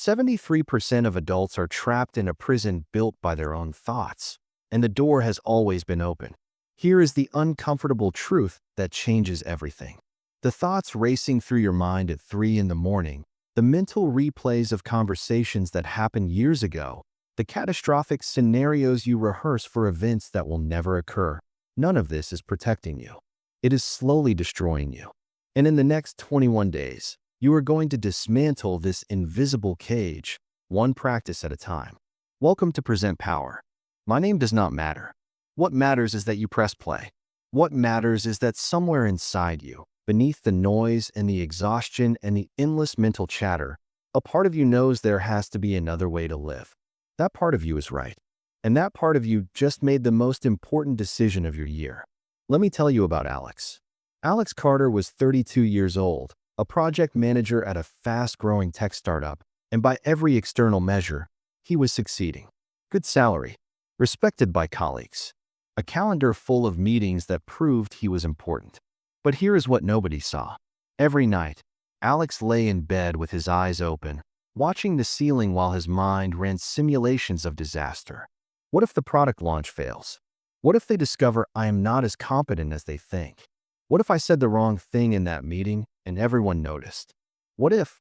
73% of adults are trapped in a prison built by their own thoughts, and the door has always been open. Here is the uncomfortable truth that changes everything. The thoughts racing through your mind at 3 in the morning, the mental replays of conversations that happened years ago, the catastrophic scenarios you rehearse for events that will never occur. None of this is protecting you. It is slowly destroying you. And in the next 21 days, you are going to dismantle this invisible cage, one practice at a time. Welcome to Present Power. My name does not matter. What matters is that you press play. What matters is that somewhere inside you, beneath the noise and the exhaustion and the endless mental chatter, a part of you knows there has to be another way to live. That part of you is right. And that part of you just made the most important decision of your year. Let me tell you about Alex. Alex Carter was 32 years old, a project manager at a fast-growing tech startup, and by every external measure, he was succeeding. Good salary, respected by colleagues, a calendar full of meetings that proved he was important. But here is what nobody saw. Every night, Alex lay in bed with his eyes open, watching the ceiling while his mind ran simulations of disaster. What if the product launch fails? What if they discover I am not as competent as they think? What if I said the wrong thing in that meeting and everyone noticed? What if?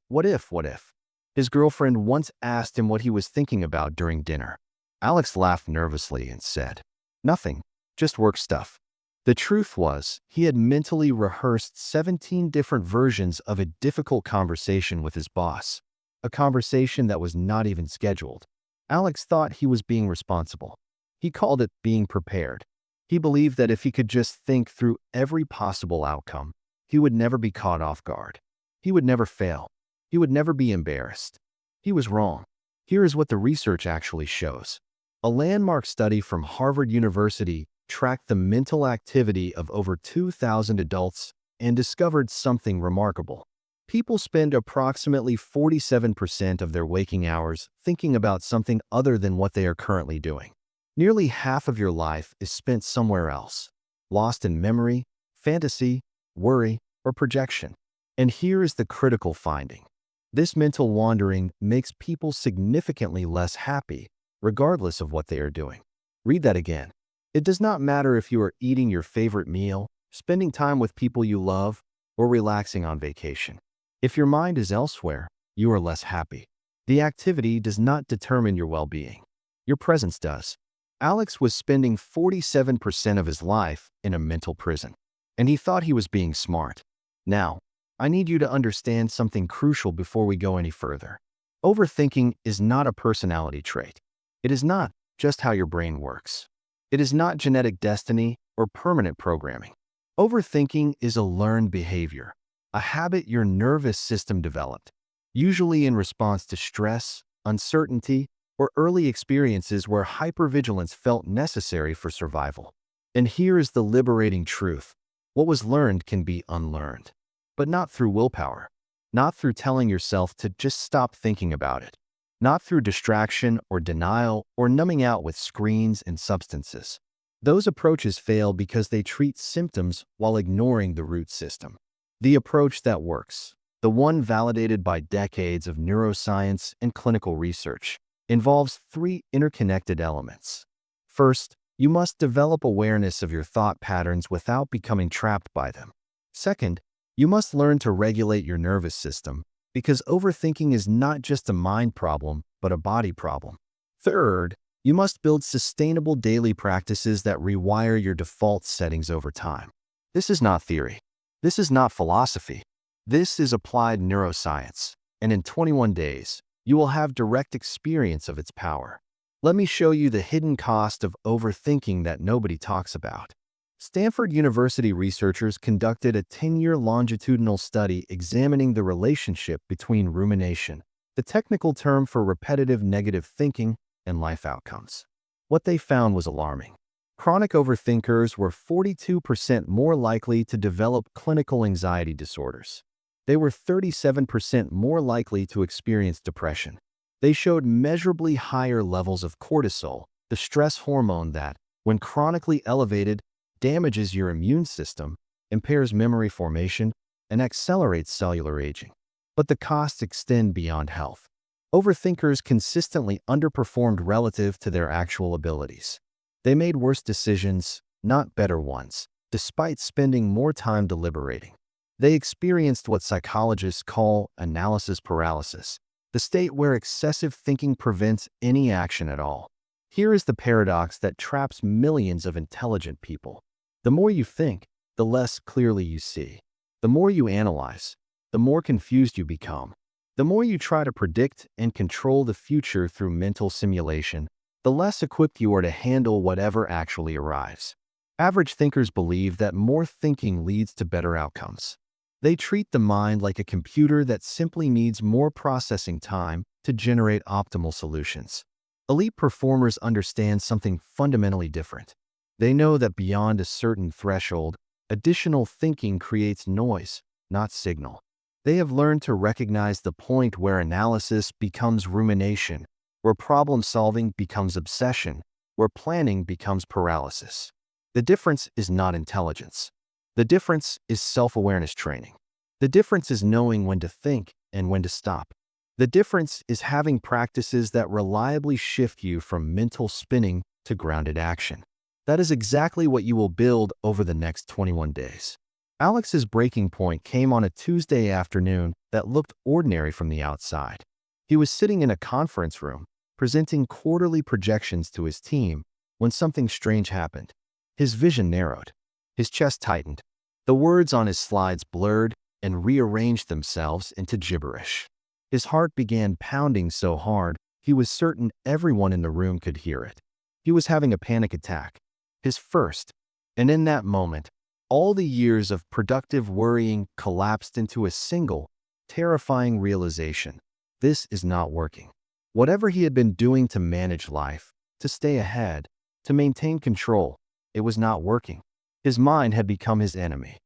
His girlfriend once asked him what he was thinking about during dinner. Alex laughed nervously and said, "Nothing, just work stuff." The truth was, he had mentally rehearsed 17 different versions of a difficult conversation with his boss, a conversation that was not even scheduled. Alex thought he was being responsible. He called it being prepared. He believed that if he could just think through every possible outcome, he would never be caught off guard. He would never fail. He would never be embarrassed. He was wrong. Here is what the research actually shows. A landmark study from Harvard University tracked the mental activity of over 2,000 adults and discovered something remarkable. People spend approximately 47% of their waking hours thinking about something other than what they are currently doing. Nearly half of your life is spent somewhere else, lost in memory, fantasy, worry, or projection. And here is the critical finding. This mental wandering makes people significantly less happy, regardless of what they are doing. Read that again. It does not matter if you are eating your favorite meal, spending time with people you love, or relaxing on vacation. If your mind is elsewhere, you are less happy. The activity does not determine your well-being. Your presence does. Alex was spending 47% of his life in a mental prison, and he thought he was being smart. Now, I need you to understand something crucial before we go any further. Overthinking is not a personality trait. It is not just how your brain works. It is not genetic destiny or permanent programming. Overthinking is a learned behavior, a habit your nervous system developed, usually in response to stress, uncertainty, or early experiences where hypervigilance felt necessary for survival. And here is the liberating truth. What was learned can be unlearned, but not through willpower, not through telling yourself to just stop thinking about it, not through distraction or denial or numbing out with screens and substances. Those approaches fail because they treat symptoms while ignoring the root system. The approach that works, the one validated by decades of neuroscience and clinical research, involves 3 interconnected elements. First, you must develop awareness of your thought patterns without becoming trapped by them. Second, you must learn to regulate your nervous system, because overthinking is not just a mind problem, but a body problem. Third, you must build sustainable daily practices that rewire your default settings over time. This is not theory. This is not philosophy. This is applied neuroscience, and in 21 days, you will have direct experience of its power. Let me show you the hidden cost of overthinking that nobody talks about. Stanford University researchers conducted a 10-year longitudinal study examining the relationship between rumination, the technical term for repetitive negative thinking, and life outcomes. What they found was alarming. Chronic overthinkers were 42% more likely to develop clinical anxiety disorders. They were 37% more likely to experience depression. They showed measurably higher levels of cortisol, the stress hormone that, when chronically elevated, damages your immune system, impairs memory formation, and accelerates cellular aging. But the costs extend beyond health. Overthinkers consistently underperformed relative to their actual abilities. They made worse decisions, not better ones, despite spending more time deliberating. They experienced what psychologists call analysis paralysis, the state where excessive thinking prevents any action at all. Here is the paradox that traps millions of intelligent people. The more you think, the less clearly you see. The more you analyze, the more confused you become. The more you try to predict and control the future through mental simulation, the less equipped you are to handle whatever actually arrives. Average thinkers believe that more thinking leads to better outcomes. They treat the mind like a computer that simply needs more processing time to generate optimal solutions. Elite performers understand something fundamentally different. They know that beyond a certain threshold, additional thinking creates noise, not signal. They have learned to recognize the point where analysis becomes rumination, where problem-solving becomes obsession, where planning becomes paralysis. The difference is not intelligence. The difference is self-awareness training. The difference is knowing when to think and when to stop. The difference is having practices that reliably shift you from mental spinning to grounded action. That is exactly what you will build over the next 21 days. Alex's breaking point came on a Tuesday afternoon that looked ordinary from the outside. He was sitting in a conference room, presenting quarterly projections to his team, when something strange happened. His vision narrowed. His chest tightened. The words on his slides blurred and rearranged themselves into gibberish. His heart began pounding so hard, he was certain everyone in the room could hear it. He was having a panic attack. His first. And in that moment, all the years of productive worrying collapsed into a single, terrifying realization. This is not working. Whatever he had been doing to manage life, to stay ahead, to maintain control, it was not working. His mind had become his enemy.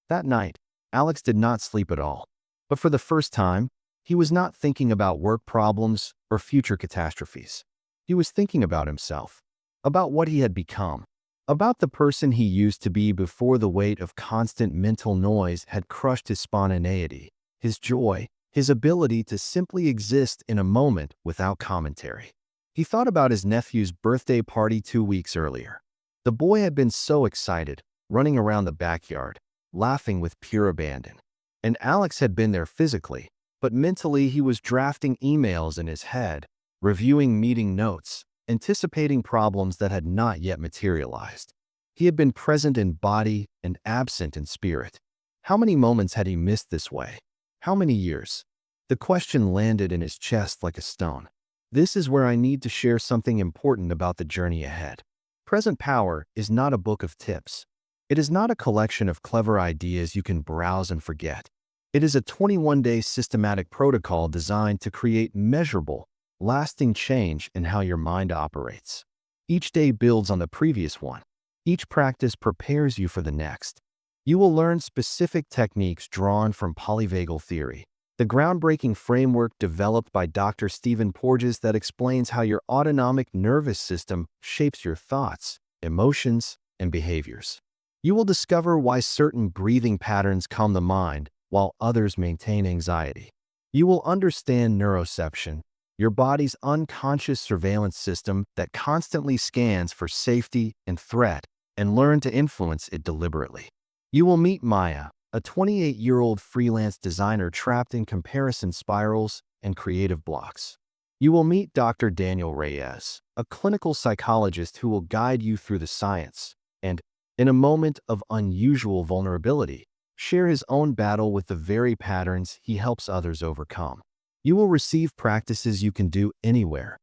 That night, Alex did not sleep at all. But for the first time, he was not thinking about work problems or future catastrophes. He was thinking about himself, about what he had become, about the person he used to be before the weight of constant mental noise had crushed his spontaneity, his joy, his ability to simply exist in a moment without commentary. He thought about his nephew's birthday party 2 weeks earlier. The boy had been so excited, running around the backyard, laughing with pure abandon. And Alex had been there physically, but mentally he was drafting emails in his head, reviewing meeting notes, anticipating problems that had not yet materialized. He had been present in body and absent in spirit. How many moments had he missed this way? How many years? The question landed in his chest like a stone. This is where I need to share something important about the journey ahead. Present Power is not a book of tips. It is not a collection of clever ideas you can browse and forget. It is a 21-day systematic protocol designed to create measurable, lasting change in how your mind operates. Each day builds on the previous one. Each practice prepares you for the next. You will learn specific techniques drawn from polyvagal theory, the groundbreaking framework developed by Dr. Stephen Porges that explains how your autonomic nervous system shapes your thoughts, emotions, and behaviors. You will discover why certain breathing patterns calm the mind while others maintain anxiety. You will understand neuroception, your body's unconscious surveillance system that constantly scans for safety and threat, and learn to influence it deliberately. You will meet Maya, a 28-year-old freelance designer trapped in comparison spirals and creative blocks. You will meet Dr. Daniel Reyes, a clinical psychologist who will guide you through the science, and, in a moment of unusual vulnerability, share his own battle with the very patterns he helps others overcome. You will receive practices you can do anywhere.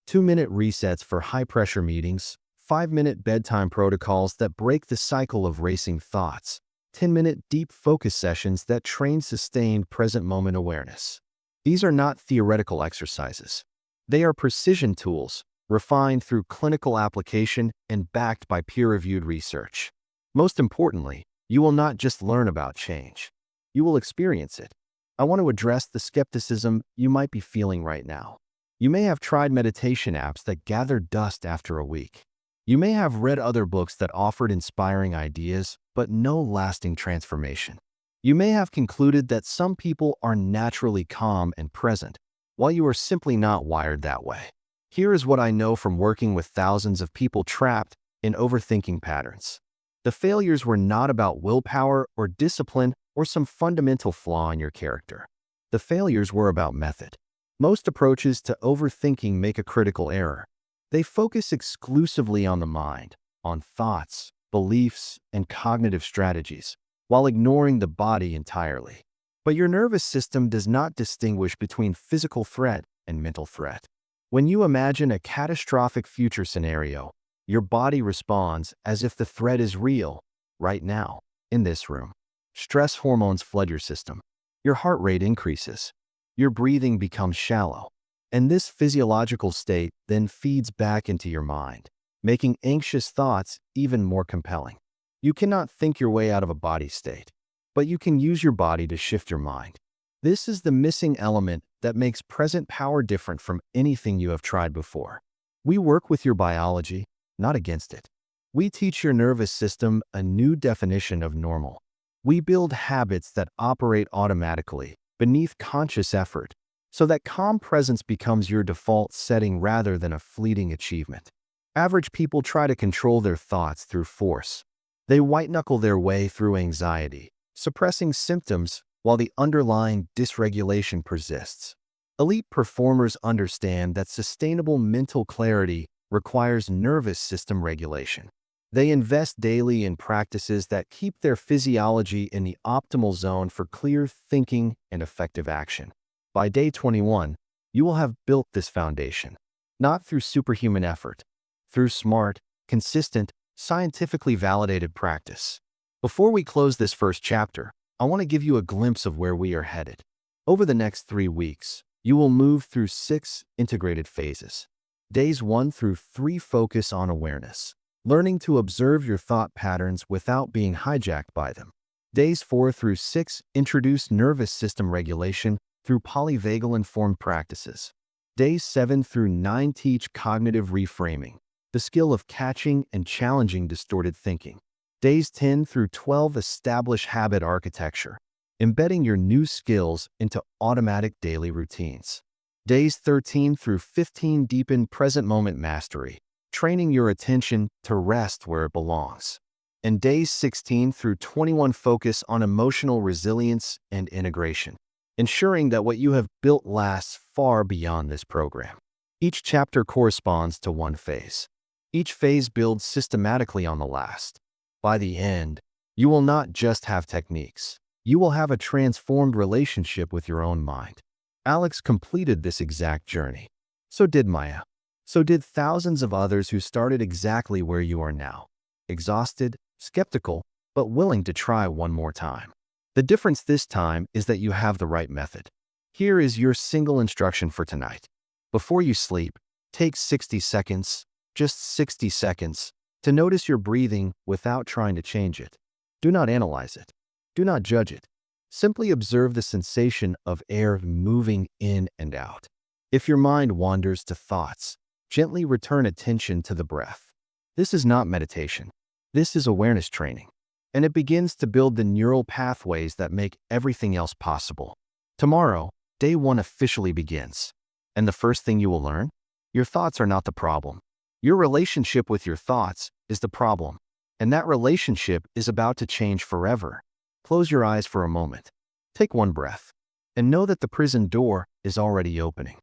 2-minute resets for high-pressure meetings, 5-minute bedtime protocols that break the cycle of racing thoughts, 10-minute deep focus sessions that train sustained present-moment awareness. These are not theoretical exercises. They are precision tools, refined through clinical application and backed by peer-reviewed research. Most importantly, you will not just learn about change. You will experience it. I want to address the skepticism you might be feeling right now. You may have tried meditation apps that gather dust after a week. You may have read other books that offered inspiring ideas, but no lasting transformation. You may have concluded that some people are naturally calm and present, while you are simply not wired that way. Here is what I know from working with thousands of people trapped in overthinking patterns. The failures were not about willpower or discipline or some fundamental flaw in your character. The failures were about method. Most approaches to overthinking make a critical error. They focus exclusively on the mind, on thoughts, beliefs, and cognitive strategies, while ignoring the body entirely. But your nervous system does not distinguish between physical threat and mental threat. When you imagine a catastrophic future scenario, your body responds as if the threat is real, right now, in this room. Stress hormones flood your system. Your heart rate increases. Your breathing becomes shallow. And this physiological state then feeds back into your mind, making anxious thoughts even more compelling. You cannot think your way out of a body state, but you can use your body to shift your mind. This is the missing element that makes present power different from anything you have tried before. We work with your biology, not against it. We teach your nervous system a new definition of normal. We build habits that operate automatically, beneath conscious effort, so that calm presence becomes your default setting rather than a fleeting achievement. Average people try to control their thoughts through force. They white-knuckle their way through anxiety, suppressing symptoms while the underlying dysregulation persists. Elite performers understand that sustainable mental clarity requires nervous system regulation. They invest daily in practices that keep their physiology in the optimal zone for clear thinking and effective action. By day 21, you will have built this foundation, not through superhuman effort, through smart, consistent, scientifically validated practice. Before we close this first chapter, I want to give you a glimpse of where we are headed. Over the next 3 weeks, you will move through 6 integrated phases. Days 1 through 3 focus on awareness, learning to observe your thought patterns without being hijacked by them. Days 4 through 6 introduce nervous system regulation through polyvagal-informed practices. Days 7 through 9 teach cognitive reframing, the skill of catching and challenging distorted thinking. Days 10 through 12 establish habit architecture, embedding your new skills into automatic daily routines. Days 13 through 15 deepen present moment mastery, training your attention to rest where it belongs. And days 16 through 21 focus on emotional resilience and integration, ensuring that what you have built lasts far beyond this program. Each chapter corresponds to one phase. Each phase builds systematically on the last. By the end, you will not just have techniques. You will have a transformed relationship with your own mind. Alex completed this exact journey. So did Maya. So did thousands of others who started exactly where you are now. Exhausted, skeptical, but willing to try one more time. The difference this time is that you have the right method. Here is your single instruction for tonight. Before you sleep, take 60 seconds, just 60 seconds, to notice your breathing without trying to change it. Do not analyze it. Do not judge it. Simply observe the sensation of air moving in and out. If your mind wanders to thoughts, gently return attention to the breath. This is not meditation. This is awareness training. And it begins to build the neural pathways that make everything else possible. Tomorrow, day 1 officially begins. And the first thing you will learn? Your thoughts are not the problem. Your relationship with your thoughts is the problem. And that relationship is about to change forever. Close your eyes for a moment. Take one breath. And know that the prison door is already opening.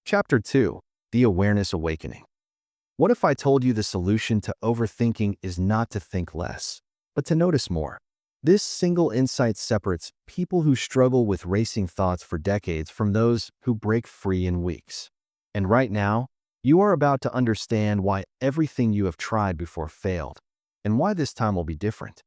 Chapter 2. The Awareness Awakening. What if I told you the solution to overthinking is not to think less, but to notice more? This single insight separates people who struggle with racing thoughts for decades from those who break free in weeks. And right now, you are about to understand why everything you have tried before failed, and why this time will be different.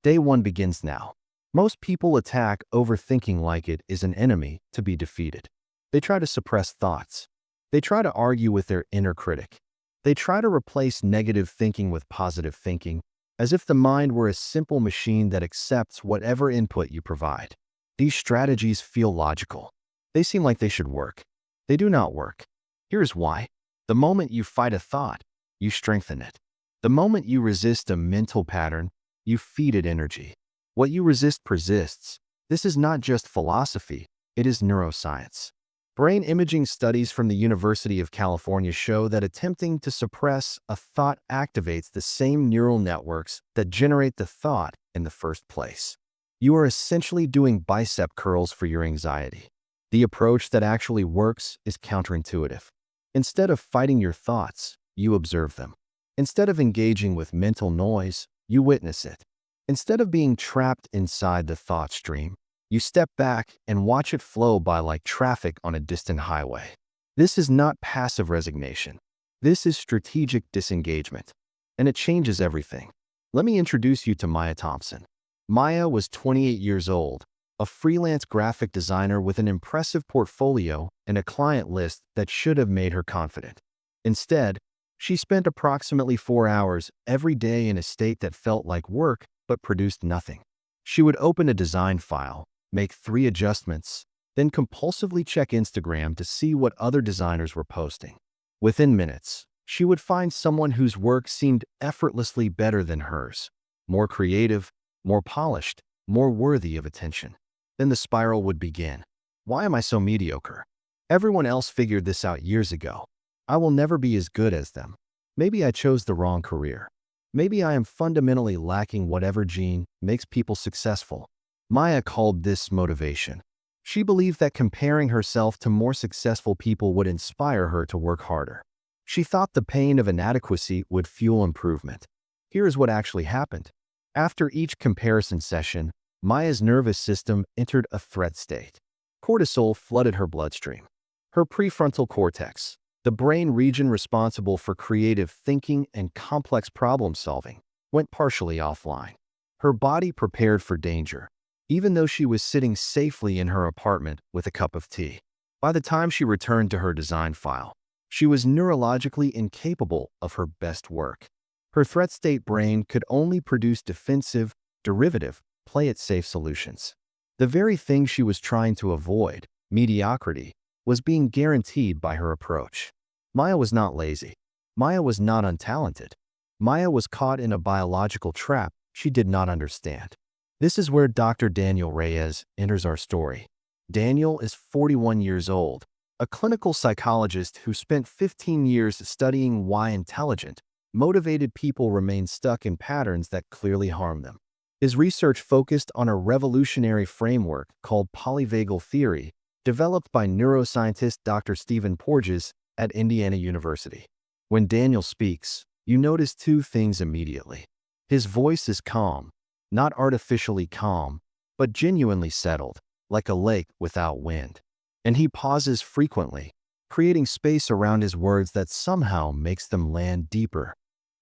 Day 1 begins now. Most people attack overthinking like it is an enemy to be defeated. They try to suppress thoughts. They try to argue with their inner critic. They try to replace negative thinking with positive thinking, as if the mind were a simple machine that accepts whatever input you provide. These strategies feel logical. They seem like they should work. They do not work. Here's why. The moment you fight a thought, you strengthen it. The moment you resist a mental pattern, you feed it energy. What you resist persists. This is not just philosophy, it is neuroscience. Brain imaging studies from the University of California show that attempting to suppress a thought activates the same neural networks that generate the thought in the first place. You are essentially doing bicep curls for your anxiety. The approach that actually works is counterintuitive. Instead of fighting your thoughts, you observe them. Instead of engaging with mental noise, you witness it. Instead of being trapped inside the thought stream, you step back and watch it flow by like traffic on a distant highway. This is not passive resignation. This is strategic disengagement. And it changes everything. Let me introduce you to Maya Thompson. Maya was 28 years old, a freelance graphic designer with an impressive portfolio and a client list that should have made her confident. Instead, she spent approximately 4 hours every day in a state that felt like work but produced nothing. She would open a design file, make 3 adjustments, then compulsively check Instagram to see what other designers were posting. Within minutes, she would find someone whose work seemed effortlessly better than hers, more creative, more polished, more worthy of attention. Then the spiral would begin. Why am I so mediocre? Everyone else figured this out years ago. I will never be as good as them. Maybe I chose the wrong career. Maybe I am fundamentally lacking whatever gene makes people successful. Maya called this motivation. She believed that comparing herself to more successful people would inspire her to work harder. She thought the pain of inadequacy would fuel improvement. Here is what actually happened. After each comparison session, Maya's nervous system entered a threat state. Cortisol flooded her bloodstream. Her prefrontal cortex, the brain region responsible for creative thinking and complex problem solving, went partially offline. Her body prepared for danger, even though she was sitting safely in her apartment with a cup of tea. By the time she returned to her design file, she was neurologically incapable of her best work. Her threat state brain could only produce defensive, derivative, play-it-safe solutions. The very thing she was trying to avoid, mediocrity, was being guaranteed by her approach. Maya was not lazy. Maya was not untalented. Maya was caught in a biological trap she did not understand. This is where Dr. Daniel Reyes enters our story. Daniel is 41 years old, a clinical psychologist who spent 15 years studying why intelligent, motivated people remain stuck in patterns that clearly harm them. His research focused on a revolutionary framework called polyvagal theory, developed by neuroscientist Dr. Stephen Porges at Indiana University. When Daniel speaks, you notice 2 things immediately. His voice is calm, not artificially calm, but genuinely settled, like a lake without wind. And he pauses frequently, creating space around his words that somehow makes them land deeper.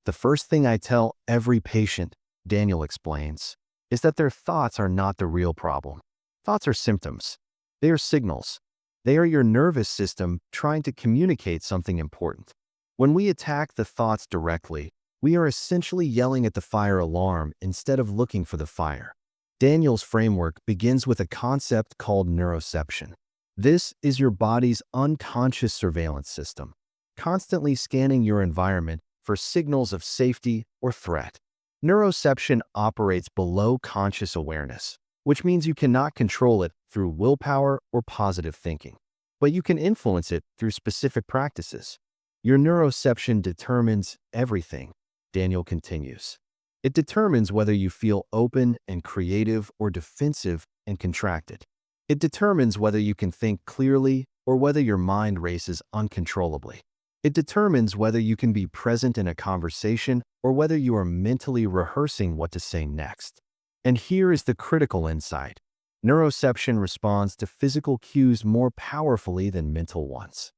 The first thing I tell every patient, Daniel explains, is that their thoughts are not the real problem. Thoughts are symptoms. They are signals. They are your nervous system trying to communicate something important. When we attack the thoughts directly, we are essentially yelling at the fire alarm instead of looking for the fire. Daniel's framework begins with a concept called neuroception. This is your body's unconscious surveillance system, constantly scanning your environment for signals of safety or threat. Neuroception operates below conscious awareness, which means you cannot control it through willpower or positive thinking, but you can influence it through specific practices. Your neuroception determines everything, Daniel continues. It determines whether you feel open and creative or defensive and contracted. It determines whether you can think clearly or whether your mind races uncontrollably. It determines whether you can be present in a conversation or whether you are mentally rehearsing what to say next. And here is the critical insight. Neuroception responds to physical cues more powerfully than mental ones.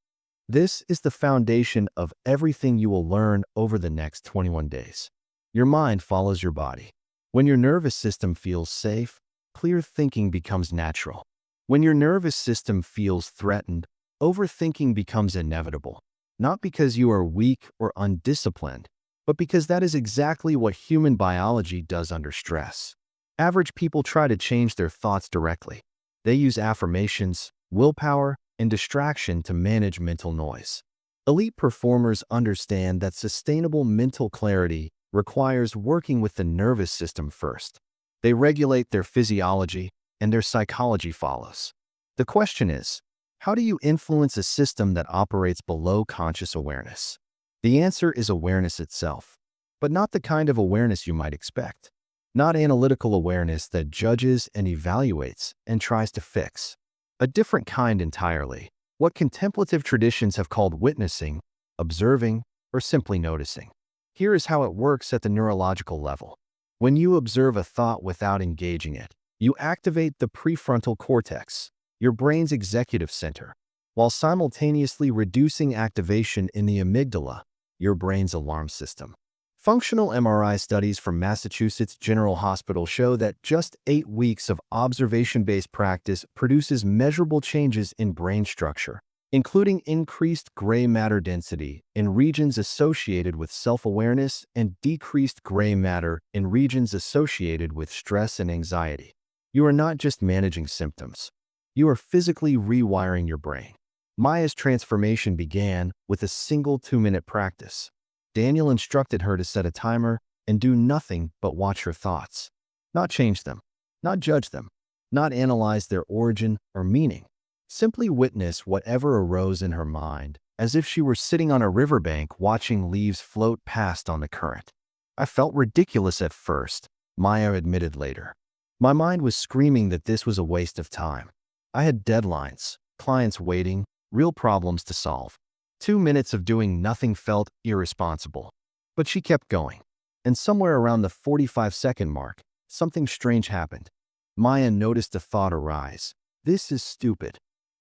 This is the foundation of everything you will learn over the next 21 days. Your mind follows your body. When your nervous system feels safe, clear thinking becomes natural. When your nervous system feels threatened, overthinking becomes inevitable. Not because you are weak or undisciplined, but because that is exactly what human biology does under stress. Average people try to change their thoughts directly. They use affirmations, willpower, and distraction to manage mental noise. Elite performers understand that sustainable mental clarity requires working with the nervous system first. They regulate their physiology, and their psychology follows. The question is, How do you influence a system that operates below conscious awareness? The answer is awareness itself, but not the kind of awareness you might expect. Not analytical awareness that judges and evaluates and tries to fix. A different kind entirely. What contemplative traditions have called witnessing, observing, or simply noticing. Here is how it works at the neurological level. When you observe a thought without engaging it, you activate the prefrontal cortex, your brain's executive center, while simultaneously reducing activation in the amygdala, your brain's alarm system. Functional MRI studies from Massachusetts General Hospital show that just 8 weeks of observation-based practice produces measurable changes in brain structure, including increased gray matter density in regions associated with self-awareness and decreased gray matter in regions associated with stress and anxiety. You are not just managing symptoms. You are physically rewiring your brain. Maya's transformation began with a single 2-minute practice. Daniel instructed her to set a timer and do nothing but watch her thoughts. Not change them, not judge them, not analyze their origin or meaning. Simply witness whatever arose in her mind, as if she were sitting on a riverbank watching leaves float past on the current. I felt ridiculous at first, Maya admitted later. My mind was screaming that this was a waste of time. I had deadlines, clients waiting, real problems to solve. 2 minutes of doing nothing felt irresponsible. But she kept going. And somewhere around the 45-second mark, something strange happened. Maya noticed a thought arise. This is stupid.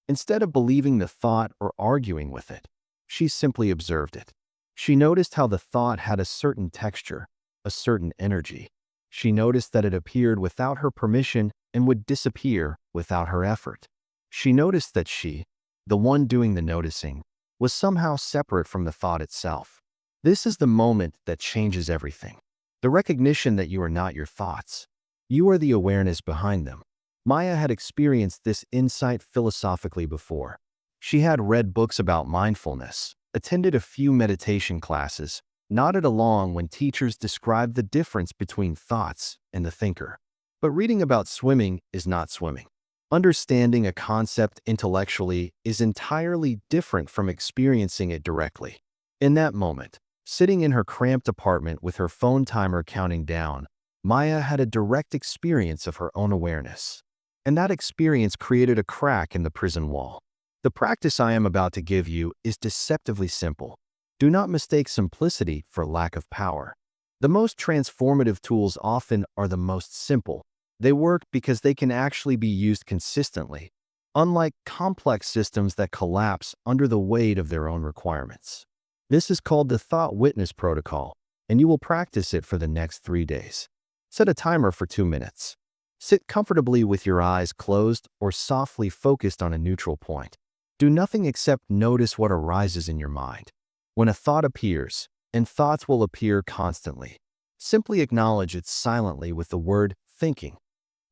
Instead of believing the thought or arguing with it, she simply observed it. She noticed how the thought had a certain texture, a certain energy. She noticed that it appeared without her permission and would disappear without her effort. She noticed that she, the one doing the noticing, was somehow separate from the thought itself. This is the moment that changes everything. The recognition that you are not your thoughts. You are the awareness behind them. Maya had experienced this insight philosophically before. She had read books about mindfulness, attended a few meditation classes, nodded along when teachers described the difference between thoughts and the thinker. But reading about swimming is not swimming. Understanding a concept intellectually is entirely different from experiencing it directly. In that moment, sitting in her cramped apartment with her phone timer counting down, Maya had a direct experience of her own awareness. And that experience created a crack in the prison wall. The practice I am about to give you is deceptively simple. Do not mistake simplicity for lack of power. The most transformative tools often are the most simple. They work because they can actually be used consistently, unlike complex systems that collapse under the weight of their own requirements. This is called the Thought Witness Protocol, and you will practice it for the next 3 days. Set a timer for 2 minutes. Sit comfortably with your eyes closed or softly focused on a neutral point. Do nothing except notice what arises in your mind. When a thought appears, and thoughts will appear constantly, simply acknowledge it silently with the word thinking.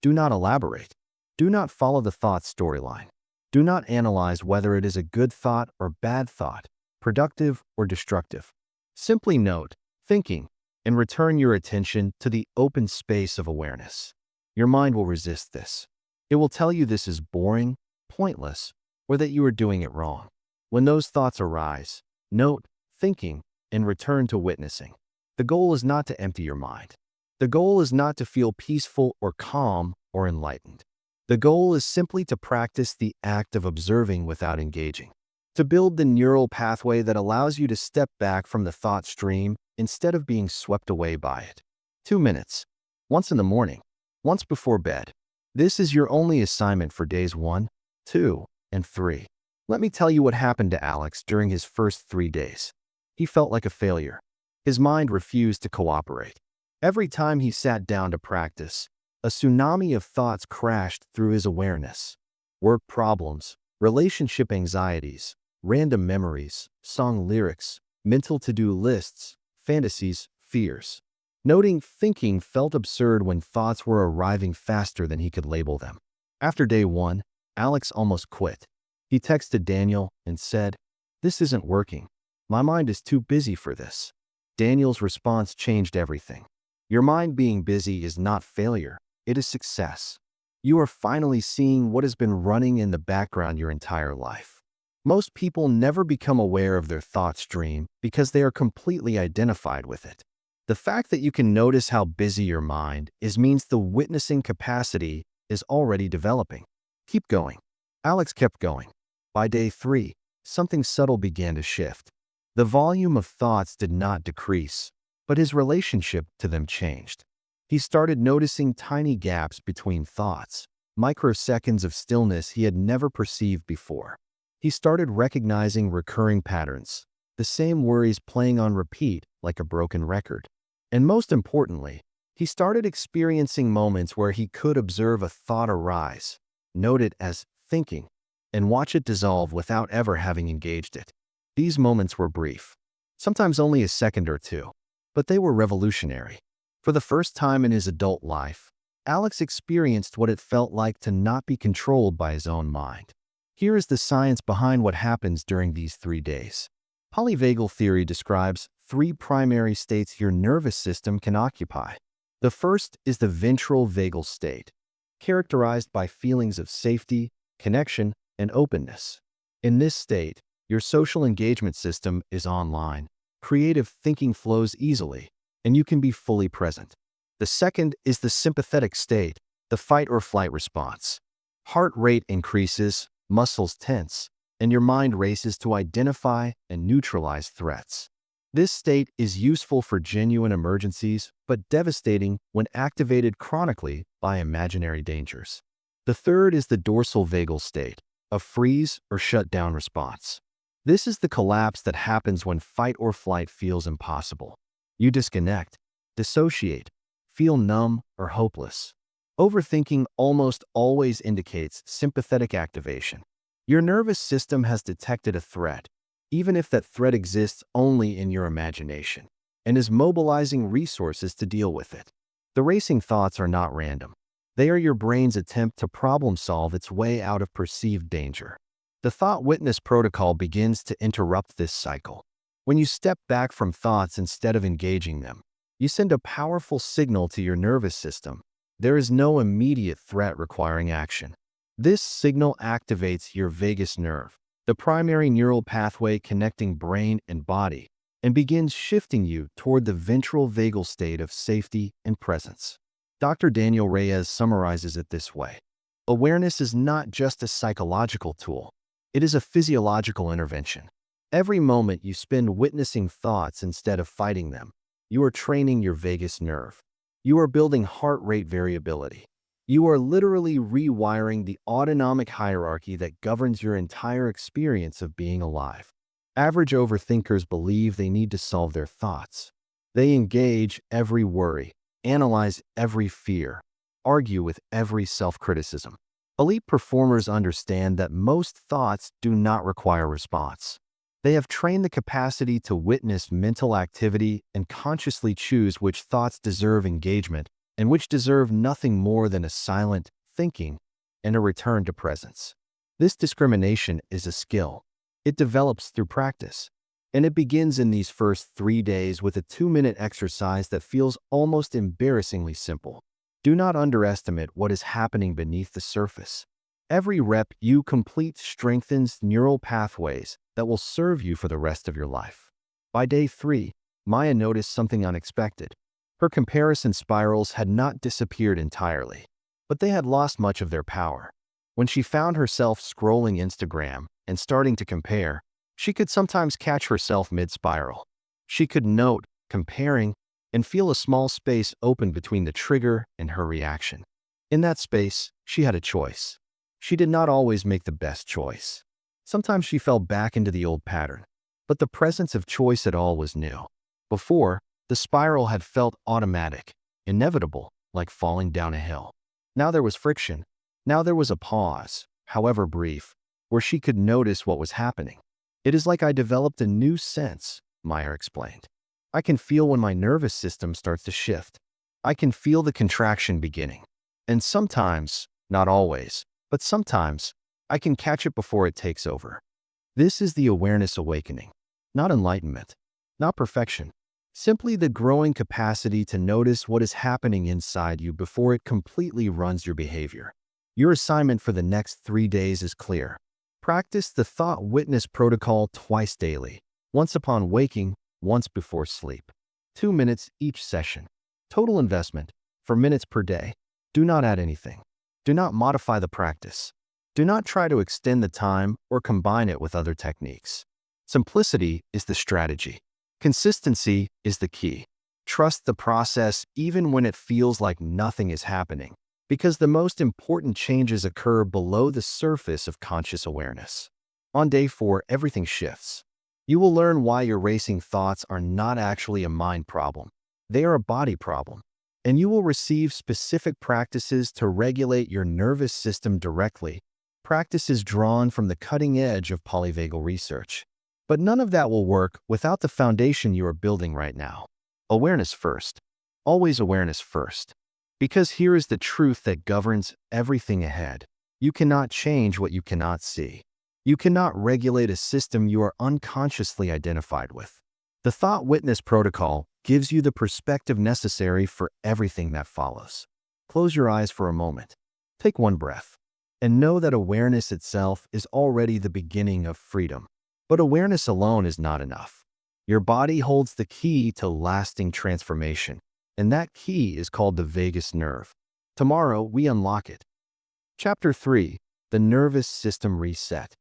Do not elaborate. Do not follow the thought's storyline. Do not analyze whether it is a good thought or bad thought, productive or destructive. Simply note, thinking, and return your attention to the open space of awareness. Your mind will resist this. It will tell you this is boring, pointless, or that you are doing it wrong. When those thoughts arise, note, thinking, and return to witnessing. The goal is not to empty your mind. The goal is not to feel peaceful or calm or enlightened. The goal is simply to practice the act of observing without engaging. To build the neural pathway that allows you to step back from the thought stream instead of being swept away by it. 2 minutes. Once in the morning. Once before bed. This is your only assignment for days 1, 2, and 3. Let me tell you what happened to Alex during his first 3 days. He felt like a failure. His mind refused to cooperate. Every time he sat down to practice, a tsunami of thoughts crashed through his awareness. Work problems, relationship anxieties, random memories, song lyrics, mental to-do lists, fantasies, fears. Noting thinking felt absurd when thoughts were arriving faster than he could label them. After day 1, Alex almost quit. He texted Daniel and said, "This isn't working. My mind is too busy for this." Daniel's response changed everything. Your mind being busy is not failure, it is success. You are finally seeing what has been running in the background your entire life. Most people never become aware of their thought stream because they are completely identified with it. The fact that you can notice how busy your mind is means the witnessing capacity is already developing. Keep going. Alex kept going. By day 3, something subtle began to shift. The volume of thoughts did not decrease, but his relationship to them changed. He started noticing tiny gaps between thoughts, microseconds of stillness he had never perceived before. He started recognizing recurring patterns, the same worries playing on repeat like a broken record. And most importantly, he started experiencing moments where he could observe a thought arise, note it as thinking, and watch it dissolve without ever having engaged it. These moments were brief, sometimes only a second or two, but they were revolutionary. For the first time in his adult life, Alex experienced what it felt like to not be controlled by his own mind. Here is the science behind what happens during these 3 days. Polyvagal theory describes 3 primary states your nervous system can occupy. The first is the ventral vagal state, characterized by feelings of safety, connection, and openness. In this state, your social engagement system is online, creative thinking flows easily, and you can be fully present. The second is the sympathetic state, the fight or flight response. Heart rate increases, muscles tense, and your mind races to identify and neutralize threats. This state is useful for genuine emergencies, but devastating when activated chronically by imaginary dangers. The third is the dorsal vagal state, a freeze or shutdown response. This is the collapse that happens when fight or flight feels impossible. You disconnect, dissociate, feel numb or hopeless. Overthinking almost always indicates sympathetic activation. Your nervous system has detected a threat, even if that threat exists only in your imagination, and is mobilizing resources to deal with it. The racing thoughts are not random. They are your brain's attempt to problem-solve its way out of perceived danger. The thought witness protocol begins to interrupt this cycle. When you step back from thoughts instead of engaging them, you send a powerful signal to your nervous system. There is no immediate threat requiring action. This signal activates your vagus nerve, the primary neural pathway connecting brain and body, and begins shifting you toward the ventral vagal state of safety and presence. Dr. Daniel Reyes summarizes it this way: awareness is not just a psychological tool, it is a physiological intervention. Every moment you spend witnessing thoughts instead of fighting them, you are training your vagus nerve. You are building heart rate variability. You are literally rewiring the autonomic hierarchy that governs your entire experience of being alive. Average overthinkers believe they need to solve their thoughts. They engage every worry, analyze every fear, argue with every self-criticism. Elite performers understand that most thoughts do not require response. They have trained the capacity to witness mental activity and consciously choose which thoughts deserve engagement and which deserve nothing more than a silent thinking and a return to presence. This discrimination is a skill. It develops through practice, and it begins in these first 3 days with a 2-minute exercise that feels almost embarrassingly simple. Do not underestimate what is happening beneath the surface. Every rep you complete strengthens neural pathways that will serve you for the rest of your life. By day 3, Maya noticed something unexpected. Her comparison spirals had not disappeared entirely, but they had lost much of their power. When she found herself scrolling Instagram and starting to compare, she could sometimes catch herself mid-spiral. She could note, comparing, and feel a small space open between the trigger and her reaction. In that space, she had a choice. She did not always make the best choice. Sometimes she fell back into the old pattern, but the presence of choice at all was new. Before, the spiral had felt automatic, inevitable, like falling down a hill. Now there was friction. Now there was a pause, however brief, where she could notice what was happening. It is like I developed a new sense, Meyer explained. I can feel when my nervous system starts to shift. I can feel the contraction beginning. And sometimes, not always, but sometimes, I can catch it before it takes over. This is the awareness awakening, not enlightenment, not perfection, simply the growing capacity to notice what is happening inside you before it completely runs your behavior. Your assignment for the next 3 days is clear. Practice the thought witness protocol twice daily, once upon waking, once before sleep. 2 minutes each session. Total investment, for minutes per day. Do not add anything. Do not modify the practice. Do not try to extend the time or combine it with other techniques. Simplicity is the strategy. Consistency is the key. Trust the process even when it feels like nothing is happening, because the most important changes occur below the surface of conscious awareness. On day 4, everything shifts. You will learn why your racing thoughts are not actually a mind problem. They are a body problem. And you will receive specific practices to regulate your nervous system directly, practices drawn from the cutting edge of polyvagal research. But none of that will work without the foundation you are building right now. Awareness first. Always awareness first. Because here is the truth that governs everything ahead. You cannot change what you cannot see. You cannot regulate a system you are unconsciously identified with. The thought witness protocol gives you the perspective necessary for everything that follows. Close your eyes for a moment. Take one breath. And know that awareness itself is already the beginning of freedom. But awareness alone is not enough. Your body holds the key to lasting transformation, and that key is called the vagus nerve. Tomorrow, we unlock it. Chapter 3. The Nervous System Reset.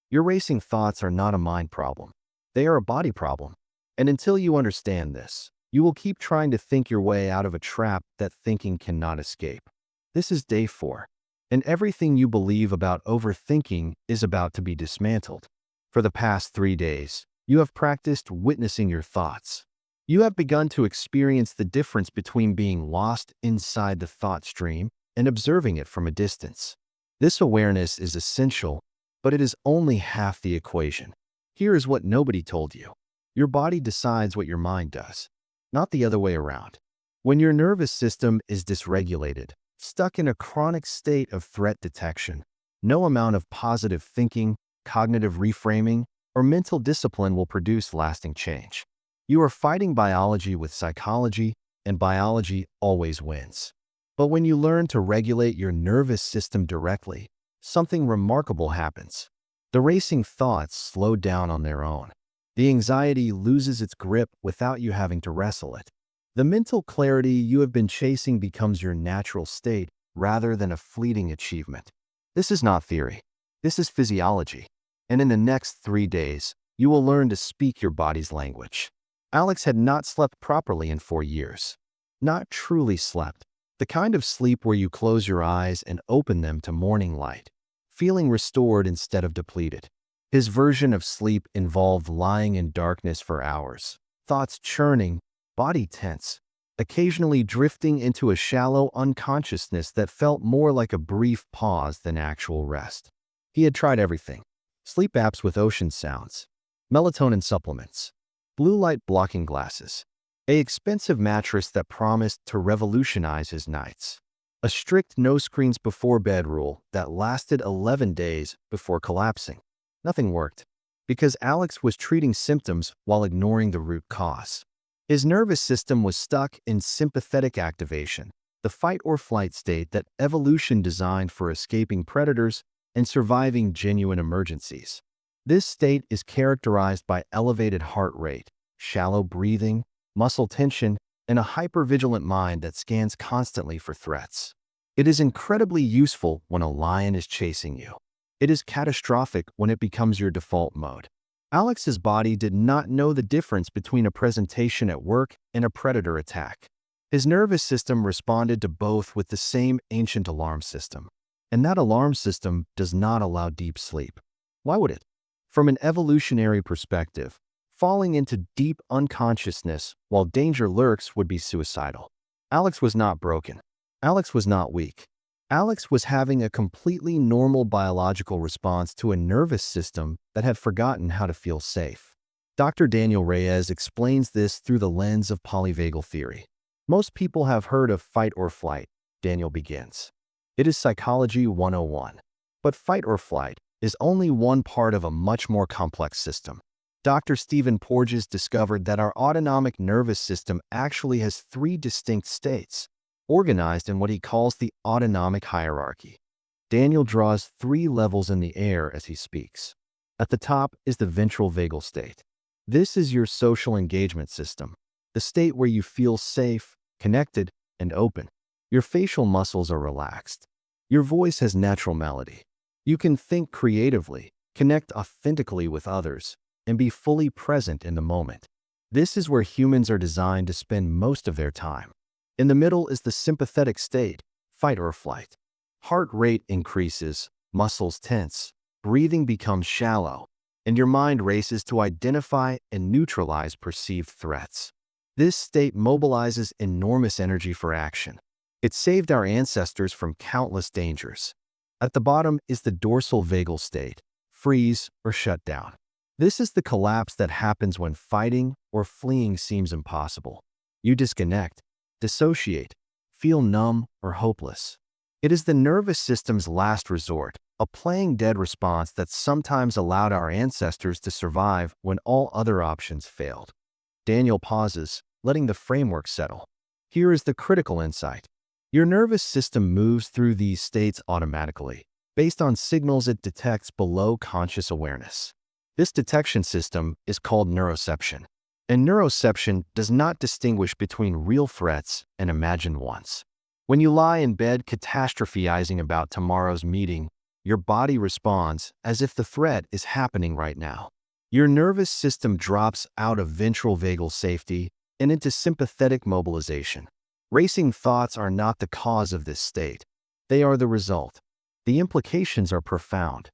Your racing thoughts are not a mind problem. They are a body problem. And until you understand this, you will keep trying to think your way out of a trap that thinking cannot escape. This is day 4, and everything you believe about overthinking is about to be dismantled. For the past 3 days, you have practiced witnessing your thoughts. You have begun to experience the difference between being lost inside the thought stream and observing it from a distance. This awareness is essential, but it is only half the equation. Here is what nobody told you. Your body decides what your mind does, not the other way around. When your nervous system is dysregulated, stuck in a chronic state of threat detection, no amount of positive thinking, cognitive reframing, or mental discipline will produce lasting change. You are fighting biology with psychology, and biology always wins. But when you learn to regulate your nervous system directly, something remarkable happens. The racing thoughts slow down on their own. The anxiety loses its grip without you having to wrestle it. The mental clarity you have been chasing becomes your natural state rather than a fleeting achievement. This is not theory. This is physiology. And in the next 3 days, you will learn to speak your body's language. Alex had not slept properly in 4 years. Not truly slept. The kind of sleep where you close your eyes and open them to morning light, feeling restored instead of depleted. His version of sleep involved lying in darkness for hours, thoughts churning, body tense, occasionally drifting into a shallow unconsciousness that felt more like a brief pause than actual rest. He had tried everything: sleep apps with ocean sounds, melatonin supplements, blue light blocking glasses, an expensive mattress that promised to revolutionize his nights, a strict no screens before bed rule that lasted 11 days before collapsing. Nothing worked, because Alex was treating symptoms while ignoring the root cause. His nervous system was stuck in sympathetic activation, the fight-or-flight state that evolution designed for escaping predators and surviving genuine emergencies. This state is characterized by elevated heart rate, shallow breathing, muscle tension, and a hypervigilant mind that scans constantly for threats. It is incredibly useful when a lion is chasing you. It is catastrophic when it becomes your default mode. Alex's body did not know the difference between a presentation at work and a predator attack. His nervous system responded to both with the same ancient alarm system. And that alarm system does not allow deep sleep. Why would it? From an evolutionary perspective, falling into deep unconsciousness while danger lurks would be suicidal. Alex was not broken. Alex was not weak. Alex was having a completely normal biological response to a nervous system that had forgotten how to feel safe. Dr. Daniel Reyes explains this through the lens of polyvagal theory. Most people have heard of fight or flight, Daniel begins. It is psychology 101. But fight or flight is only one part of a much more complex system. Dr. Stephen Porges discovered that our autonomic nervous system actually has 3 distinct states, organized in what he calls the autonomic hierarchy. Daniel draws 3 levels in the air as he speaks. At the top is the ventral vagal state. This is your social engagement system, the state where you feel safe, connected, and open. Your facial muscles are relaxed. Your voice has natural melody. You can think creatively, connect authentically with others, and be fully present in the moment. This is where humans are designed to spend most of their time. In the middle is the sympathetic state, fight or flight. Heart rate increases, muscles tense, breathing becomes shallow, and your mind races to identify and neutralize perceived threats. This state mobilizes enormous energy for action. It saved our ancestors from countless dangers. At the bottom is the dorsal vagal state, freeze or shut down. This is the collapse that happens when fighting or fleeing seems impossible. You disconnect, dissociate, feel numb or hopeless. It is the nervous system's last resort, a playing dead response that sometimes allowed our ancestors to survive when all other options failed. Daniel pauses, letting the framework settle. Here is the critical insight. Your nervous system moves through these states automatically, based on signals it detects below conscious awareness. This detection system is called neuroception. And neuroception does not distinguish between real threats and imagined ones. When you lie in bed catastrophizing about tomorrow's meeting, your body responds as if the threat is happening right now. Your nervous system drops out of ventral vagal safety and into sympathetic mobilization. Racing thoughts are not the cause of this state. They are the result. The implications are profound.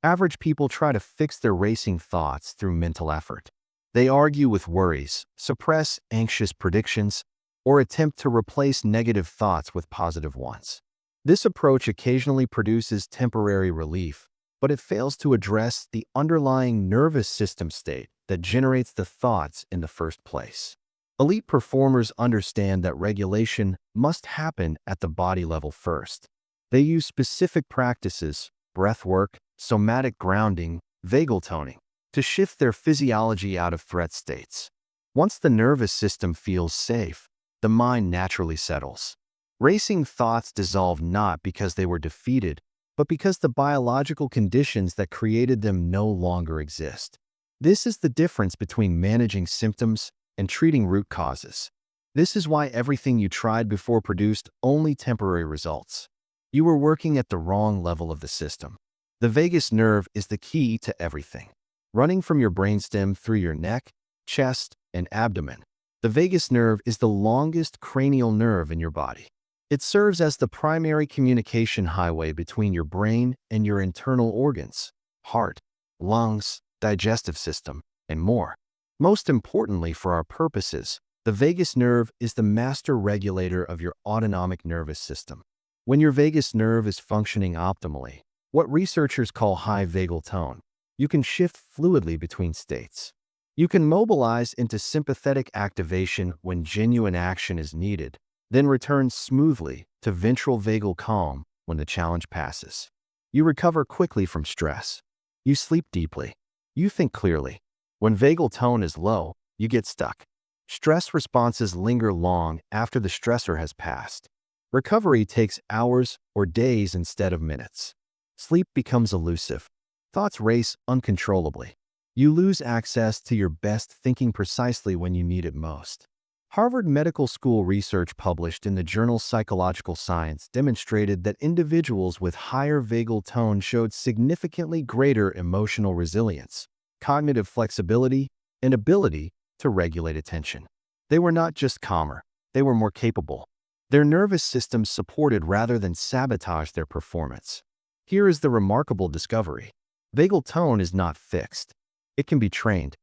Average people try to fix their racing thoughts through mental effort. They argue with worries, suppress anxious predictions, or attempt to replace negative thoughts with positive ones. This approach occasionally produces temporary relief, but it fails to address the underlying nervous system state that generates the thoughts in the first place. Elite performers understand that regulation must happen at the body level first. They use specific practices, breath work, somatic grounding, vagal toning, to shift their physiology out of threat states. Once the nervous system feels safe, the mind naturally settles. Racing thoughts dissolve not because they were defeated, but because the biological conditions that created them no longer exist. This is the difference between managing symptoms and treating root causes. This is why everything you tried before produced only temporary results. You were working at the wrong level of the system. The vagus nerve is the key to everything. Running from your brainstem through your neck, chest, and abdomen, the vagus nerve is the longest cranial nerve in your body. It serves as the primary communication highway between your brain and your internal organs, heart, lungs, digestive system, and more. Most importantly for our purposes, the vagus nerve is the master regulator of your autonomic nervous system. When your vagus nerve is functioning optimally, what researchers call high vagal tone, you can shift fluidly between states. You can mobilize into sympathetic activation when genuine action is needed, then return smoothly to ventral vagal calm when the challenge passes. You recover quickly from stress. You sleep deeply. You think clearly. When vagal tone is low, you get stuck. Stress responses linger long after the stressor has passed. Recovery takes hours or days instead of minutes. Sleep becomes elusive. Thoughts race uncontrollably. You lose access to your best thinking precisely when you need it most. Harvard Medical School research published in the journal Psychological Science demonstrated that individuals with higher vagal tone showed significantly greater emotional resilience, cognitive flexibility, and ability to regulate attention. They were not just calmer, they were more capable. Their nervous systems supported rather than sabotaged their performance. Here is the remarkable discovery. Vagal tone is not fixed. It can be trained.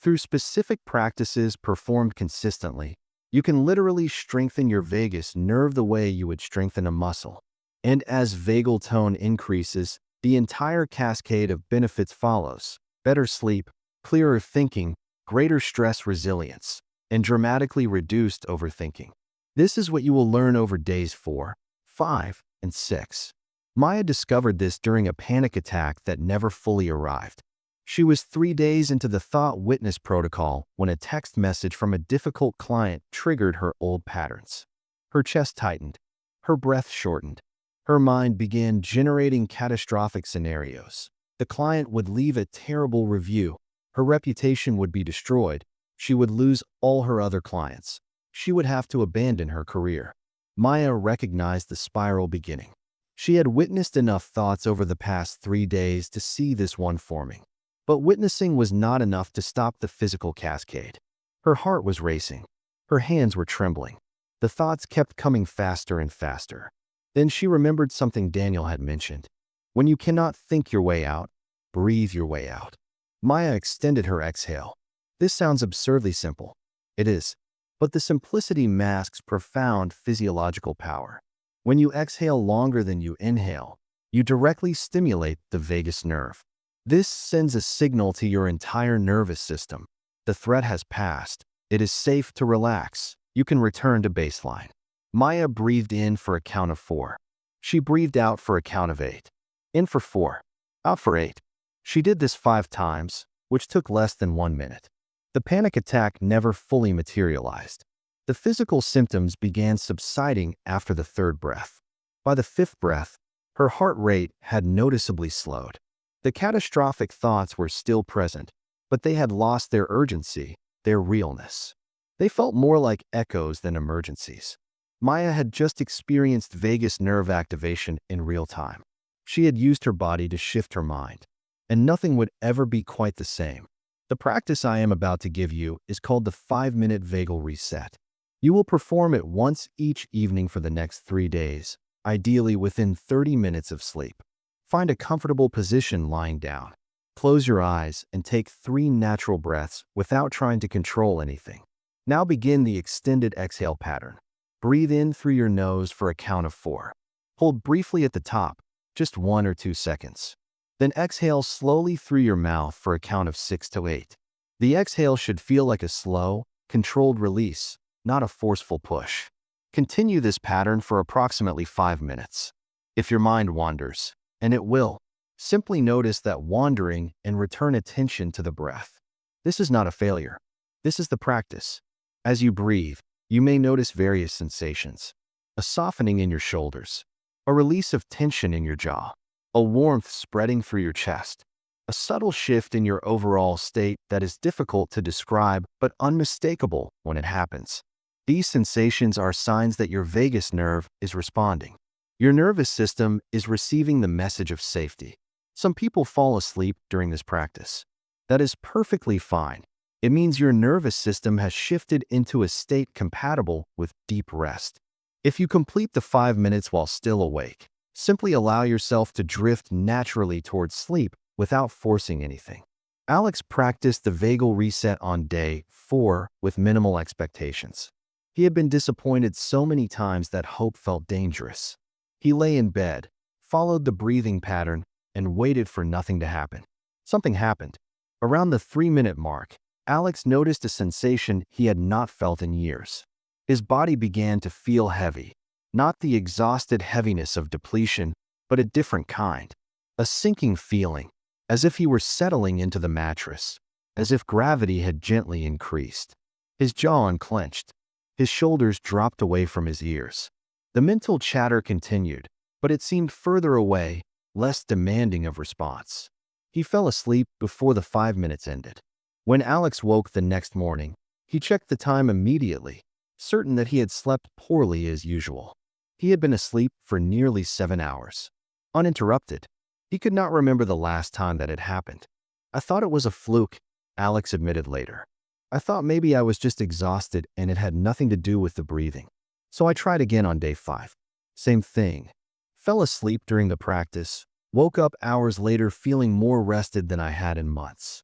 Through specific practices performed consistently, you can literally strengthen your vagus nerve the way you would strengthen a muscle. And as vagal tone increases, the entire cascade of benefits follows: better sleep, clearer thinking, greater stress resilience, and dramatically reduced overthinking. This is what you will learn over days 4, 5, and 6. Maya discovered this during a panic attack that never fully arrived. She was 3 days into the thought witness protocol when a text message from a difficult client triggered her old patterns. Her chest tightened. Her breath shortened. Her mind began generating catastrophic scenarios. The client would leave a terrible review. Her reputation would be destroyed. She would lose all her other clients. She would have to abandon her career. Maya recognized the spiral beginning. She had witnessed enough thoughts over the past 3 days to see this one forming. But witnessing was not enough to stop the physical cascade. Her heart was racing. Her hands were trembling. The thoughts kept coming faster and faster. Then she remembered something Daniel had mentioned. When you cannot think your way out, breathe your way out. Maya extended her exhale. This sounds absurdly simple. It is. But the simplicity masks profound physiological power. When you exhale longer than you inhale, you directly stimulate the vagus nerve. This sends a signal to your entire nervous system. The threat has passed. It is safe to relax. You can return to baseline. Maya breathed in for a count of 4. She breathed out for a count of 8. In for 4. Out for 8. She did this 5 times, which took less than 1 minute. The panic attack never fully materialized. The physical symptoms began subsiding after the 3rd breath. By the 5th breath, her heart rate had noticeably slowed. The catastrophic thoughts were still present, but they had lost their urgency, their realness. They felt more like echoes than emergencies. Maya had just experienced vagus nerve activation in real time. She had used her body to shift her mind, and nothing would ever be quite the same. The practice I am about to give you is called the 5-minute vagal reset. You will perform it once each evening for the next 3 days, ideally within 30 minutes of sleep. Find a comfortable position lying down. Close your eyes and take 3 natural breaths without trying to control anything. Now begin the extended exhale pattern. Breathe in through your nose for a count of 4. Hold briefly at the top, just 1 or 2 seconds. Then exhale slowly through your mouth for a count of 6 to 8. The exhale should feel like a slow, controlled release, not a forceful push. Continue this pattern for approximately 5 minutes. If your mind wanders, and it will, simply notice that wandering and return attention to the breath. This is not a failure. This is the practice. As you breathe, you may notice various sensations. A softening in your shoulders, a release of tension in your jaw, a warmth spreading through your chest, a subtle shift in your overall state that is difficult to describe but unmistakable when it happens. These sensations are signs that your vagus nerve is responding. Your nervous system is receiving the message of safety. Some people fall asleep during this practice. That is perfectly fine. It means your nervous system has shifted into a state compatible with deep rest. If you complete the 5 minutes while still awake, simply allow yourself to drift naturally towards sleep without forcing anything. Alex practiced the vagal reset on day 4 with minimal expectations. He had been disappointed so many times that hope felt dangerous. He lay in bed, followed the breathing pattern, and waited for nothing to happen. Something happened. Around the 3-minute mark, Alex noticed a sensation he had not felt in years. His body began to feel heavy. Not the exhausted heaviness of depletion, but a different kind. A sinking feeling, as if he were settling into the mattress, as if gravity had gently increased. His jaw unclenched. His shoulders dropped away from his ears. The mental chatter continued, but it seemed further away, less demanding of response. He fell asleep before the 5 minutes ended. When Alex woke the next morning, he checked the time immediately, certain that he had slept poorly as usual. He had been asleep for nearly 7 hours. Uninterrupted. He could not remember the last time that had happened. "I thought it was a fluke," Alex admitted later. "I thought maybe I was just exhausted and it had nothing to do with the breathing. So I tried again on day 5. Same thing. Fell asleep during the practice, woke up hours later feeling more rested than I had in months."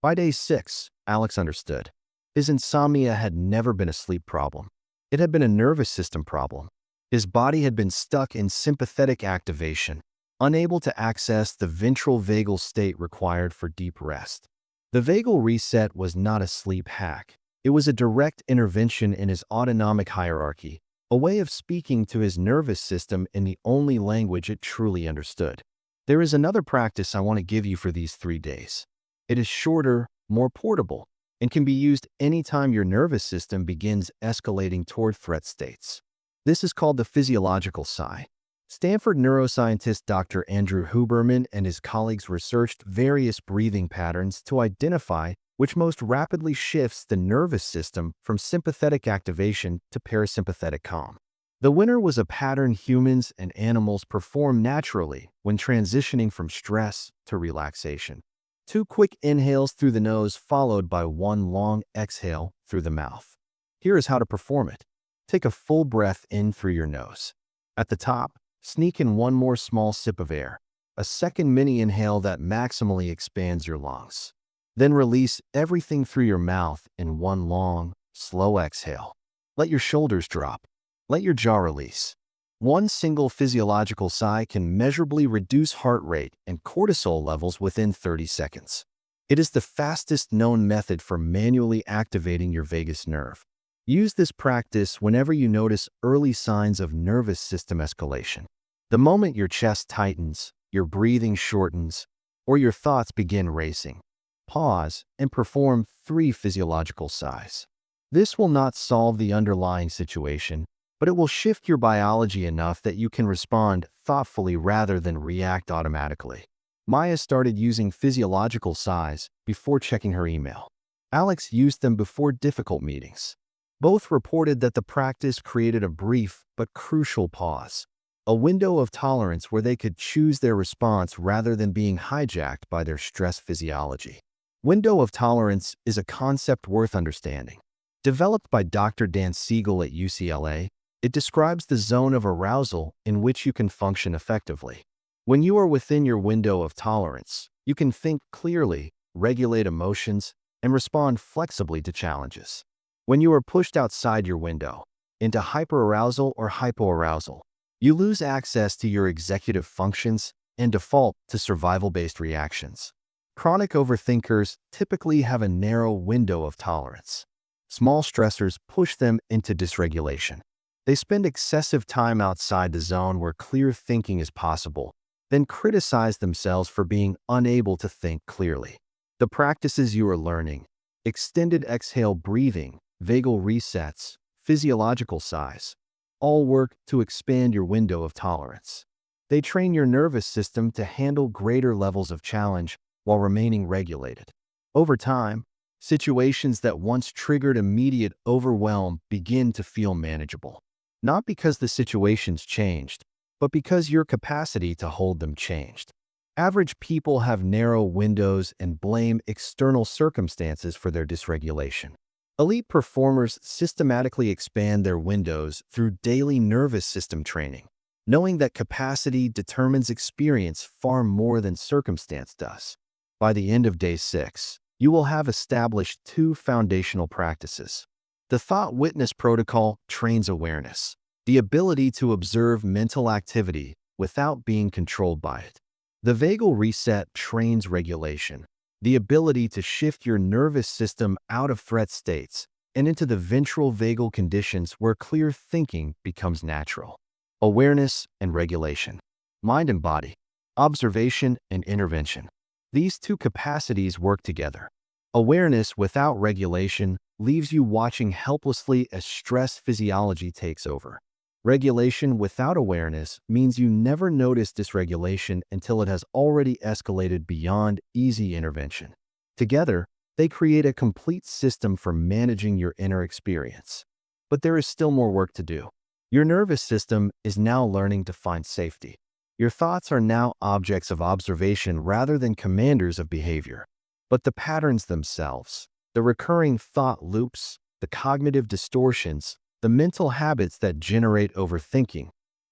By day 6, Alex understood. His insomnia had never been a sleep problem. It had been a nervous system problem. His body had been stuck in sympathetic activation, unable to access the ventral vagal state required for deep rest. The vagal reset was not a sleep hack. It was a direct intervention in his autonomic hierarchy, a way of speaking to his nervous system in the only language it truly understood. There is another practice I want to give you for these 3 days. It is shorter, more portable, and can be used anytime your nervous system begins escalating toward threat states. This is called the physiological sigh. Stanford neuroscientist Dr. Andrew Huberman and his colleagues researched various breathing patterns to identify which most rapidly shifts the nervous system from sympathetic activation to parasympathetic calm. The winner was a pattern humans and animals perform naturally when transitioning from stress to relaxation. 2 quick inhales through the nose followed by 1 long exhale through the mouth. Here is how to perform it. Take a full breath in through your nose. At the top, sneak in 1 more small sip of air, a second mini inhale that maximally expands your lungs. Then release everything through your mouth in 1 long, slow exhale. Let your shoulders drop. Let your jaw release. 1 single physiological sigh can measurably reduce heart rate and cortisol levels within 30 seconds. It is the fastest known method for manually activating your vagus nerve. Use this practice whenever you notice early signs of nervous system escalation. The moment your chest tightens, your breathing shortens, or your thoughts begin racing, pause and perform 3 physiological sighs. This will not solve the underlying situation, but it will shift your biology enough that you can respond thoughtfully rather than react automatically. Maya started using physiological sighs before checking her email. Alex used them before difficult meetings. Both reported that the practice created a brief but crucial pause, a window of tolerance where they could choose their response rather than being hijacked by their stress physiology. Window of tolerance is a concept worth understanding. Developed by Dr. Dan Siegel at UCLA, it describes the zone of arousal in which you can function effectively. When you are within your window of tolerance, you can think clearly, regulate emotions, and respond flexibly to challenges. When you are pushed outside your window, into hyperarousal or hypoarousal, you lose access to your executive functions and default to survival-based reactions. Chronic overthinkers typically have a narrow window of tolerance. Small stressors push them into dysregulation. They spend excessive time outside the zone where clear thinking is possible, then criticize themselves for being unable to think clearly. The practices you are learning, extended exhale breathing, vagal resets, physiological sighs, all work to expand your window of tolerance. They train your nervous system to handle greater levels of challenge while remaining regulated. Over time, situations that once triggered immediate overwhelm begin to feel manageable. Not because the situations changed, but because your capacity to hold them changed. Average people have narrow windows and blame external circumstances for their dysregulation. Elite performers systematically expand their windows through daily nervous system training, knowing that capacity determines experience far more than circumstance does. By the end of day 6, you will have established 2 foundational practices. The Thought Witness Protocol trains awareness, the ability to observe mental activity without being controlled by it. The Vagal Reset trains regulation, the ability to shift your nervous system out of threat states and into the ventral vagal conditions where clear thinking becomes natural. Awareness and regulation. Mind and body. Observation and intervention. These 2 capacities work together. Awareness without regulation leaves you watching helplessly as stress physiology takes over. Regulation without awareness means you never notice dysregulation until it has already escalated beyond easy intervention. Together, they create a complete system for managing your inner experience. But there is still more work to do. Your nervous system is now learning to find safety. Your thoughts are now objects of observation rather than commanders of behavior. But the patterns themselves, the recurring thought loops, the cognitive distortions, the mental habits that generate overthinking,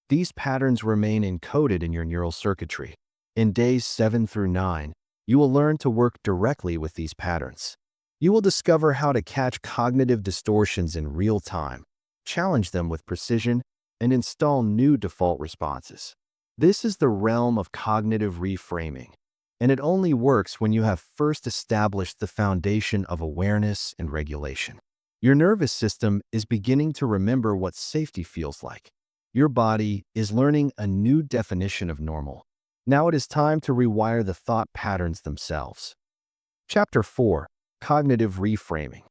these patterns remain encoded in your neural circuitry. In days 7 through 9, you will learn to work directly with these patterns. You will discover how to catch cognitive distortions in real time, challenge them with precision, and install new default responses. This is the realm of cognitive reframing, and it only works when you have first established the foundation of awareness and regulation. Your nervous system is beginning to remember what safety feels like. Your body is learning a new definition of normal. Now it is time to rewire the thought patterns themselves. Chapter 4. Cognitive Reframing.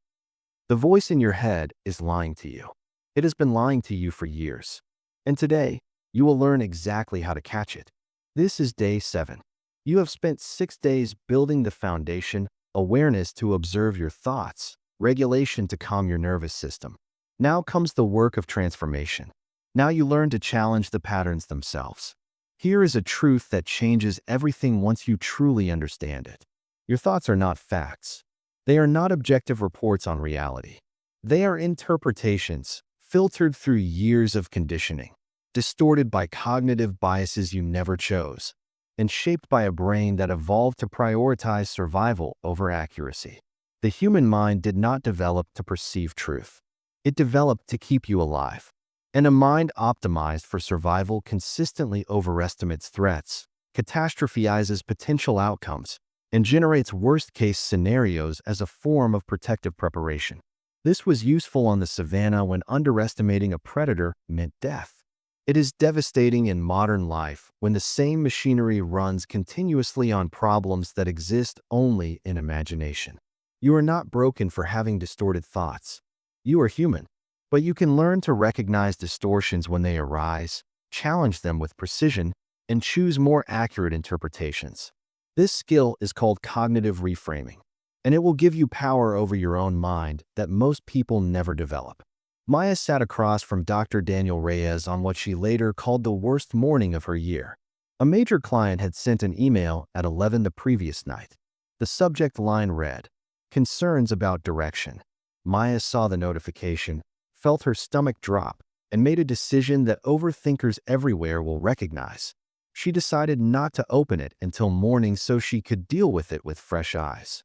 The voice in your head is lying to you. It has been lying to you for years. And today, You will learn exactly how to catch it. This is day 7. You have spent 6 days building the foundation, awareness to observe your thoughts, regulation to calm your nervous system. Now comes the work of transformation. Now you learn to challenge the patterns themselves. Here is a truth that changes everything once you truly understand it. Your thoughts are not facts. They are not objective reports on reality. They are interpretations, filtered through years of conditioning, distorted by cognitive biases you never chose, and shaped by a brain that evolved to prioritize survival over accuracy. The human mind did not develop to perceive truth. It developed to keep you alive. And a mind optimized for survival consistently overestimates threats, catastrophizes potential outcomes, and generates worst-case scenarios as a form of protective preparation. This was useful on the savannah when underestimating a predator meant death. It is devastating in modern life when the same machinery runs continuously on problems that exist only in imagination. You are not broken for having distorted thoughts. You are human. But you can learn to recognize distortions when they arise, challenge them with precision, and choose more accurate interpretations. This skill is called cognitive reframing, and it will give you power over your own mind that most people never develop. Maya sat across from Dr. Daniel Reyes on what she later called the worst morning of her year. A major client had sent an email at 11 the previous night. The subject line read, "Concerns about direction." Maya saw the notification, felt her stomach drop, and made a decision that overthinkers everywhere will recognize. She decided not to open it until morning so she could deal with it with fresh eyes.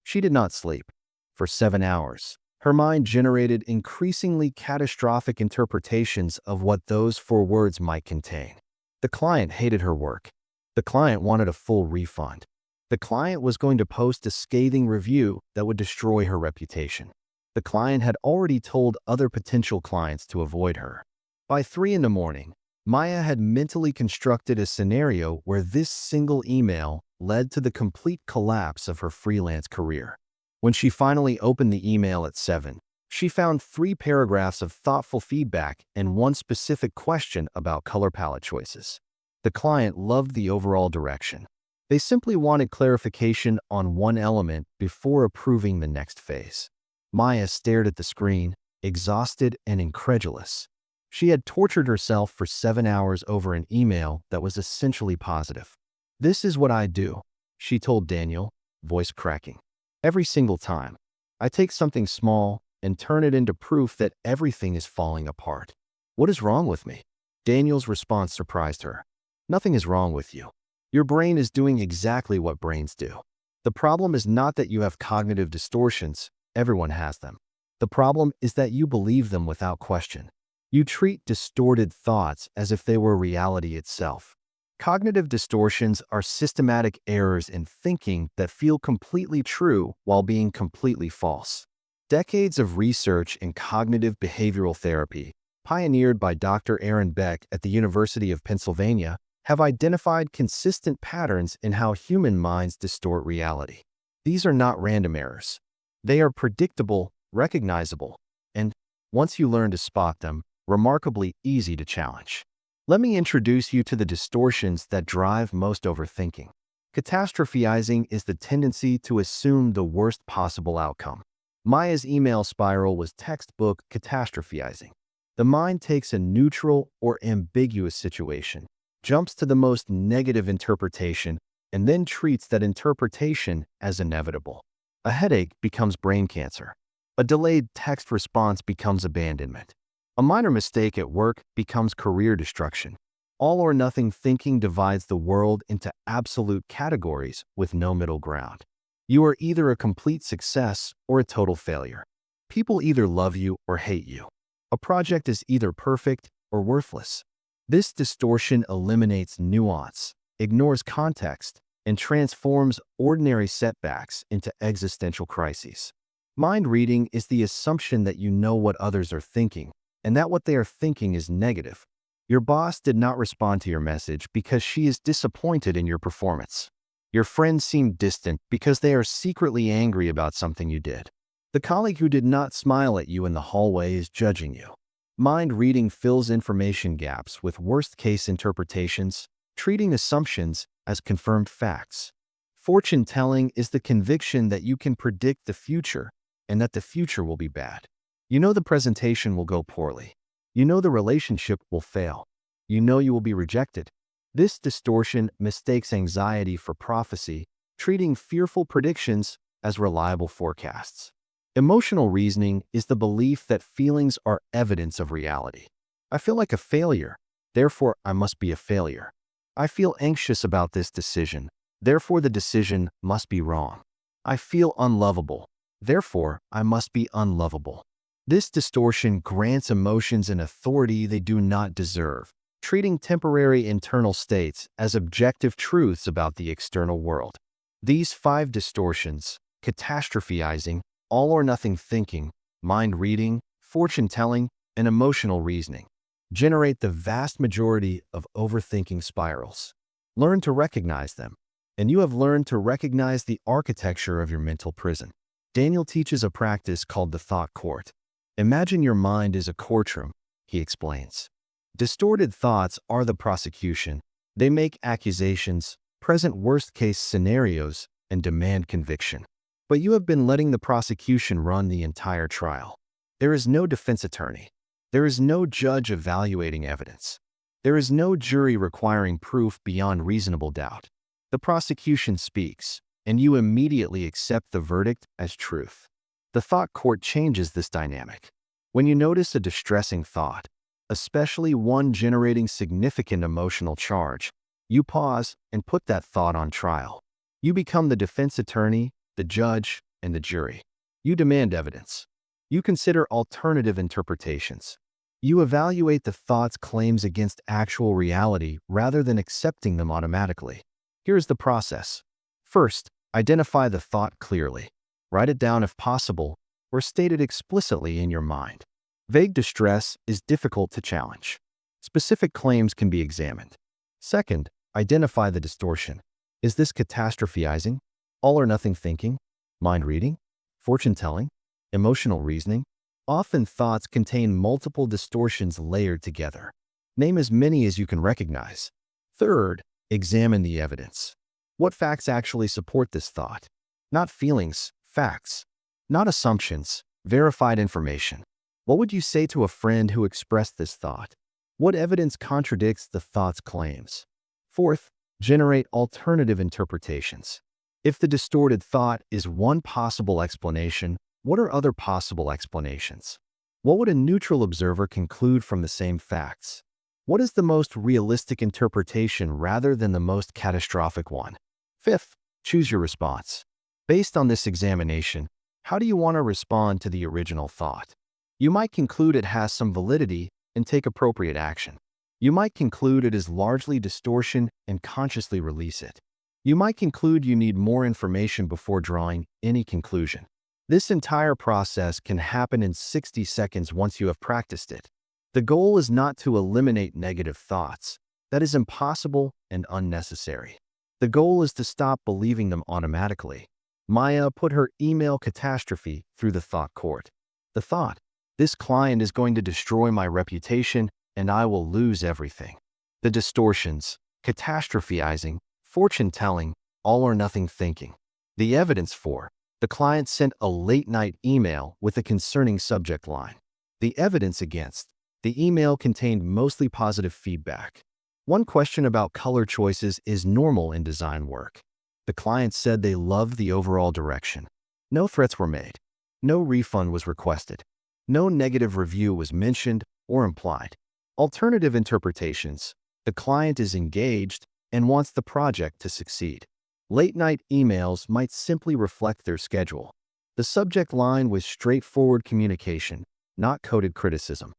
She did not sleep. For 7 hours, her mind generated increasingly catastrophic interpretations of what those 4 words might contain. The client hated her work. The client wanted a full refund. The client was going to post a scathing review that would destroy her reputation. The client had already told other potential clients to avoid her. By 3 in the morning, Maya had mentally constructed a scenario where this single email led to the complete collapse of her freelance career. When she finally opened the email at 7, she found 3 paragraphs of thoughtful feedback and 1 specific question about color palette choices. The client loved the overall direction. They simply wanted clarification on 1 element before approving the next phase. Maya stared at the screen, exhausted and incredulous. She had tortured herself for 7 hours over an email that was essentially positive. "This is what I do," she told Daniel, voice cracking. "Every single time. I take something small and turn it into proof that everything is falling apart. What is wrong with me?" Daniel's response surprised her. "Nothing is wrong with you. Your brain is doing exactly what brains do. The problem is not that you have cognitive distortions. Everyone has them. The problem is that you believe them without question. You treat distorted thoughts as if they were reality itself. Cognitive distortions are systematic errors in thinking that feel completely true while being completely false. Decades of research in cognitive behavioral therapy, pioneered by Dr. Aaron Beck at the University of Pennsylvania, have identified consistent patterns in how human minds distort reality. These are not random errors. They are predictable, recognizable, and, once you learn to spot them, remarkably easy to challenge. Let me introduce you to the distortions that drive most overthinking. Catastrophizing is the tendency to assume the worst possible outcome. Maya's email spiral was textbook catastrophizing. The mind takes a neutral or ambiguous situation, jumps to the most negative interpretation, and then treats that interpretation as inevitable. A headache becomes brain cancer. A delayed text response becomes abandonment. A minor mistake at work becomes career destruction. All-or-nothing thinking divides the world into absolute categories with no middle ground. You are either a complete success or a total failure. People either love you or hate you. A project is either perfect or worthless. This distortion eliminates nuance, ignores context, and transforms ordinary setbacks into existential crises. Mind reading is the assumption that you know what others are thinking, and that what they are thinking is negative. Your boss did not respond to your message because she is disappointed in your performance. Your friends seem distant because they are secretly angry about something you did. The colleague who did not smile at you in the hallway is judging you. Mind reading fills information gaps with worst-case interpretations, treating assumptions as confirmed facts. Fortune telling is the conviction that you can predict the future and that the future will be bad. You know the presentation will go poorly. You know the relationship will fail. You know you will be rejected. This distortion mistakes anxiety for prophecy, treating fearful predictions as reliable forecasts. Emotional reasoning is the belief that feelings are evidence of reality. I feel like a failure, therefore I must be a failure. I feel anxious about this decision, therefore the decision must be wrong. I feel unlovable, therefore I must be unlovable. This distortion grants emotions an authority they do not deserve, treating temporary internal states as objective truths about the external world. These 5 distortions, catastrophizing, all-or-nothing thinking, mind reading, fortune telling, and emotional reasoning, generate the vast majority of overthinking spirals. Learn to recognize them, and you have learned to recognize the architecture of your mental prison. Daniel teaches a practice called the thought court. Imagine your mind is a courtroom, he explains. Distorted thoughts are the prosecution. They make accusations, present worst-case scenarios, and demand conviction. But you have been letting the prosecution run the entire trial. There is no defense attorney. There is no judge evaluating evidence. There is no jury requiring proof beyond reasonable doubt. The prosecution speaks, and you immediately accept the verdict as truth. The thought court changes this dynamic. When you notice a distressing thought, especially one generating significant emotional charge, you pause and put that thought on trial. You become the defense attorney, the judge, and the jury. You demand evidence. You consider alternative interpretations. You evaluate the thought's claims against actual reality rather than accepting them automatically. Here's the process. First, identify the thought clearly. Write it down if possible, or state it explicitly in your mind. Vague distress is difficult to challenge. Specific claims can be examined. Second, identify the distortion. Is this catastrophizing? All-or-nothing thinking, mind reading, fortune telling, emotional reasoning? Often thoughts contain multiple distortions layered together. Name as many as you can recognize. Third, examine the evidence. What facts actually support this thought? Not feelings, facts. Not assumptions, verified information. What would you say to a friend who expressed this thought? What evidence contradicts the thought's claims? Fourth, generate alternative interpretations. If the distorted thought is one possible explanation, what are other possible explanations? What would a neutral observer conclude from the same facts? What is the most realistic interpretation rather than the most catastrophic one? Fifth, choose your response. Based on this examination, how do you want to respond to the original thought? You might conclude it has some validity and take appropriate action. You might conclude it is largely distortion and consciously release it. You might conclude you need more information before drawing any conclusion. This entire process can happen in 60 seconds once you have practiced it. The goal is not to eliminate negative thoughts. That is impossible and unnecessary. The goal is to stop believing them automatically. Maya put her email catastrophe through the thought court. The thought, this client is going to destroy my reputation and I will lose everything. The distortions, catastrophizing, fortune telling, all-or-nothing thinking. The evidence for, the client sent a late-night email with a concerning subject line. The evidence against, the email contained mostly positive feedback. One question about color choices is normal in design work. The client said they loved the overall direction. No threats were made. No refund was requested. No negative review was mentioned or implied. Alternative interpretations. The client is engaged and wants the project to succeed. Late-night emails might simply reflect their schedule. The subject line was straightforward communication, not coded criticism.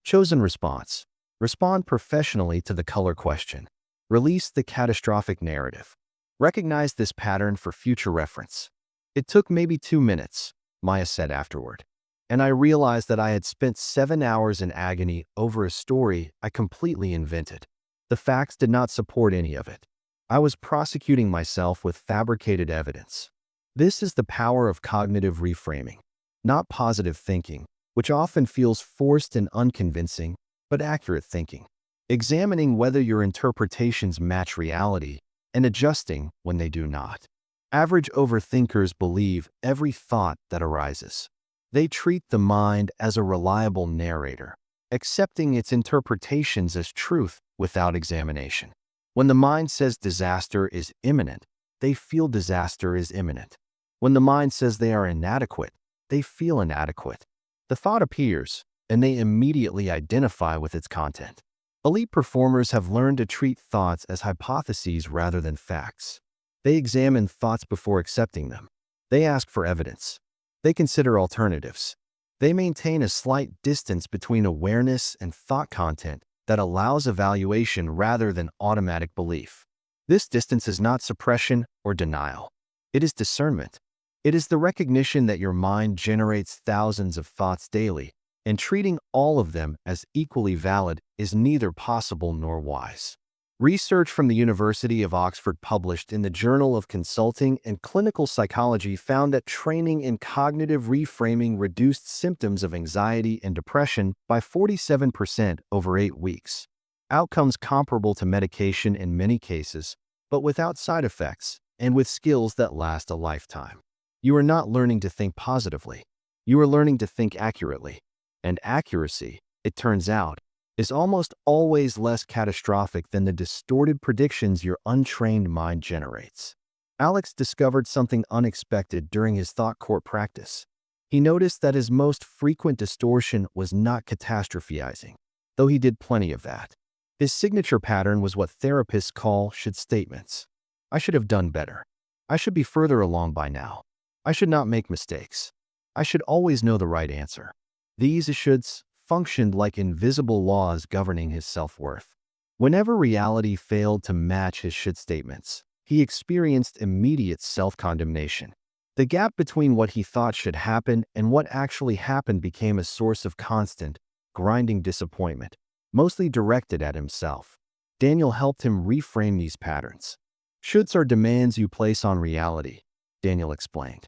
Chosen response. Respond professionally to the color question. Release the catastrophic narrative. Recognize this pattern for future reference. It took maybe 2 minutes, Maya said afterward. And I realized that I had spent 7 hours in agony over a story I completely invented. The facts did not support any of it. I was prosecuting myself with fabricated evidence. This is the power of cognitive reframing. Not positive thinking, which often feels forced and unconvincing, but accurate thinking. Examining whether your interpretations match reality and adjusting when they do not. Average overthinkers believe every thought that arises. They treat the mind as a reliable narrator, accepting its interpretations as truth without examination. When the mind says disaster is imminent, they feel disaster is imminent. When the mind says they are inadequate, they feel inadequate. The thought appears, and they immediately identify with its content. Elite performers have learned to treat thoughts as hypotheses rather than facts. They examine thoughts before accepting them. They ask for evidence. They consider alternatives. They maintain a slight distance between awareness and thought content that allows evaluation rather than automatic belief. This distance is not suppression or denial. It is discernment. It is the recognition that your mind generates thousands of thoughts daily, and treating all of them as equally valid is neither possible nor wise. Research from the University of Oxford published in the Journal of Consulting and Clinical Psychology found that training in cognitive reframing reduced symptoms of anxiety and depression by 47% over 8 weeks. Outcomes comparable to medication in many cases, but without side effects and with skills that last a lifetime. You are not learning to think positively. You are learning to think accurately. And accuracy, it turns out, is almost always less catastrophic than the distorted predictions your untrained mind generates. Alex discovered something unexpected during his thought court practice. He noticed that his most frequent distortion was not catastrophizing, though he did plenty of that. His signature pattern was what therapists call should statements. I should have done better. I should be further along by now. I should not make mistakes. I should always know the right answer. These shoulds functioned like invisible laws governing his self-worth. Whenever reality failed to match his should statements, he experienced immediate self-condemnation. The gap between what he thought should happen and what actually happened became a source of constant, grinding disappointment, mostly directed at himself. Daniel helped him reframe these patterns. Shoulds are demands you place on reality, Daniel explained.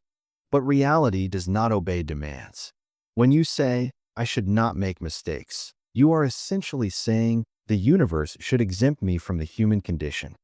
But reality does not obey demands. When you say, I should not make mistakes, you are essentially saying, the universe should exempt me from the human condition.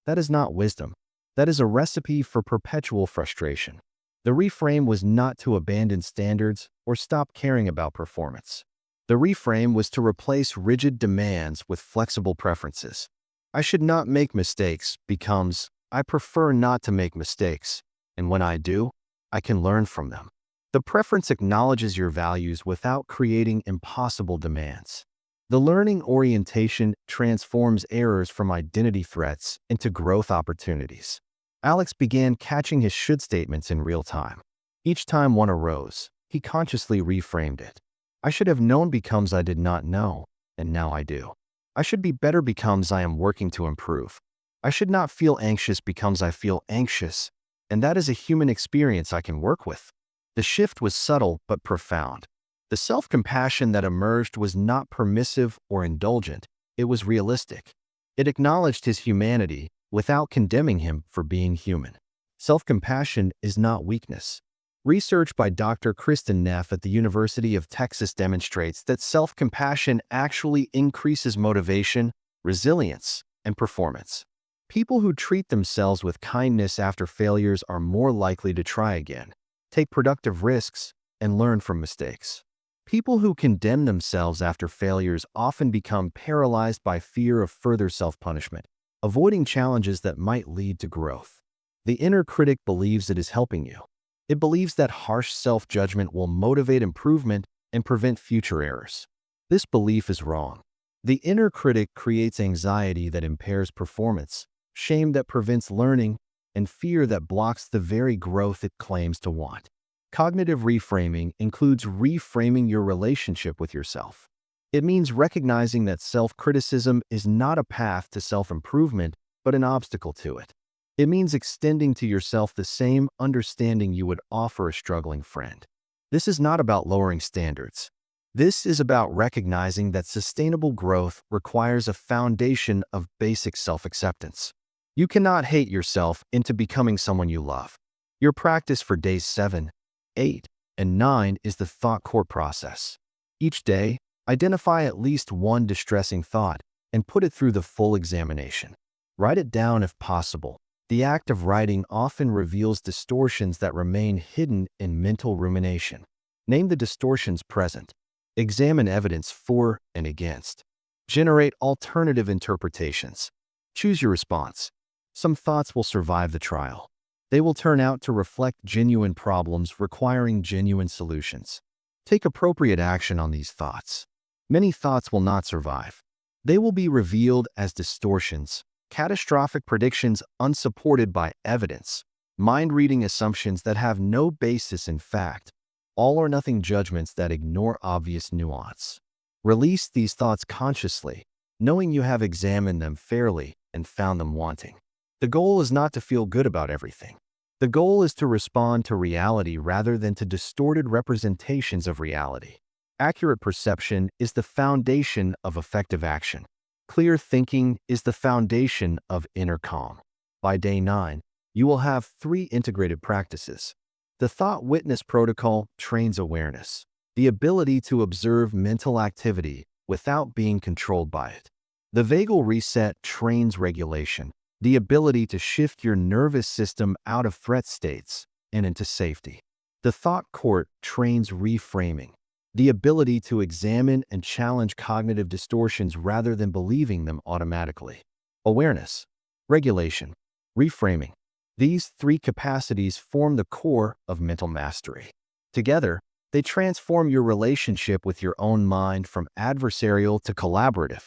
That is not wisdom. That is a recipe for perpetual frustration. The reframe was not to abandon standards or stop caring about performance. The reframe was to replace rigid demands with flexible preferences. I should not make mistakes becomes, I prefer not to make mistakes, and when I do, I can learn from them. The preference acknowledges your values without creating impossible demands. The learning orientation transforms errors from identity threats into growth opportunities. Alex began catching his should statements in real time. Each time one arose, he consciously reframed it. I should have known becomes I did not know, and now I do. I should be better becomes I am working to improve. I should not feel anxious becomes I feel anxious, and that is a human experience I can work with. The shift was subtle but profound. The self-compassion that emerged was not permissive or indulgent, it was realistic. It acknowledged his humanity without condemning him for being human. Self-compassion is not weakness. Research by Dr. Kristen Neff at the University of Texas demonstrates that self-compassion actually increases motivation, resilience, and performance. People who treat themselves with kindness after failures are more likely to try again, take productive risks, and learn from mistakes. People who condemn themselves after failures often become paralyzed by fear of further self-punishment, avoiding challenges that might lead to growth. The inner critic believes it is helping you. It believes that harsh self-judgment will motivate improvement and prevent future errors. This belief is wrong. The inner critic creates anxiety that impairs performance, shame that prevents learning, and fear that blocks the very growth it claims to want. Cognitive reframing includes reframing your relationship with yourself. It means recognizing that self-criticism is not a path to self-improvement, but an obstacle to it. It means extending to yourself the same understanding you would offer a struggling friend. This is not about lowering standards. This is about recognizing that sustainable growth requires a foundation of basic self-acceptance. You cannot hate yourself into becoming someone you love. Your practice for days 7, 8, And 9 is the thought court process. Each day, identify at least one distressing thought and put it through the full examination. Write it down if possible. The act of writing often reveals distortions that remain hidden in mental rumination. Name the distortions present. Examine evidence for and against. Generate alternative interpretations. Choose your response. Some thoughts will survive the trial. They will turn out to reflect genuine problems requiring genuine solutions. Take appropriate action on these thoughts. Many thoughts will not survive. They will be revealed as distortions, catastrophic predictions unsupported by evidence, mind-reading assumptions that have no basis in fact, all-or-nothing judgments that ignore obvious nuance. Release these thoughts consciously, knowing you have examined them fairly and found them wanting. The goal is not to feel good about everything. The goal is to respond to reality rather than to distorted representations of reality. Accurate perception is the foundation of effective action. Clear thinking is the foundation of inner calm. By day 9, you will have 3 integrated practices. The Thought Witness Protocol trains awareness, the ability to observe mental activity without being controlled by it. The Vagal Reset trains regulation, the ability to shift your nervous system out of threat states and into safety. The Thought Court trains reframing, the ability to examine and challenge cognitive distortions rather than believing them automatically. Awareness, regulation, reframing. These 3 capacities form the core of mental mastery. Together, they transform your relationship with your own mind from adversarial to collaborative.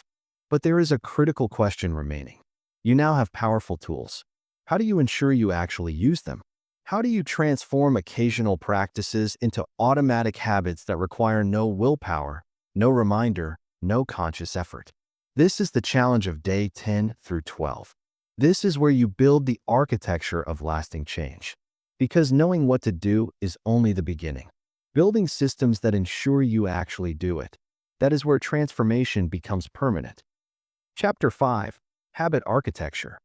But there is a critical question remaining. You now have powerful tools. How do you ensure you actually use them? How do you transform occasional practices into automatic habits that require no willpower, no reminder, no conscious effort? This is the challenge of day 10 through 12. This is where you build the architecture of lasting change. Because knowing what to do is only the beginning. Building systems that ensure you actually do it. That is where transformation becomes permanent. Chapter 5. Habit Architecture.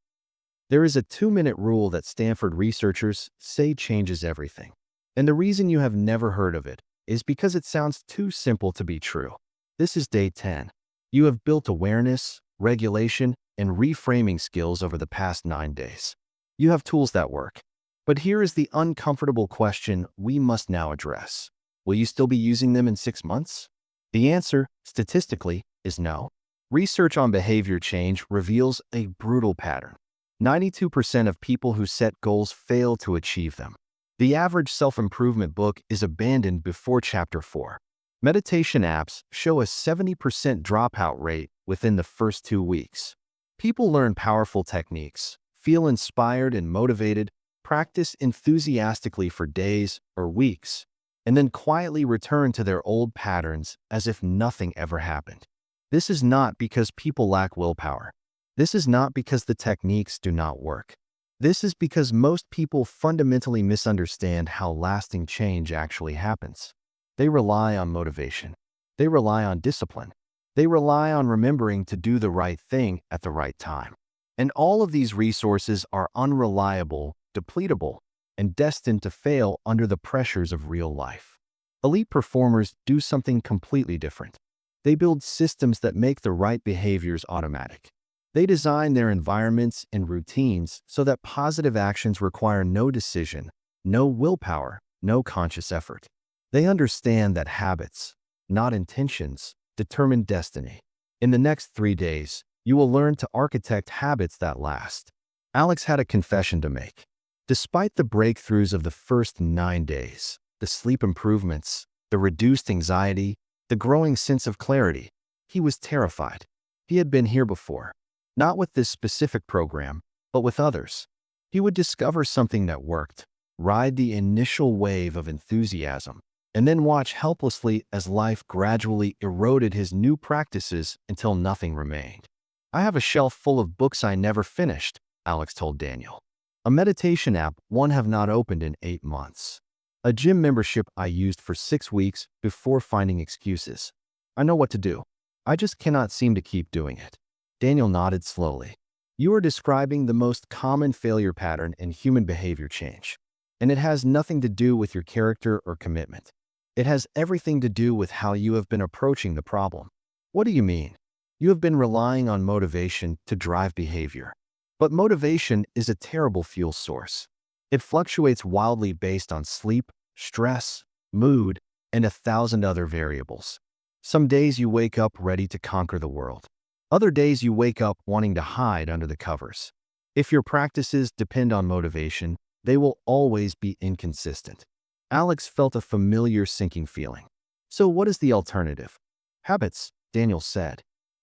There is a 2-minute rule that Stanford researchers say changes everything. And the reason you have never heard of it is because it sounds too simple to be true. This is day 10. You have built awareness, regulation, and reframing skills over the past 9 days. You have tools that work. But here is the uncomfortable question we must now address. Will you still be using them in 6 months? The answer, statistically, is no. Research on behavior change reveals a brutal pattern. 92% of people who set goals fail to achieve them. The average self-improvement book is abandoned before chapter 4. Meditation apps show a 70% dropout rate within the first 2 weeks. People learn powerful techniques, feel inspired and motivated, practice enthusiastically for days or weeks, and then quietly return to their old patterns as if nothing ever happened. This is not because people lack willpower. This is not because the techniques do not work. This is because most people fundamentally misunderstand how lasting change actually happens. They rely on motivation. They rely on discipline. They rely on remembering to do the right thing at the right time. And all of these resources are unreliable, depletable, and destined to fail under the pressures of real life. Elite performers do something completely different. They build systems that make the right behaviors automatic. They design their environments and routines so that positive actions require no decision, no willpower, no conscious effort. They understand that habits, not intentions, determine destiny. In the next 3 days, you will learn to architect habits that last. Alex had a confession to make. Despite the breakthroughs of the first 9 days, the sleep improvements, the reduced anxiety, the growing sense of clarity, he was terrified. He had been here before, not with this specific program, but with others. He would discover something that worked, ride the initial wave of enthusiasm, and then watch helplessly as life gradually eroded his new practices until nothing remained. "I have a shelf full of books I never finished," Alex told Daniel. "A meditation app one have not opened in 8 months. A gym membership I used for 6 weeks before finding excuses. I know what to do. I just cannot seem to keep doing it." Daniel nodded slowly. "You are describing the most common failure pattern in human behavior change, and it has nothing to do with your character or commitment. It has everything to do with how you have been approaching the problem. What do you mean? You have been relying on motivation to drive behavior. But motivation is a terrible fuel source. It fluctuates wildly based on sleep, stress, mood, and 1,000 other variables. Some days you wake up ready to conquer the world. Other days you wake up wanting to hide under the covers. If your practices depend on motivation, they will always be inconsistent. Alex felt a familiar sinking feeling. So what is the alternative? Habits, Daniel said.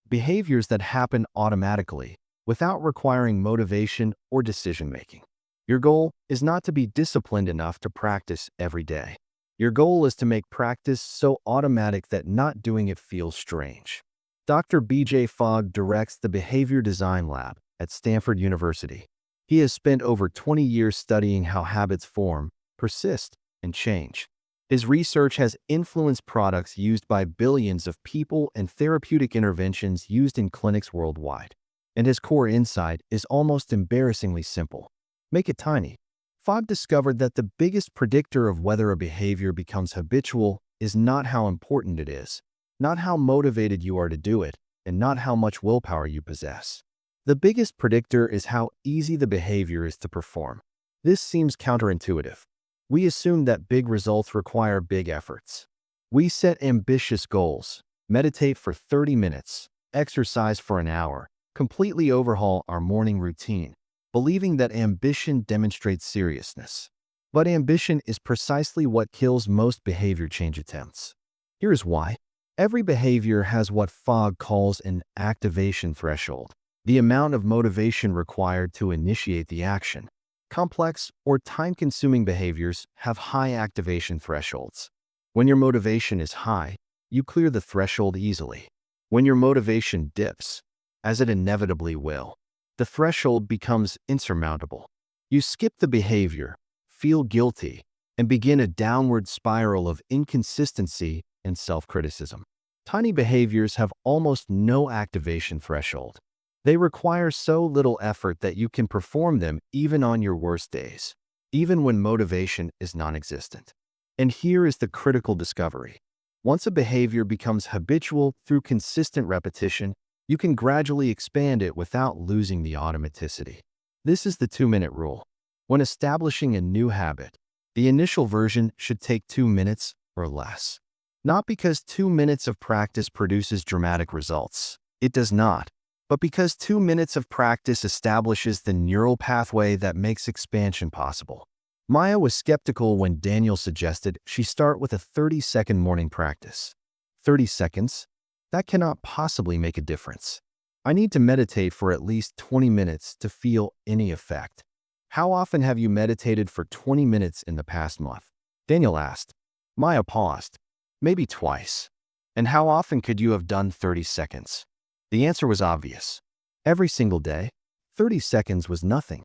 Behaviors that happen automatically, without requiring motivation or decision-making. Your goal is not to be disciplined enough to practice every day. Your goal is to make practice so automatic that not doing it feels strange. Dr. B.J. Fogg directs the Behavior Design Lab at Stanford University. He has spent over 20 years studying how habits form, persist, and change. His research has influenced products used by billions of people and therapeutic interventions used in clinics worldwide. And his core insight is almost embarrassingly simple. Make it tiny. Fogg discovered that the biggest predictor of whether a behavior becomes habitual is not how important it is, not how motivated you are to do it, and not how much willpower you possess. The biggest predictor is how easy the behavior is to perform. This seems counterintuitive. We assume that big results require big efforts. We set ambitious goals, meditate for 30 minutes, exercise for an hour, completely overhaul our morning routine, believing that ambition demonstrates seriousness. But ambition is precisely what kills most behavior change attempts. Here's why. Every behavior has what Fogg calls an activation threshold, the amount of motivation required to initiate the action. Complex or time-consuming behaviors have high activation thresholds. When your motivation is high, you clear the threshold easily. When your motivation dips, as it inevitably will, the threshold becomes insurmountable. You skip the behavior, feel guilty, and begin a downward spiral of inconsistency and self-criticism. Tiny behaviors have almost no activation threshold. They require so little effort that you can perform them even on your worst days, even when motivation is non-existent. And here is the critical discovery. Once a behavior becomes habitual through consistent repetition, you can gradually expand it without losing the automaticity. This is the 2-minute rule. When establishing a new habit, the initial version should take 2 minutes or less. Not because 2 minutes of practice produces dramatic results. It does not. But because 2 minutes of practice establishes the neural pathway that makes expansion possible. Maya was skeptical when Daniel suggested she start with a 30-second morning practice. 30 seconds? That cannot possibly make a difference. I need to meditate for at least 20 minutes to feel any effect. How often have you meditated for 20 minutes in the past month? Daniel asked. Maya paused. Maybe twice. And how often could you have done 30 seconds? The answer was obvious. Every single day, 30 seconds was nothing.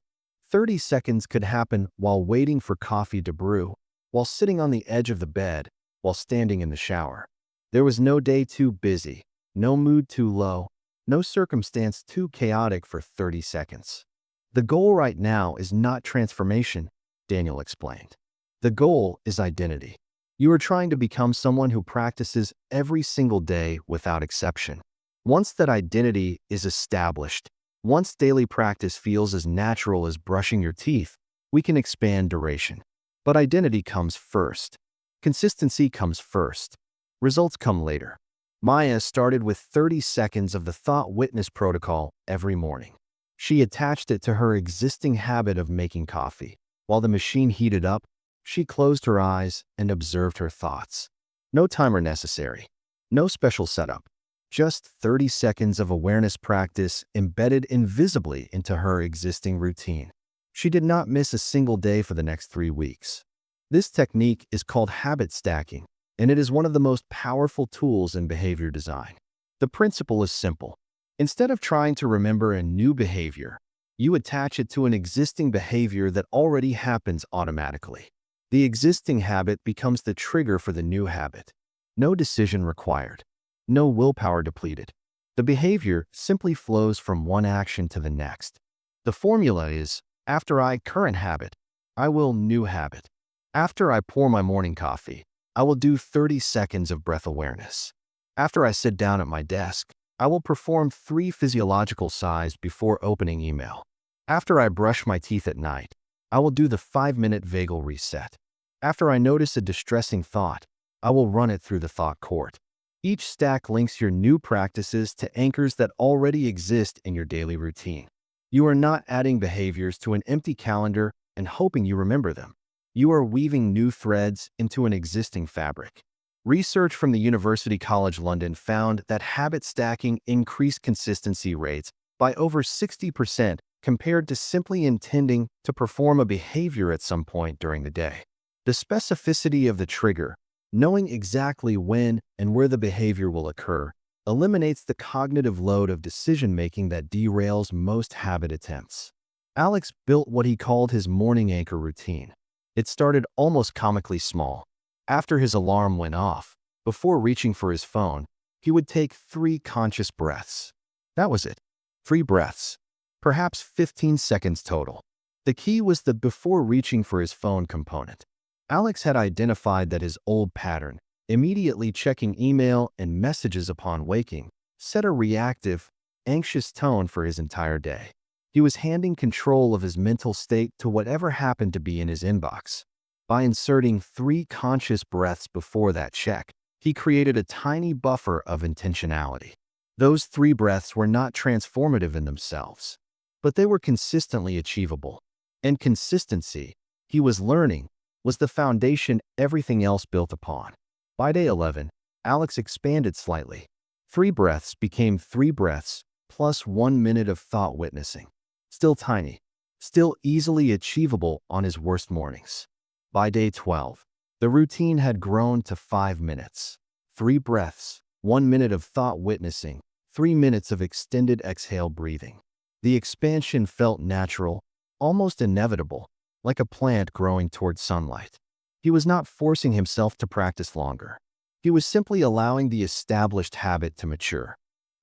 30 seconds could happen while waiting for coffee to brew, while sitting on the edge of the bed, while standing in the shower. There was no day too busy, no mood too low, no circumstance too chaotic for 30 seconds. The goal right now is not transformation, Daniel explained. The goal is identity. You are trying to become someone who practices every single day without exception. Once that identity is established, once daily practice feels as natural as brushing your teeth, we can expand duration. But identity comes first. Consistency comes first. Results come later. Maya started with 30 seconds of the thought witness protocol every morning. She attached it to her existing habit of making coffee. While the machine heated up, she closed her eyes and observed her thoughts. No timer necessary. No special setup. Just 30 seconds of awareness practice embedded invisibly into her existing routine. She did not miss a single day for the next 3 weeks. This technique is called habit stacking, and it is one of the most powerful tools in behavior design. The principle is simple. Instead of trying to remember a new behavior, you attach it to an existing behavior that already happens automatically. The existing habit becomes the trigger for the new habit. No decision required. No willpower depleted. The behavior simply flows from one action to the next. The formula is, after I current habit, I will new habit. After I pour my morning coffee, I will do 30 seconds of breath awareness. After I sit down at my desk, I will perform 3 physiological sighs before opening email. After I brush my teeth at night, I will do the 5-minute vagal reset. After I notice a distressing thought, I will run it through the thought court. Each stack links your new practices to anchors that already exist in your daily routine. You are not adding behaviors to an empty calendar and hoping you remember them. You are weaving new threads into an existing fabric. Research from the University College London found that habit stacking increased consistency rates by over 60% compared to simply intending to perform a behavior at some point during the day. The specificity of the trigger, knowing exactly when and where the behavior will occur, eliminates the cognitive load of decision-making that derails most habit attempts. Alex built what he called his morning anchor routine. It started almost comically small. After his alarm went off, before reaching for his phone, he would take 3 conscious breaths. That was it. 3 breaths. Perhaps 15 seconds total. The key was the before reaching for his phone component. Alex had identified that his old pattern, immediately checking email and messages upon waking, set a reactive, anxious tone for his entire day. He was handing control of his mental state to whatever happened to be in his inbox. By inserting 3 conscious breaths before that check, he created a tiny buffer of intentionality. Those 3 breaths were not transformative in themselves, but they were consistently achievable. And consistency, he was learning, was the foundation everything else built upon. By day 11, Alex expanded slightly. 3 breaths became 3 breaths plus 1 minute of thought witnessing. Still tiny, still easily achievable on his worst mornings. By day 12, the routine had grown to 5 minutes. 3 breaths, 1 minute of thought witnessing, 3 minutes of extended exhale breathing. The expansion felt natural, almost inevitable, like a plant growing toward sunlight. He was not forcing himself to practice longer. He was simply allowing the established habit to mature.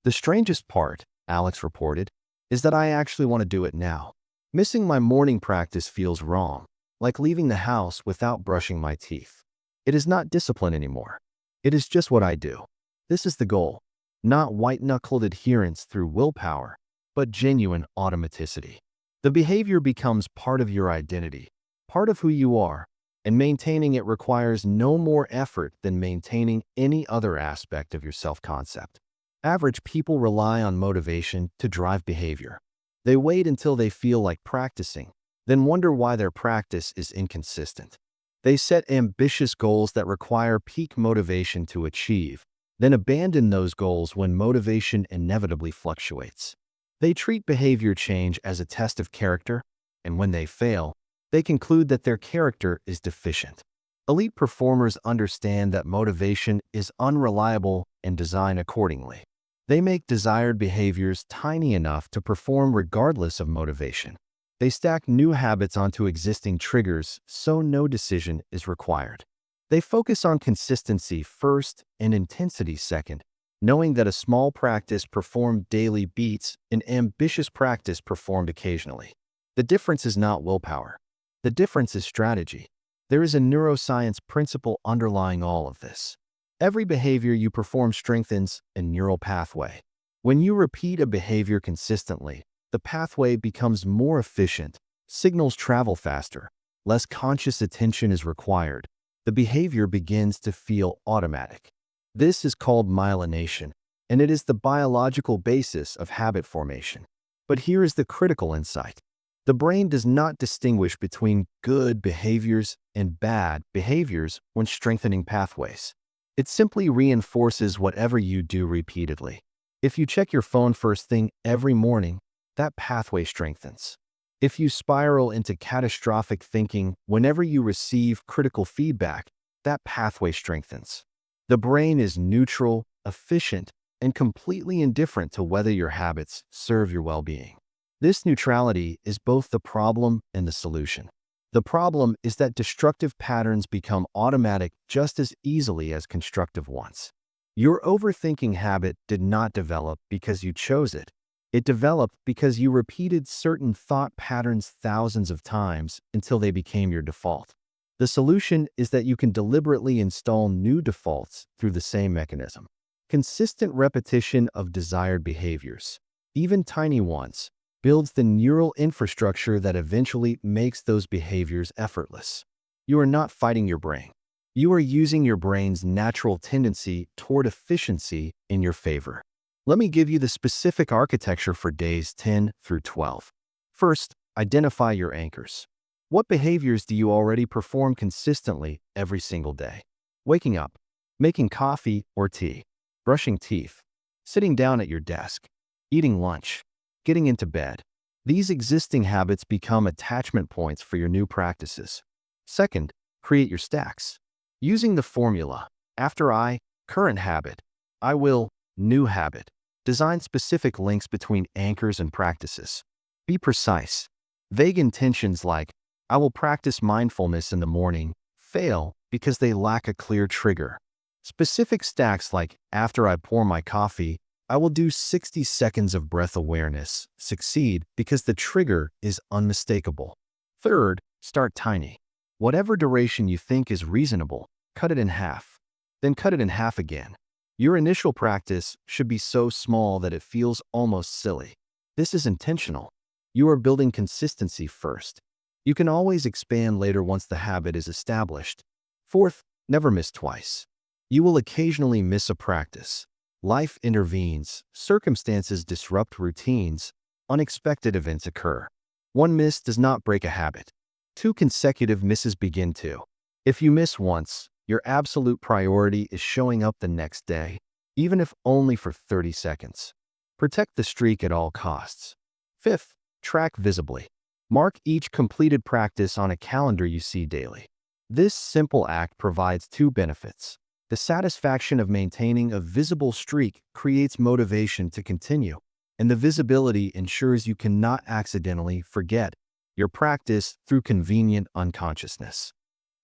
The strangest part, Alex reported, is that I actually want to do it now. Missing my morning practice feels wrong, like leaving the house without brushing my teeth. It is not discipline anymore. It is just what I do. This is the goal, not white-knuckled adherence through willpower, but genuine automaticity. The behavior becomes part of your identity, part of who you are, and maintaining it requires no more effort than maintaining any other aspect of your self-concept. Average people rely on motivation to drive behavior. They wait until they feel like practicing, then wonder why their practice is inconsistent. They set ambitious goals that require peak motivation to achieve, then abandon those goals when motivation inevitably fluctuates. They treat behavior change as a test of character, and when they fail, they conclude that their character is deficient. Elite performers understand that motivation is unreliable and design accordingly. They make desired behaviors tiny enough to perform regardless of motivation. They stack new habits onto existing triggers so no decision is required. They focus on consistency first and intensity second, knowing that a small practice performed daily beats an ambitious practice performed occasionally. The difference is not willpower. The difference is strategy. There is a neuroscience principle underlying all of this. Every behavior you perform strengthens a neural pathway. When you repeat a behavior consistently, the pathway becomes more efficient, signals travel faster, less conscious attention is required. The behavior begins to feel automatic. This is called myelination, and it is the biological basis of habit formation. But here is the critical insight. The brain does not distinguish between good behaviors and bad behaviors when strengthening pathways. It simply reinforces whatever you do repeatedly. If you check your phone first thing every morning, that pathway strengthens. If you spiral into catastrophic thinking whenever you receive critical feedback, that pathway strengthens. The brain is neutral, efficient, and completely indifferent to whether your habits serve your well-being. This neutrality is both the problem and the solution. The problem is that destructive patterns become automatic just as easily as constructive ones. Your overthinking habit did not develop because you chose it. It developed because you repeated certain thought patterns thousands of times until they became your default. The solution is that you can deliberately install new defaults through the same mechanism. Consistent repetition of desired behaviors, even tiny ones, builds the neural infrastructure that eventually makes those behaviors effortless. You are not fighting your brain. You are using your brain's natural tendency toward efficiency in your favor. Let me give you the specific architecture for days 10 through 12. First, identify your anchors. What behaviors do you already perform consistently every single day? Waking up, making coffee or tea, brushing teeth, sitting down at your desk, eating lunch, getting into bed. These existing habits become attachment points for your new practices. Second, create your stacks. Using the formula, after I, current habit, I will, new habit, design specific links between anchors and practices. Be precise. Vague intentions like, I will practice mindfulness in the morning, fail because they lack a clear trigger. Specific stacks like, after I pour my coffee, I will do 60 seconds of breath awareness, succeed because the trigger is unmistakable. Third, start tiny. Whatever duration you think is reasonable, cut it in half. Then cut it in half again. Your initial practice should be so small that it feels almost silly. This is intentional. You are building consistency first. You can always expand later once the habit is established. Fourth, never miss twice. You will occasionally miss a practice. Life intervenes, circumstances disrupt routines, unexpected events occur. One miss does not break a habit. 2 consecutive misses begin to. If you miss once, your absolute priority is showing up the next day, even if only for 30 seconds. Protect the streak at all costs. Fifth, track visibly. Mark each completed practice on a calendar you see daily. This simple act provides 2 benefits. The satisfaction of maintaining a visible streak creates motivation to continue, and the visibility ensures you cannot accidentally forget your practice through convenient unconsciousness.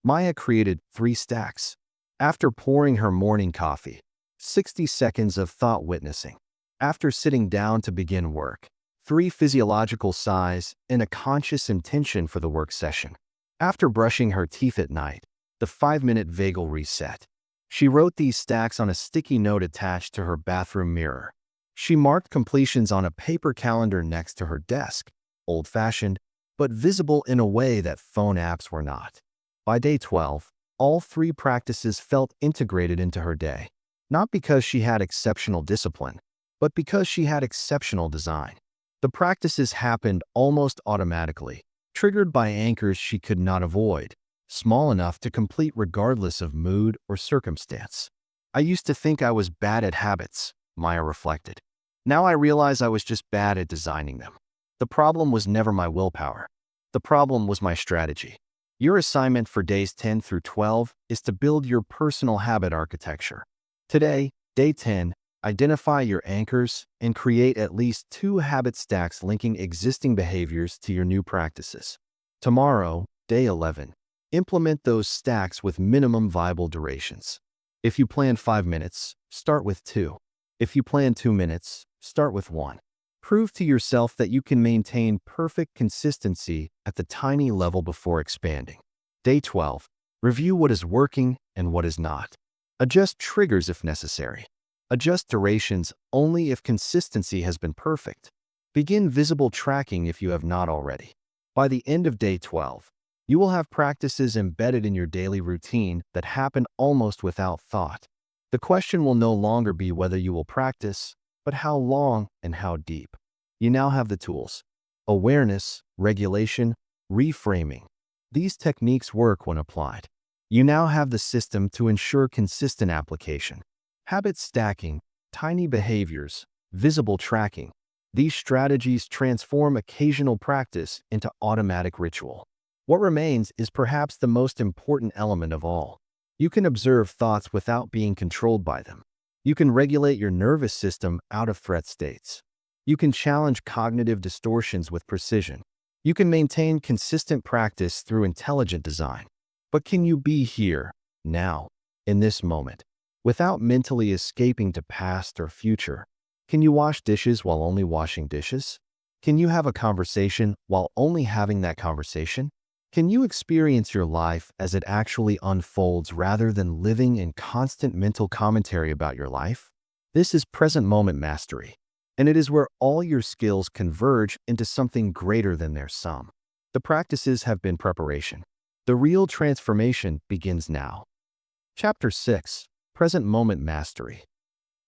Maya created 3 stacks. After pouring her morning coffee, 60 seconds of thought witnessing. After sitting down to begin work, 3 physiological sighs and a conscious intention for the work session. After brushing her teeth at night, the 5-minute vagal reset. She wrote these stacks on a sticky note attached to her bathroom mirror. She marked completions on a paper calendar next to her desk, old-fashioned, but visible in a way that phone apps were not. By day 12, all 3 practices felt integrated into her day, not because she had exceptional discipline, but because she had exceptional design. The practices happened almost automatically, triggered by anchors she could not avoid, small enough to complete regardless of mood or circumstance. I used to think I was bad at habits, Maya reflected. Now I realize I was just bad at designing them. The problem was never my willpower. The problem was my strategy. Your assignment for days 10 through 12 is to build your personal habit architecture. Today, day 10, identify your anchors and create at least 2 habit stacks linking existing behaviors to your new practices. Tomorrow, day 11, implement those stacks with minimum viable durations. If you plan 5 minutes, start with 2. If you plan 2 minutes, start with 1. Prove to yourself that you can maintain perfect consistency at the tiny level before expanding. Day 12, review what is working and what is not. Adjust triggers if necessary. Adjust durations only if consistency has been perfect. Begin visible tracking if you have not already. By the end of day 12, you will have practices embedded in your daily routine that happen almost without thought. The question will no longer be whether you will practice, but how long and how deep. You now have the tools: awareness, regulation, reframing. These techniques work when applied. You now have the system to ensure consistent application. Habit stacking, tiny behaviors, visible tracking. These strategies transform occasional practice into automatic ritual. What remains is perhaps the most important element of all. You can observe thoughts without being controlled by them. You can regulate your nervous system out of threat states. You can challenge cognitive distortions with precision. You can maintain consistent practice through intelligent design. But can you be here, now, in this moment, without mentally escaping to past or future? Can you wash dishes while only washing dishes? Can you have a conversation while only having that conversation? Can you experience your life as it actually unfolds rather than living in constant mental commentary about your life? This is present moment mastery, and it is where all your skills converge into something greater than their sum. The practices have been preparation. The real transformation begins now. Chapter 6: Present Moment Mastery.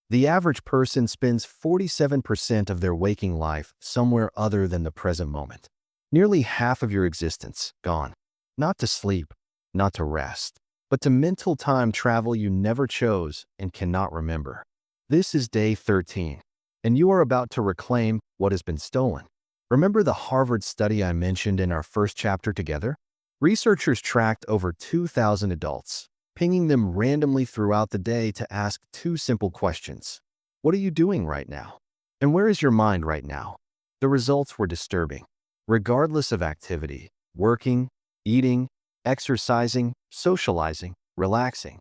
The average person spends 47% of their waking life somewhere other than the present moment. Nearly half of your existence gone. Not to sleep, not to rest, but to mental time travel you never chose and cannot remember. This is day 13, and you are about to reclaim what has been stolen. Remember the Harvard study I mentioned in our first chapter together? Researchers tracked over 2,000 adults, pinging them randomly throughout the day to ask two simple questions. What are you doing right now? And where is your mind right now? The results were disturbing. Regardless of activity, working, eating, exercising, socializing, relaxing,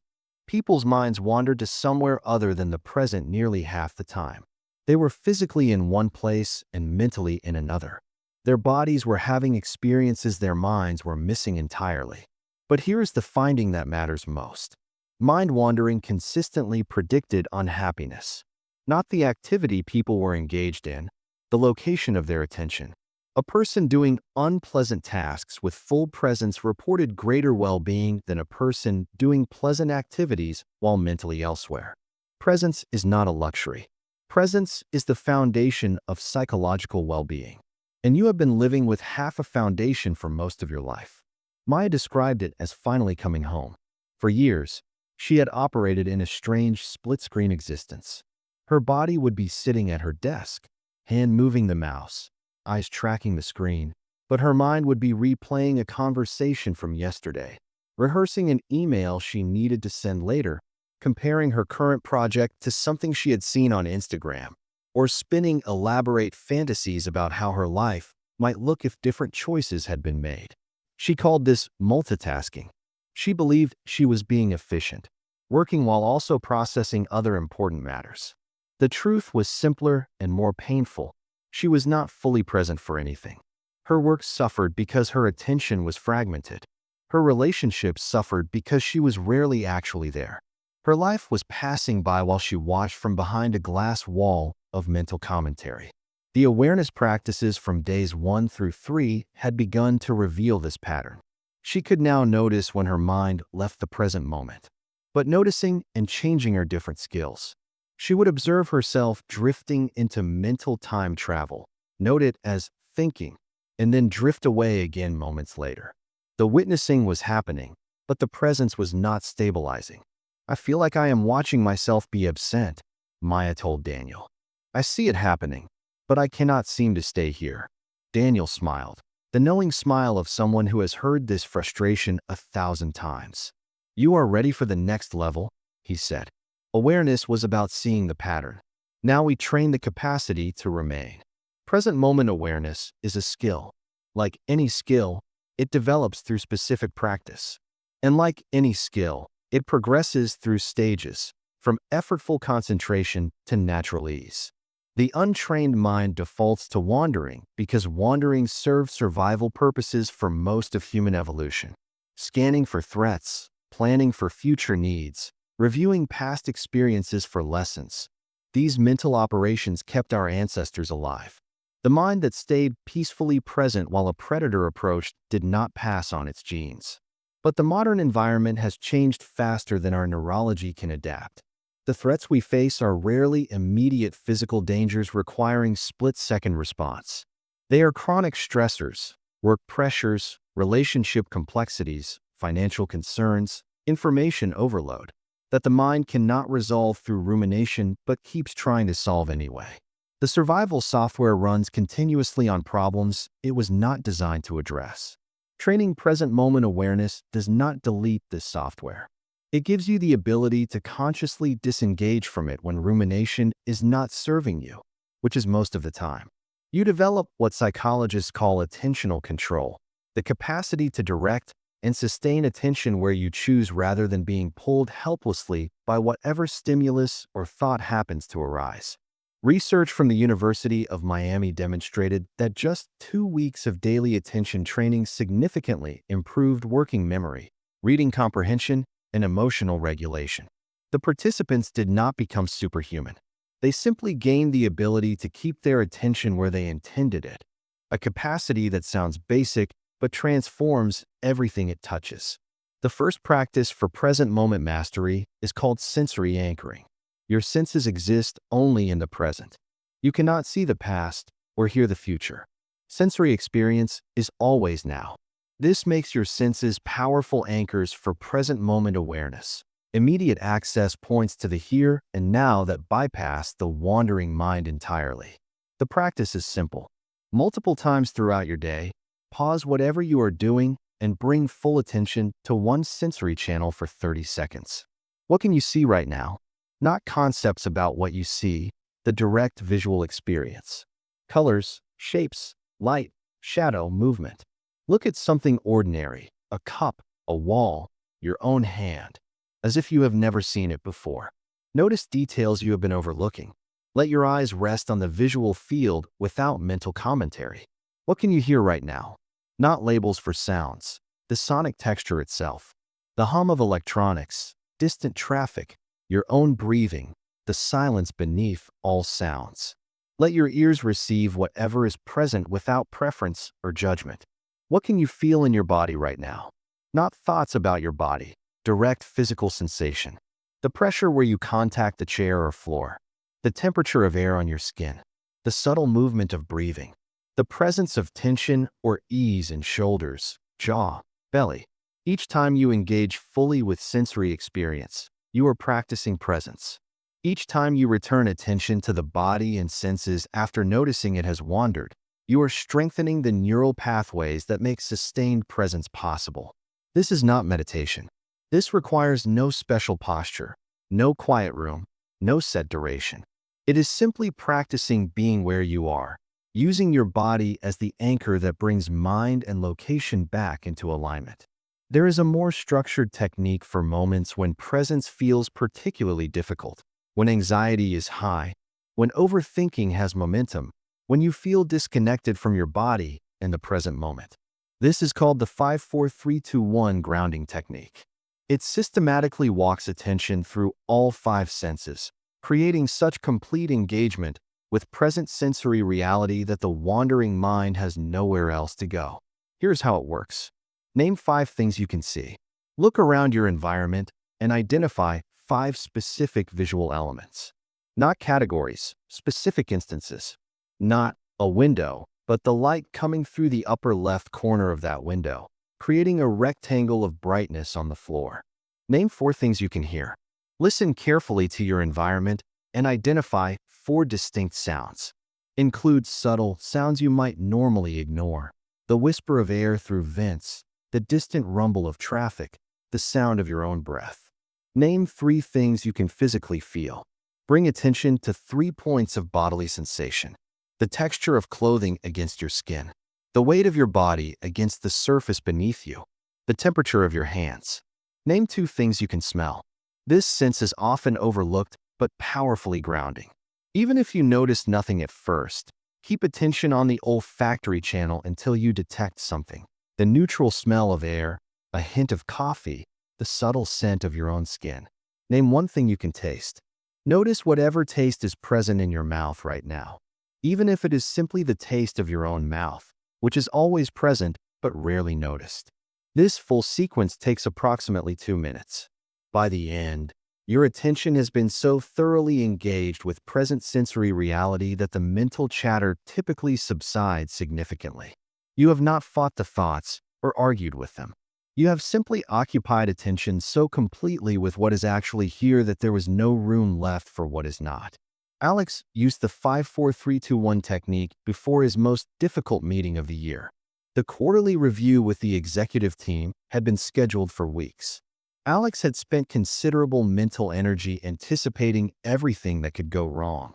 people's minds wandered to somewhere other than the present nearly half the time. They were physically in one place and mentally in another. Their bodies were having experiences their minds were missing entirely. But here's the finding that matters most. Mind wandering consistently predicted unhappiness. Not the activity people were engaged in, the location of their attention. A person doing unpleasant tasks with full presence reported greater well-being than a person doing pleasant activities while mentally elsewhere. Presence is not a luxury. Presence is the foundation of psychological well-being. And you have been living with half a foundation for most of your life. Maya described it as finally coming home. For years, she had operated in a strange split-screen existence. Her body would be sitting at her desk, hand moving the mouse, eyes tracking the screen, but her mind would be replaying a conversation from yesterday, rehearsing an email she needed to send later, comparing her current project to something she had seen on Instagram, or spinning elaborate fantasies about how her life might look if different choices had been made. She called this multitasking. She believed she was being efficient, working while also processing other important matters. The truth was simpler and more painful. She was not fully present for anything. Her work suffered because her attention was fragmented. Her relationships suffered because she was rarely actually there. Her life was passing by while she watched from behind a glass wall of mental commentary. The awareness practices from days 1 through 3 had begun to reveal this pattern. She could now notice when her mind left the present moment. But noticing and changing are different skills. She would observe herself drifting into mental time travel, note it as thinking, and then drift away again moments later. The witnessing was happening, but the presence was not stabilizing. "I feel like I am watching myself be absent," Maya told Daniel. "I see it happening, but I cannot seem to stay here." Daniel smiled, the knowing smile of someone who has heard this frustration 1,000 times. "You are ready for the next level," he said. Awareness was about seeing the pattern. Now we train the capacity to remain. Present moment awareness is a skill. Like any skill, it develops through specific practice. And like any skill, it progresses through stages, from effortful concentration to natural ease. The untrained mind defaults to wandering because wandering serves survival purposes for most of human evolution. Scanning for threats, planning for future needs, reviewing past experiences for lessons. These mental operations kept our ancestors alive. The mind that stayed peacefully present while a predator approached did not pass on its genes. But the modern environment has changed faster than our neurology can adapt. The threats we face are rarely immediate physical dangers requiring split-second response. They are chronic stressors, work pressures, relationship complexities, financial concerns, information overload, that the mind cannot resolve through rumination but keeps trying to solve anyway. The survival software runs continuously on problems it was not designed to address. Training present moment awareness does not delete this software. It gives you the ability to consciously disengage from it when rumination is not serving you, which is most of the time. You develop what psychologists call attentional control, the capacity to direct and sustain attention where you choose rather than being pulled helplessly by whatever stimulus or thought happens to arise. Research from the University of Miami demonstrated that just 2 weeks of daily attention training significantly improved working memory, reading comprehension, and emotional regulation. The participants did not become superhuman. They simply gained the ability to keep their attention where they intended it, a capacity that sounds basic but transforms everything it touches. The first practice for present moment mastery is called sensory anchoring. Your senses exist only in the present. You cannot see the past or hear the future. Sensory experience is always now. This makes your senses powerful anchors for present moment awareness. Immediate access points to the here and now that bypass the wandering mind entirely. The practice is simple. Multiple times throughout your day, pause whatever you are doing and bring full attention to one sensory channel for 30 seconds. What can you see right now? Not concepts about what you see, the direct visual experience. Colors, shapes, light, shadow, movement. Look at something ordinary, a cup, a wall, your own hand, as if you have never seen it before. Notice details you have been overlooking. Let your eyes rest on the visual field without mental commentary. What can you hear right now? Not labels for sounds, the sonic texture itself, the hum of electronics, distant traffic, your own breathing, the silence beneath all sounds. Let your ears receive whatever is present without preference or judgment. What can you feel in your body right now? Not thoughts about your body, direct physical sensation. The pressure where you contact the chair or floor, the temperature of air on your skin, the subtle movement of breathing, the presence of tension or ease in shoulders, jaw, belly. Each time you engage fully with sensory experience, you are practicing presence. Each time you return attention to the body and senses after noticing it has wandered, you are strengthening the neural pathways that make sustained presence possible. This is not meditation. This requires no special posture, no quiet room, no set duration. It is simply practicing being where you are, using your body as the anchor that brings mind and location back into alignment. There is a more structured technique for moments when presence feels particularly difficult, when anxiety is high, when overthinking has momentum, when you feel disconnected from your body and the present moment. This is called the 5-4-3-2-1 grounding technique. It systematically walks attention through all 5 senses, creating such complete engagement with present sensory reality that the wandering mind has nowhere else to go. Here's how it works. Name 5 things you can see. Look around your environment and identify 5 specific visual elements. Not categories, specific instances. Not a window, but the light coming through the upper left corner of that window, creating a rectangle of brightness on the floor. Name 4 things you can hear. Listen carefully to your environment and identify 4 distinct sounds. Include subtle sounds you might normally ignore. The whisper of air through vents, the distant rumble of traffic, the sound of your own breath. Name 3 things you can physically feel. Bring attention to 3 points of bodily sensation. The texture of clothing against your skin, the weight of your body against the surface beneath you, the temperature of your hands. Name 2 things you can smell. This sense is often overlooked but powerfully grounding. Even if you notice nothing at first, keep attention on the olfactory channel until you detect something. The neutral smell of air, a hint of coffee, the subtle scent of your own skin. Name 1 thing you can taste. Notice whatever taste is present in your mouth right now, even if it is simply the taste of your own mouth, which is always present but rarely noticed. This full sequence takes approximately 2 minutes. By the end, your attention has been so thoroughly engaged with present sensory reality that the mental chatter typically subsides significantly. You have not fought the thoughts or argued with them. You have simply occupied attention so completely with what is actually here that there was no room left for what is not. Alex used the 5-4-3-2-1 technique before his most difficult meeting of the year. The quarterly review with the executive team had been scheduled for weeks. Alex had spent considerable mental energy anticipating everything that could go wrong.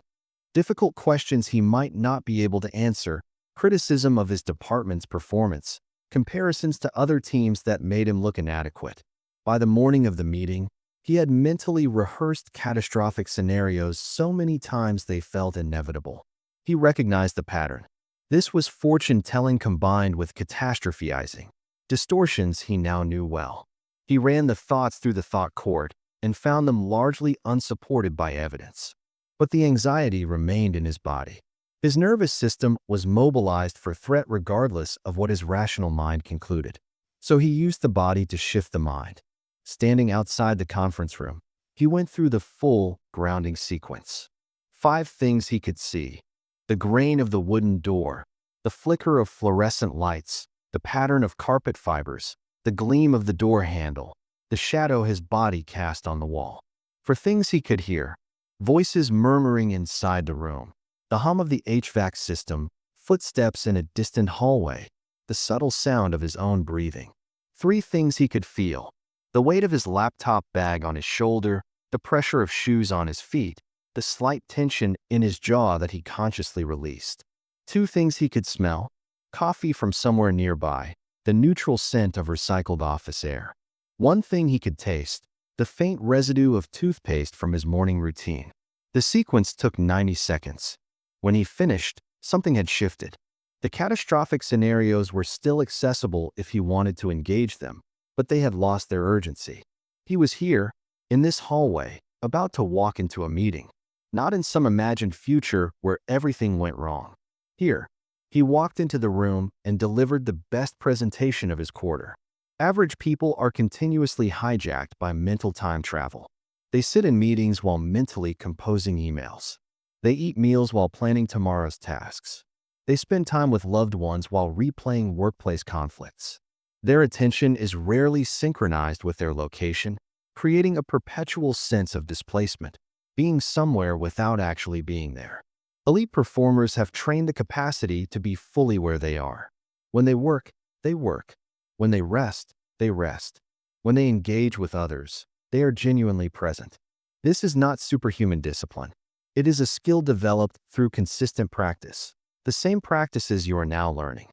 Difficult questions he might not be able to answer, criticism of his department's performance, comparisons to other teams that made him look inadequate. By the morning of the meeting, He had mentally rehearsed catastrophic scenarios so many times they felt inevitable. He recognized the pattern. This was fortune-telling combined with catastrophizing, distortions he now knew well. He ran the thoughts through the thought court and found them largely unsupported by evidence. But the anxiety remained in his body. His nervous system was mobilized for threat regardless of what his rational mind concluded. So he used the body to shift the mind. Standing outside the conference room, he went through the full grounding sequence. 5 things he could see: the grain of the wooden door, the flicker of fluorescent lights, the pattern of carpet fibers, the gleam of the door handle, the shadow his body cast on the wall. For things he could hear: voices murmuring inside the room, the hum of the HVAC system, footsteps in a distant hallway, the subtle sound of his own breathing. 3 things he could feel: the weight of his laptop bag on his shoulder, the pressure of shoes on his feet, the slight tension in his jaw that he consciously released. 2 things he could smell: coffee from somewhere nearby, the neutral scent of recycled office air. 1 thing he could taste: the faint residue of toothpaste from his morning routine. The sequence took 90 seconds. When he finished, something had shifted. The catastrophic scenarios were still accessible if he wanted to engage them, but they had lost their urgency. He was here, in this hallway, about to walk into a meeting, not in some imagined future where everything went wrong. Here, he walked into the room and delivered the best presentation of his quarter. Average people are continuously hijacked by mental time travel. They sit in meetings while mentally composing emails. They eat meals while planning tomorrow's tasks. They spend time with loved ones while replaying workplace conflicts. Their attention is rarely synchronized with their location, creating a perpetual sense of displacement, being somewhere without actually being there. Elite performers have trained the capacity to be fully where they are. When they work, they work. When they rest, they rest. When they engage with others, they are genuinely present. This is not superhuman discipline. It is a skill developed through consistent practice, the same practices you are now learning.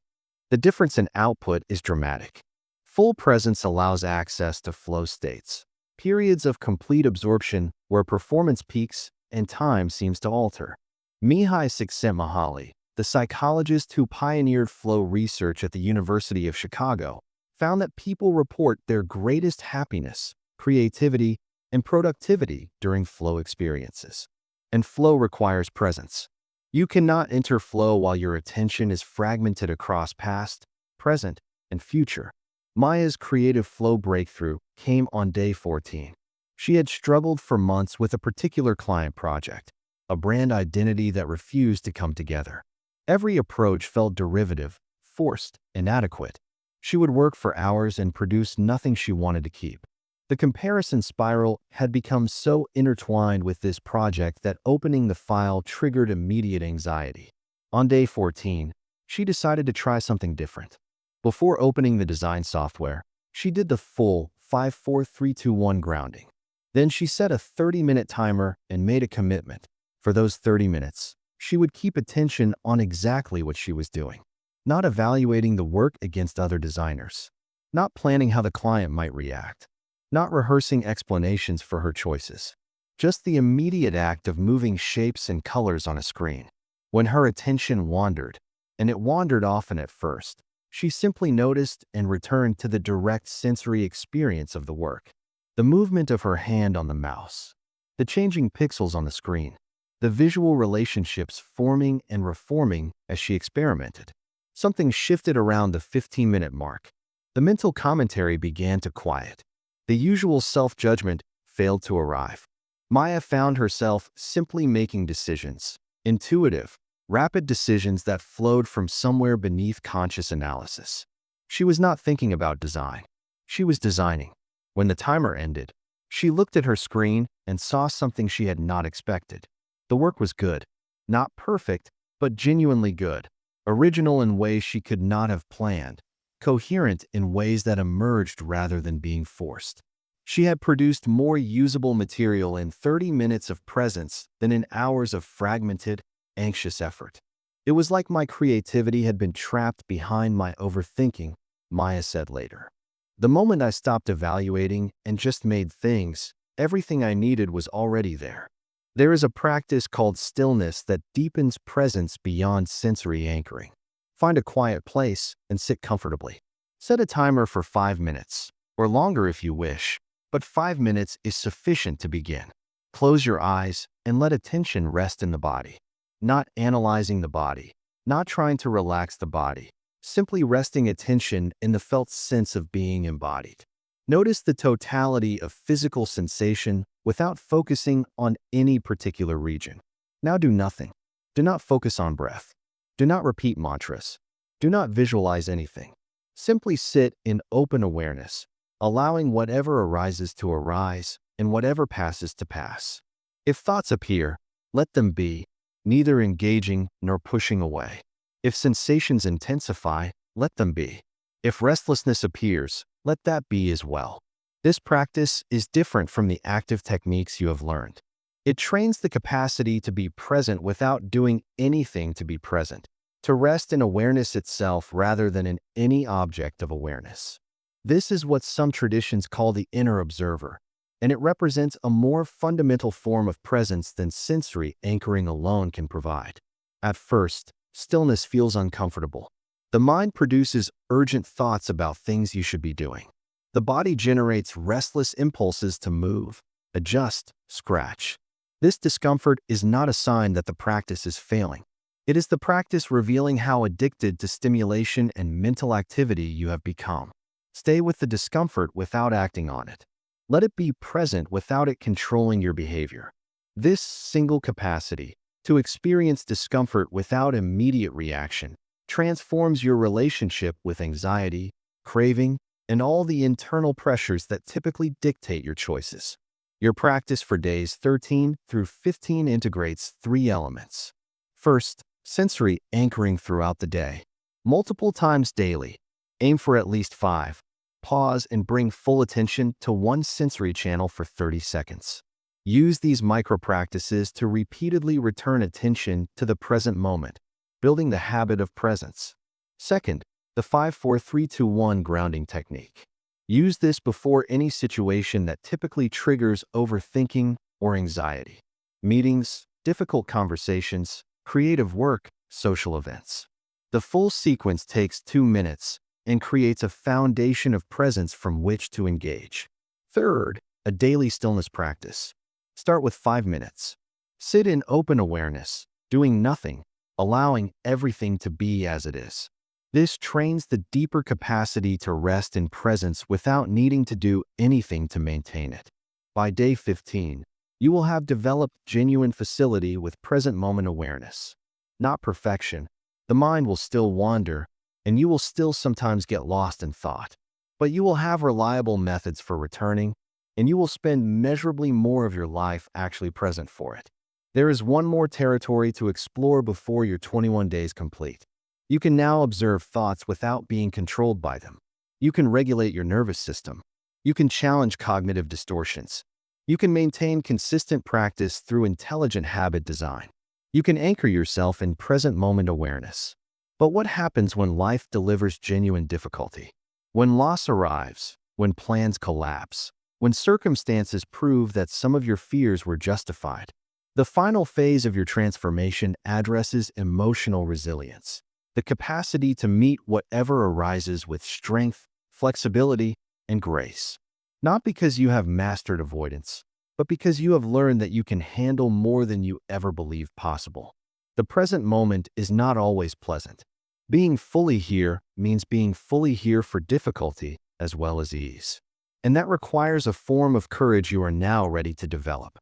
The difference in output is dramatic. Full presence allows access to flow states, periods of complete absorption where performance peaks and time seems to alter. Mihai Csikszentmihalyi, the psychologist who pioneered flow research at the University of Chicago, found that people report their greatest happiness, creativity, and productivity during flow experiences. And flow requires presence. You cannot enter flow while your attention is fragmented across past, present, and future. Maya's creative flow breakthrough came on day 14. She had struggled for months with a particular client project, a brand identity that refused to come together. Every approach felt derivative, forced, inadequate. She would work for hours and produce nothing she wanted to keep. The comparison spiral had become so intertwined with this project that opening the file triggered immediate anxiety. On day 14, she decided to try something different. Before opening the design software, she did the full 5-4-3-2-1 grounding. Then she set a 30-minute timer and made a commitment. For those 30 minutes, she would keep attention on exactly what she was doing, not evaluating the work against other designers, not planning how the client might react, not rehearsing explanations for her choices, just the immediate act of moving shapes and colors on a screen. When her attention wandered, and it wandered often at first, she simply noticed and returned to the direct sensory experience of the work. The movement of her hand on the mouse, the changing pixels on the screen, the visual relationships forming and reforming as she experimented. Something shifted around the 15-minute mark. The mental commentary began to quiet. The usual self-judgment failed to arrive. Maya found herself simply making decisions, intuitive, rapid decisions that flowed from somewhere beneath conscious analysis. She was not thinking about design. She was designing. When the timer ended, she looked at her screen and saw something she had not expected. The work was good. Not perfect, but genuinely good. Original in ways she could not have planned. Coherent in ways that emerged rather than being forced. She had produced more usable material in 30 minutes of presence than in hours of fragmented, anxious effort. It was like my creativity had been trapped behind my overthinking, Maya said later. The moment I stopped evaluating and just made things, everything I needed was already there. There is a practice called stillness that deepens presence beyond sensory anchoring. Find a quiet place and sit comfortably. Set a timer for 5 minutes, or longer if you wish, but 5 minutes is sufficient to begin. Close your eyes and let attention rest in the body. Not analyzing the body, not trying to relax the body, simply resting attention in the felt sense of being embodied. Notice the totality of physical sensation without focusing on any particular region. Now do nothing. Do not focus on breath. Do not repeat mantras. Do not visualize anything. Simply sit in open awareness, allowing whatever arises to arise and whatever passes to pass. If thoughts appear, let them be, neither engaging nor pushing away. If sensations intensify, let them be. If restlessness appears, let that be as well. This practice is different from the active techniques you have learned. It trains the capacity to be present without doing anything to be present, to rest in awareness itself rather than in any object of awareness. This is what some traditions call the inner observer, and it represents a more fundamental form of presence than sensory anchoring alone can provide. At first, stillness feels uncomfortable. The mind produces urgent thoughts about things you should be doing. The body generates restless impulses to move, adjust, scratch. This discomfort is not a sign that the practice is failing. It is the practice revealing how addicted to stimulation and mental activity you have become. Stay with the discomfort without acting on it. Let it be present without it controlling your behavior. This single capacity, to experience discomfort without immediate reaction, transforms your relationship with anxiety, craving, and all the internal pressures that typically dictate your choices. Your practice for days 13 through 15 integrates 3 elements. First, sensory anchoring throughout the day. Multiple times daily. Aim for at least 5. Pause and bring full attention to one sensory channel for 30 seconds. Use these micro-practices to repeatedly return attention to the present moment, building the habit of presence. Second, the 5-4-3-2-1 grounding technique. Use this before any situation that typically triggers overthinking or anxiety. Meetings, difficult conversations, creative work, social events. The full sequence takes 2 minutes and creates a foundation of presence from which to engage. Third, a daily stillness practice. Start with 5 minutes. Sit in open awareness, doing nothing, allowing everything to be as it is. This trains the deeper capacity to rest in presence without needing to do anything to maintain it. By day 15, you will have developed genuine facility with present moment awareness. Not perfection. The mind will still wander, and you will still sometimes get lost in thought. But you will have reliable methods for returning, and you will spend measurably more of your life actually present for it. There is one more territory to explore before your 21 days complete. You can now observe thoughts without being controlled by them. You can regulate your nervous system. You can challenge cognitive distortions. You can maintain consistent practice through intelligent habit design. You can anchor yourself in present moment awareness. But what happens when life delivers genuine difficulty? When loss arrives, when plans collapse, when circumstances prove that some of your fears were justified? The final phase of your transformation addresses emotional resilience, the capacity to meet whatever arises with strength, flexibility, and grace. Not because you have mastered avoidance, but because you have learned that you can handle more than you ever believed possible. The present moment is not always pleasant. Being fully here means being fully here for difficulty as well as ease. And that requires a form of courage you are now ready to develop.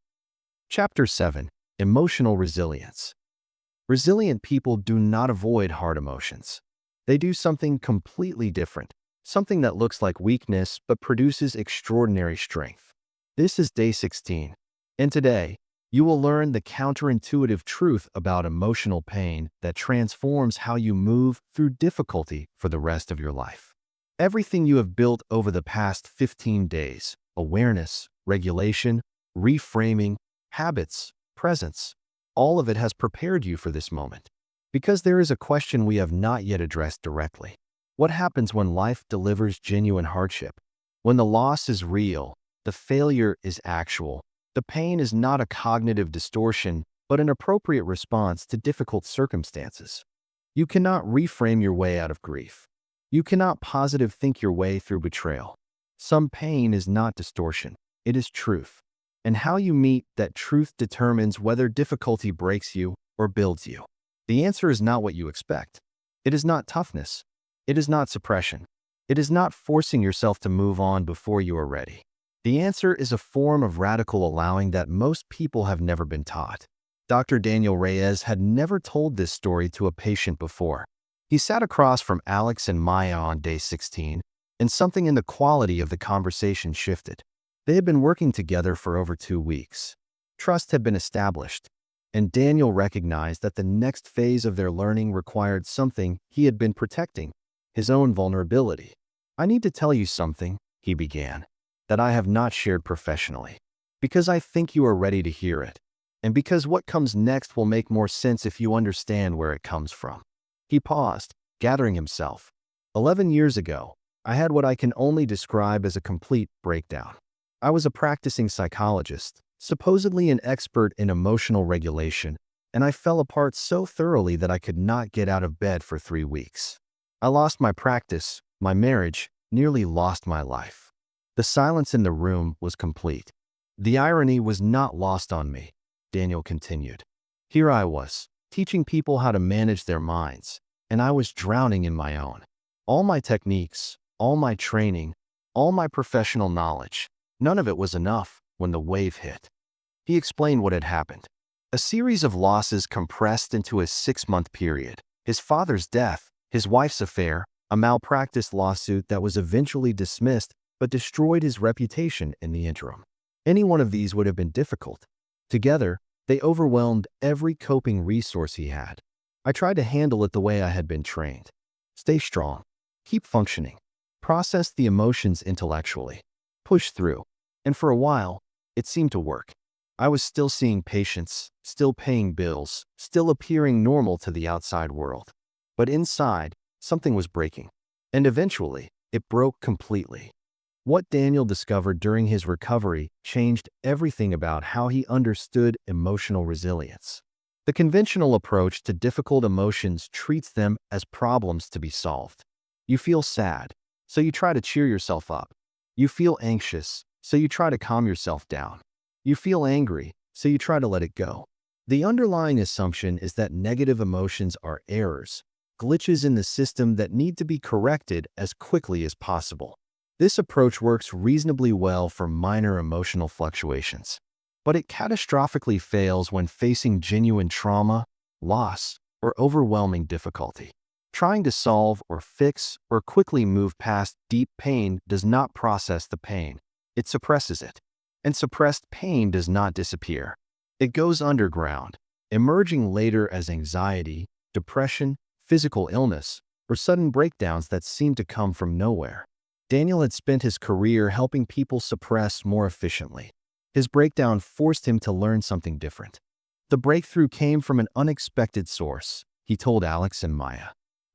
Chapter 7. Emotional Resilience. Resilient people do not avoid hard emotions. They do something completely different, something that looks like weakness but produces extraordinary strength. This is day 16, and today, you will learn the counterintuitive truth about emotional pain that transforms how you move through difficulty for the rest of your life. Everything you have built over the past 15 days, awareness, regulation, reframing, habits, presence, all of it has prepared you for this moment. Because there is a question we have not yet addressed directly. What happens when life delivers genuine hardship? When the loss is real, The failure is actual. The pain is not a cognitive distortion, but an appropriate response to difficult circumstances. You cannot reframe your way out of grief. You cannot positive think your way through betrayal. Some pain is not distortion, it is truth. And how you meet that truth determines whether difficulty breaks you or builds you. The answer is not what you expect. It is not toughness. It is not suppression. It is not forcing yourself to move on before you are ready. The answer is a form of radical allowing that most people have never been taught. Dr. Daniel Reyes had never told this story to a patient before. He sat across from Alex and Maya on day 16, and something in the quality of the conversation shifted. They had been working together for over 2 weeks. Trust had been established, and Daniel recognized that the next phase of their learning required something he had been protecting, his own vulnerability. "I need to tell you something," he began, "that I have not shared professionally, because I think you are ready to hear it, and because what comes next will make more sense if you understand where it comes from." He paused, gathering himself. 11 years ago, I had what I can only describe as a complete breakdown. I was a practicing psychologist, supposedly an expert in emotional regulation, and I fell apart so thoroughly that I could not get out of bed for 3 weeks. I lost my practice, my marriage, nearly lost my life. The silence in the room was complete. The irony was not lost on me, Daniel continued. Here I was, teaching people how to manage their minds, and I was drowning in my own. All my techniques, all my training, all my professional knowledge, none of it was enough when the wave hit. He explained what had happened. A series of losses compressed into a 6-month period. His father's death, his wife's affair, a malpractice lawsuit that was eventually dismissed but destroyed his reputation in the interim. Any one of these would have been difficult. Together, they overwhelmed every coping resource he had. I tried to handle it the way I had been trained. Stay strong. Keep functioning. Process the emotions intellectually. Push through. And for a while, it seemed to work. I was still seeing patients, still paying bills, still appearing normal to the outside world. But inside, something was breaking. And eventually, it broke completely. What Daniel discovered during his recovery changed everything about how he understood emotional resilience. The conventional approach to difficult emotions treats them as problems to be solved. You feel sad, so you try to cheer yourself up. You feel anxious, so you try to calm yourself down. You feel angry, so you try to let it go. The underlying assumption is that negative emotions are errors, glitches in the system that need to be corrected as quickly as possible. This approach works reasonably well for minor emotional fluctuations, but it catastrophically fails when facing genuine trauma, loss, or overwhelming difficulty. Trying to solve or fix or quickly move past deep pain does not process the pain. It suppresses it. And suppressed pain does not disappear. It goes underground, emerging later as anxiety, depression, physical illness, or sudden breakdowns that seem to come from nowhere. Daniel had spent his career helping people suppress more efficiently. His breakdown forced him to learn something different. The breakthrough came from an unexpected source, he told Alex and Maya.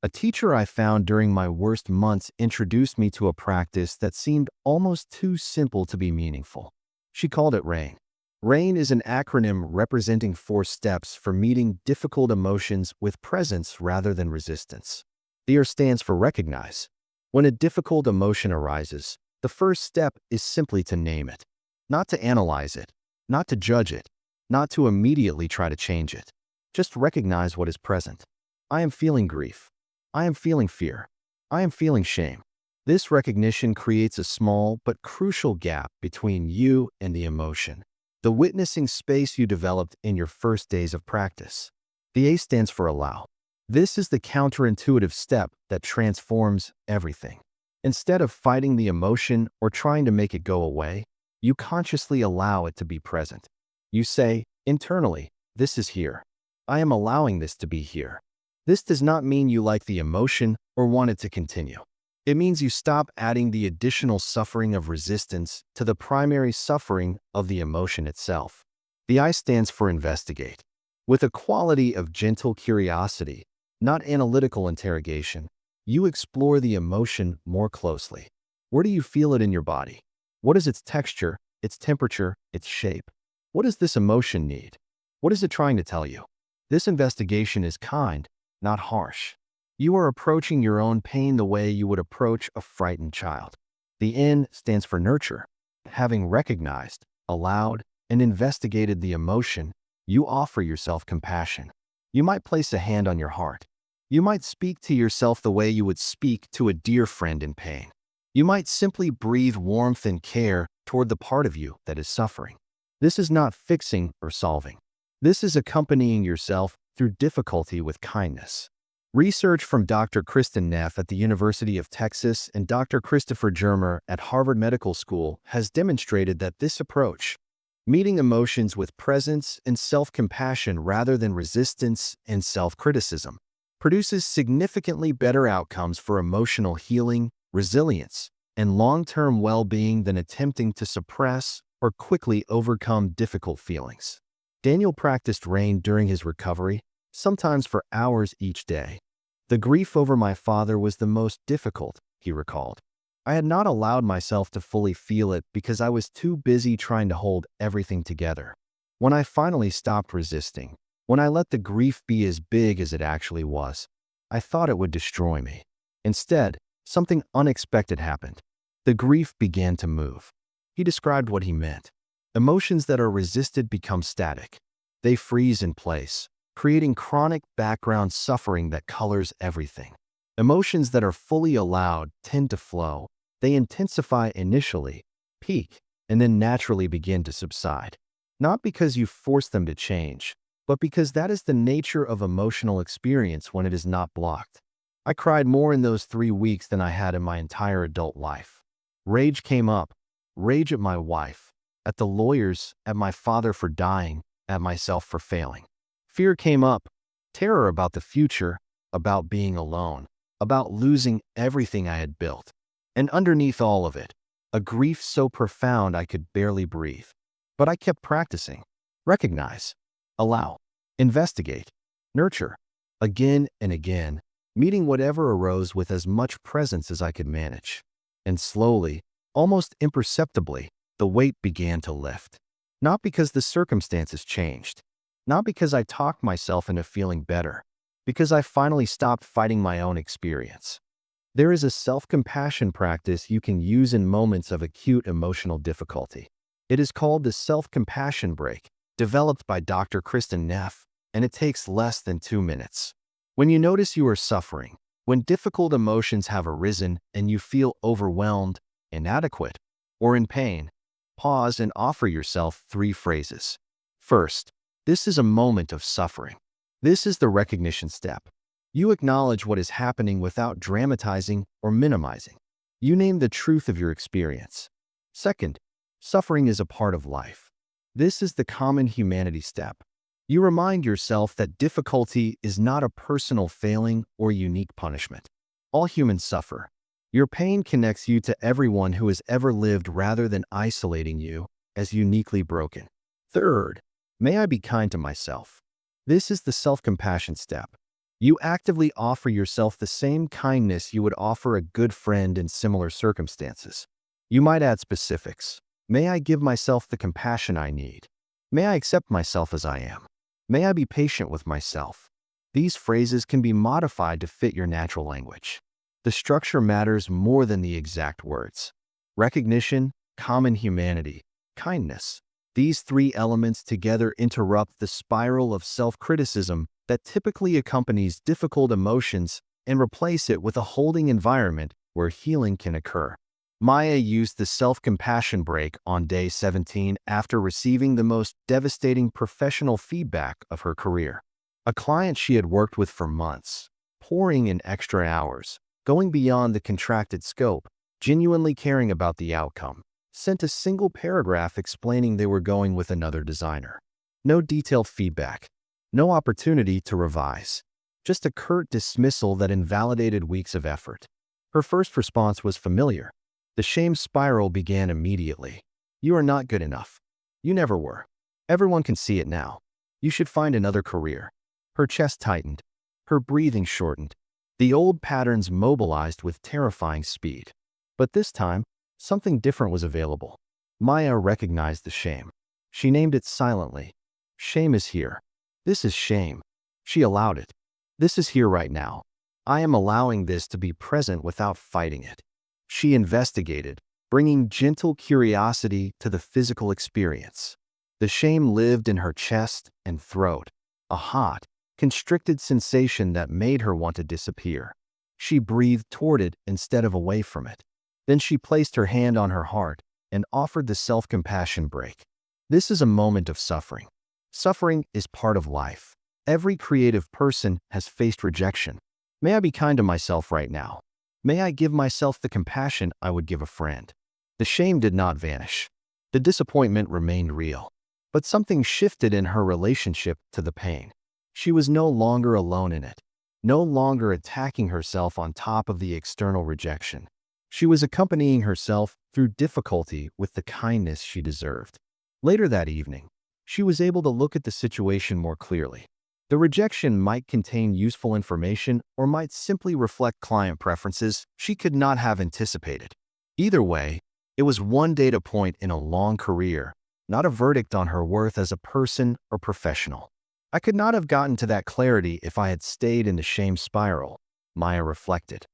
A teacher I found during my worst months introduced me to a practice that seemed almost too simple to be meaningful. She called it RAIN. RAIN is an acronym representing 4 steps for meeting difficult emotions with presence rather than resistance. The R stands for recognize. When a difficult emotion arises, the first step is simply to name it. Not to analyze it, not to judge it, not to immediately try to change it. Just recognize what is present. I am feeling grief. I am feeling fear. I am feeling shame. This recognition creates a small but crucial gap between you and the emotion, the witnessing space you developed in your first days of practice. The A stands for allow. This is the counterintuitive step that transforms everything. Instead of fighting the emotion or trying to make it go away, you consciously allow it to be present. You say, internally, this is here. I am allowing this to be here. This does not mean you like the emotion or want it to continue. It means you stop adding the additional suffering of resistance to the primary suffering of the emotion itself. The I stands for investigate. With a quality of gentle curiosity, not analytical interrogation, you explore the emotion more closely. Where do you feel it in your body? What is its texture, its temperature, its shape. What does this emotion need? What is it trying to tell you? This investigation is kind, not harsh. You are approaching your own pain the way you would approach a frightened child. The N stands for nurture. Having recognized, allowed, and investigated the emotion, you offer yourself compassion. You might place a hand on your heart. You might speak to yourself the way you would speak to a dear friend in pain. You might simply breathe warmth and care toward the part of you that is suffering. This is not fixing or solving. This is accompanying yourself through difficulty with kindness. Research from Dr. Kristen Neff at the University of Texas and Dr. Christopher Germer at Harvard Medical School has demonstrated that this approach, meeting emotions with presence and self-compassion rather than resistance and self-criticism, produces significantly better outcomes for emotional healing, resilience, and long-term well-being than attempting to suppress or quickly overcome difficult feelings. Daniel practiced rain during his recovery, sometimes for hours each day. The grief over my father was the most difficult, he recalled. I had not allowed myself to fully feel it because I was too busy trying to hold everything together. When I finally stopped resisting, when I let the grief be as big as it actually was, I thought it would destroy me. Instead, something unexpected happened. The grief began to move. He described what he meant. Emotions that are resisted become static. They freeze in place, creating chronic background suffering that colors everything. Emotions that are fully allowed tend to flow. They intensify initially, peak, and then naturally begin to subside. Not because you force them to change, but because that is the nature of emotional experience when it is not blocked. I cried more in those 3 weeks than I had in my entire adult life. Rage came up, rage at my wife, at the lawyers, at my father for dying, at myself for failing. Fear came up, terror about the future, about being alone, about losing everything I had built. And underneath all of it, a grief so profound I could barely breathe. But I kept practicing. Recognize, allow, investigate, nurture, again and again, meeting whatever arose with as much presence as I could manage. And slowly, almost imperceptibly, the weight began to lift. Not because the circumstances changed, not because I talked myself into feeling better, because I finally stopped fighting my own experience. There is a self-compassion practice you can use in moments of acute emotional difficulty. It is called the self-compassion break, developed by Dr. Kristen Neff, and it takes less than 2 minutes. When you notice you are suffering, when difficult emotions have arisen and you feel overwhelmed, inadequate, or in pain, pause and offer yourself 3 phrases. First, this is a moment of suffering. This is the recognition step. You acknowledge what is happening without dramatizing or minimizing. You name the truth of your experience. Second, suffering is a part of life. This is the common humanity step. You remind yourself that difficulty is not a personal failing or unique punishment. All humans suffer. Your pain connects you to everyone who has ever lived rather than isolating you as uniquely broken. Third, may I be kind to myself. This is the self-compassion step. You actively offer yourself the same kindness you would offer a good friend in similar circumstances. You might add specifics. May I give myself the compassion I need? May I accept myself as I am? May I be patient with myself? These phrases can be modified to fit your natural language. The structure matters more than the exact words. Recognition, common humanity, kindness. These 3 elements together interrupt the spiral of self-criticism that typically accompanies difficult emotions and replace it with a holding environment where healing can occur. Maya used the self-compassion break on day 17 after receiving the most devastating professional feedback of her career. A client she had worked with for months, pouring in extra hours, going beyond the contracted scope, genuinely caring about the outcome, sent a single paragraph explaining they were going with another designer. No detailed feedback, no opportunity to revise, just a curt dismissal that invalidated weeks of effort. Her first response was familiar. The shame spiral began immediately. You are not good enough. You never were. Everyone can see it now. You should find another career. Her chest tightened. Her breathing shortened. The old patterns mobilized with terrifying speed. But this time, something different was available. Maya recognized the shame. She named it silently. Shame is here. This is shame. She allowed it. This is here right now. I am allowing this to be present without fighting it. She investigated, bringing gentle curiosity to the physical experience. The shame lived in her chest and throat, a hot, constricted sensation that made her want to disappear. She breathed toward it instead of away from it. Then she placed her hand on her heart and offered the self-compassion break. This is a moment of suffering. Suffering is part of life. Every creative person has faced rejection. May I be kind to myself right now. May I give myself the compassion I would give a friend. The shame did not vanish. The disappointment remained real. But something shifted in her relationship to the pain. She was no longer alone in it, no longer attacking herself on top of the external rejection. She was accompanying herself through difficulty with the kindness she deserved. Later that evening, she was able to look at the situation more clearly. The rejection might contain useful information or might simply reflect client preferences she could not have anticipated. Either way, it was one data point in a long career, not a verdict on her worth as a person or professional. I could not have gotten to that clarity if I had stayed in the shame spiral, Maya reflected.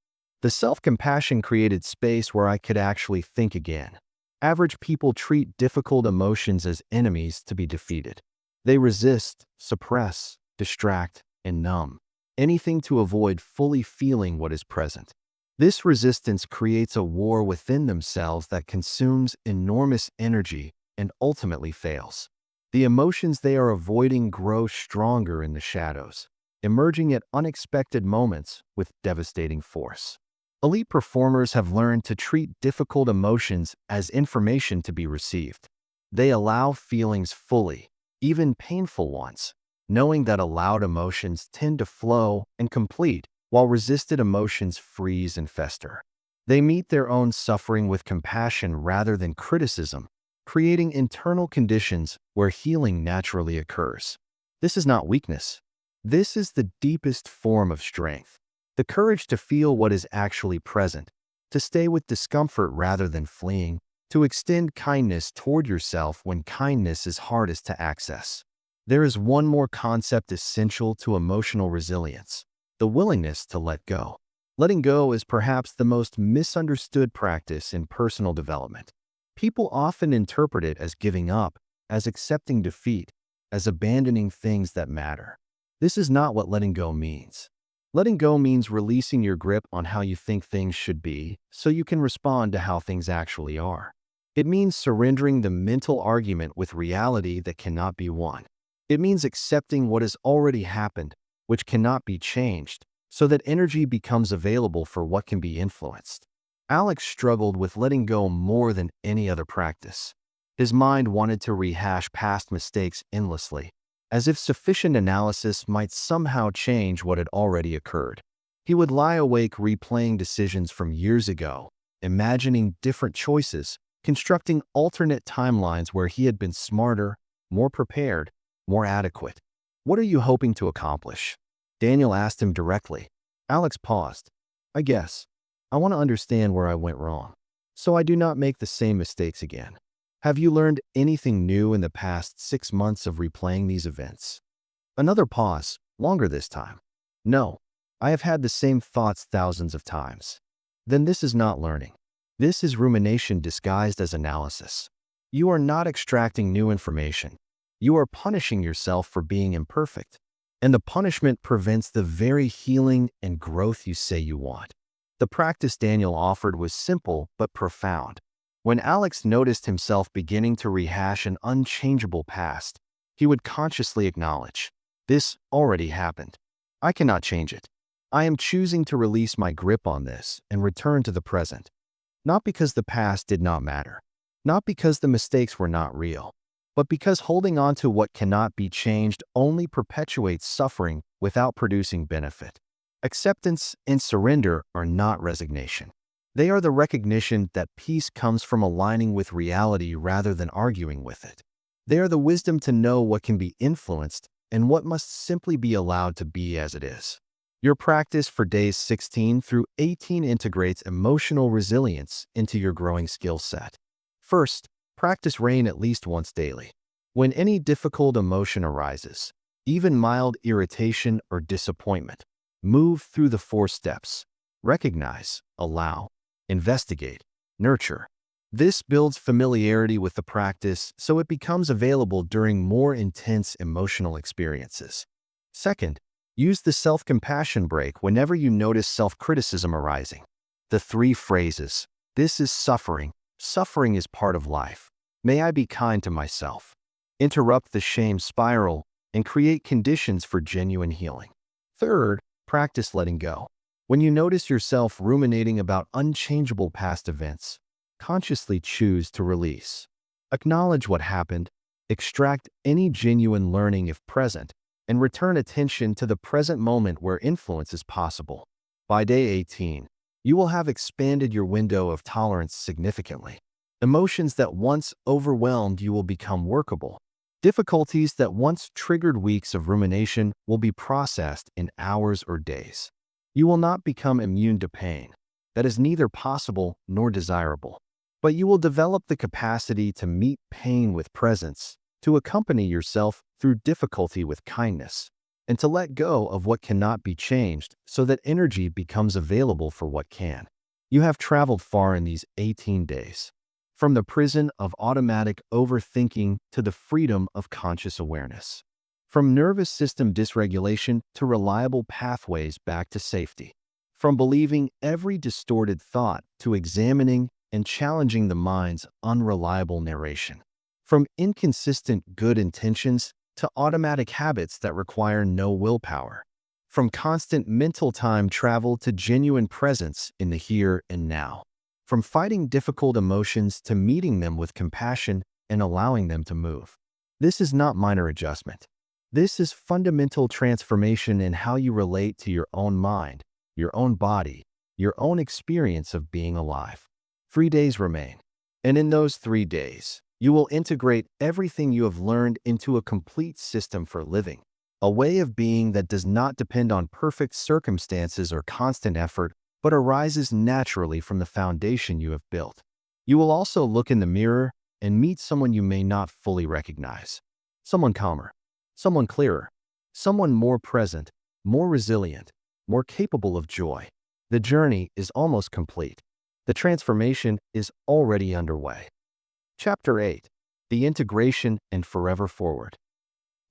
The self-compassion created space where I could actually think again. Average people treat difficult emotions as enemies to be defeated. They resist, suppress, distract, and numb. Anything to avoid fully feeling what is present. This resistance creates a war within themselves that consumes enormous energy and ultimately fails. The emotions they are avoiding grow stronger in the shadows, emerging at unexpected moments with devastating force. Elite performers have learned to treat difficult emotions as information to be received. They allow feelings fully, even painful ones, knowing that allowed emotions tend to flow and complete, while resisted emotions freeze and fester. They meet their own suffering with compassion rather than criticism, creating internal conditions where healing naturally occurs. This is not weakness. This is the deepest form of strength. The courage to feel what is actually present, to stay with discomfort rather than fleeing, to extend kindness toward yourself when kindness is hardest to access. There is one more concept essential to emotional resilience: the willingness to let go. Letting go is perhaps the most misunderstood practice in personal development. People often interpret it as giving up, as accepting defeat, as abandoning things that matter. This is not what letting go means. Letting go means releasing your grip on how you think things should be so you can respond to how things actually are. It means surrendering the mental argument with reality that cannot be won. It means accepting what has already happened, which cannot be changed, so that energy becomes available for what can be influenced. Alex struggled with letting go more than any other practice. His mind wanted to rehash past mistakes endlessly, as if sufficient analysis might somehow change what had already occurred. He would lie awake replaying decisions from years ago, imagining different choices, constructing alternate timelines where he had been smarter, more prepared, more adequate. "What are you hoping to accomplish?" Daniel asked him directly. Alex paused. "I guess. I want to understand where I went wrong, so I do not make the same mistakes again." "Have you learned anything new in the past 6 months of replaying these events?" Another pause, longer this time. "No, I have had the same thoughts thousands of times." "Then this is not learning. This is rumination disguised as analysis. You are not extracting new information. You are punishing yourself for being imperfect. And the punishment prevents the very healing and growth you say you want." The practice Daniel offered was simple but profound. When Alex noticed himself beginning to rehash an unchangeable past, he would consciously acknowledge, "This already happened. I cannot change it. I am choosing to release my grip on this and return to the present." Not because the past did not matter, not because the mistakes were not real, but because holding on to what cannot be changed only perpetuates suffering without producing benefit. Acceptance and surrender are not resignation. They are the recognition that peace comes from aligning with reality rather than arguing with it. They are the wisdom to know what can be influenced and what must simply be allowed to be as it is. Your practice for days 16 through 18 integrates emotional resilience into your growing skill set. First, Practice rain at least once daily. When any difficult emotion arises, even mild irritation or disappointment, move through the 4 steps. Recognize, allow, investigate, nurture. This builds familiarity with the practice so it becomes available during more intense emotional experiences. Second, use the self-compassion break whenever you notice self-criticism arising. The 3 phrases, "This is suffering. Suffering is part of life. May I be kind to myself," interrupt the shame spiral and create conditions for genuine healing. Third, practice letting go. When you notice yourself ruminating about unchangeable past events, consciously choose to release. Acknowledge what happened, extract any genuine learning if present, and return attention to the present moment where influence is possible. By day 18, you will have expanded your window of tolerance significantly. Emotions that once overwhelmed you will become workable. Difficulties that once triggered weeks of rumination will be processed in hours or days. You will not become immune to pain. That is neither possible nor desirable. But you will develop the capacity to meet pain with presence, to accompany yourself through difficulty with kindness, and to let go of what cannot be changed so that energy becomes available for what can. You have traveled far in these 18 days. From the prison of automatic overthinking to the freedom of conscious awareness. From nervous system dysregulation to reliable pathways back to safety. From believing every distorted thought to examining and challenging the mind's unreliable narration. From inconsistent good intentions to automatic habits that require no willpower. From constant mental time travel to genuine presence in the here and now. From fighting difficult emotions to meeting them with compassion and allowing them to move. This is not minor adjustment. This is fundamental transformation in how you relate to your own mind, your own body, your own experience of being alive. 3 days remain, and in those 3 days, you will integrate everything you have learned into a complete system for living, a way of being that does not depend on perfect circumstances or constant effort, but arises naturally from the foundation you have built. You will also look in the mirror and meet someone you may not fully recognize. Someone calmer, someone clearer, someone more present, more resilient, more capable of joy. The journey is almost complete. The transformation is already underway. Chapter 8. The Integration and Forever Forward.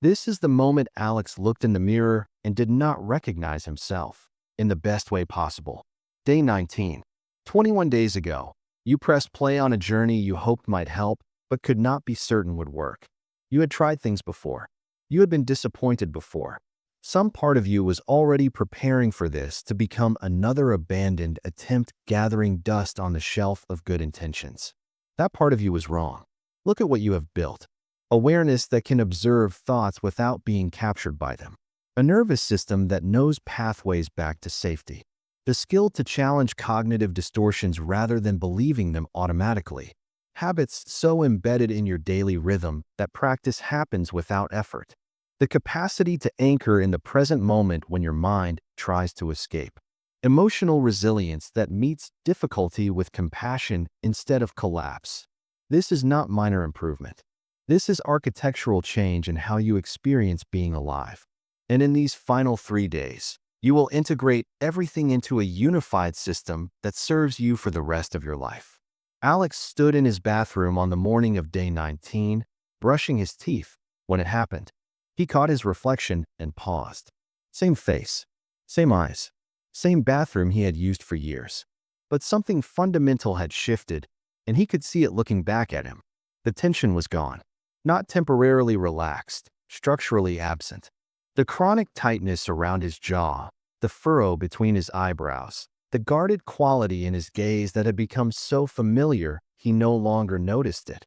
This is the moment Alex looked in the mirror and did not recognize himself in the best way possible. Day 19. 21 days ago, you pressed play on a journey you hoped might help, but could not be certain would work. You had tried things before. You had been disappointed before. Some part of you was already preparing for this to become another abandoned attempt gathering dust on the shelf of good intentions. That part of you was wrong. Look at what you have built. Awareness that can observe thoughts without being captured by them. A nervous system that knows pathways back to safety. The skill to challenge cognitive distortions rather than believing them automatically. Habits so embedded in your daily rhythm that practice happens without effort. The capacity to anchor in the present moment when your mind tries to escape. Emotional resilience that meets difficulty with compassion instead of collapse. This is not minor improvement. This is architectural change in how you experience being alive. And in these final 3 days, you will integrate everything into a unified system that serves you for the rest of your life. Alex stood in his bathroom on the morning of day 19, brushing his teeth, when it happened. He caught his reflection and paused. Same face, same eyes, same bathroom he had used for years. But something fundamental had shifted, and he could see it looking back at him. The tension was gone. Not temporarily relaxed, structurally absent. The chronic tightness around his jaw, the furrow between his eyebrows, the guarded quality in his gaze that had become so familiar he no longer noticed it.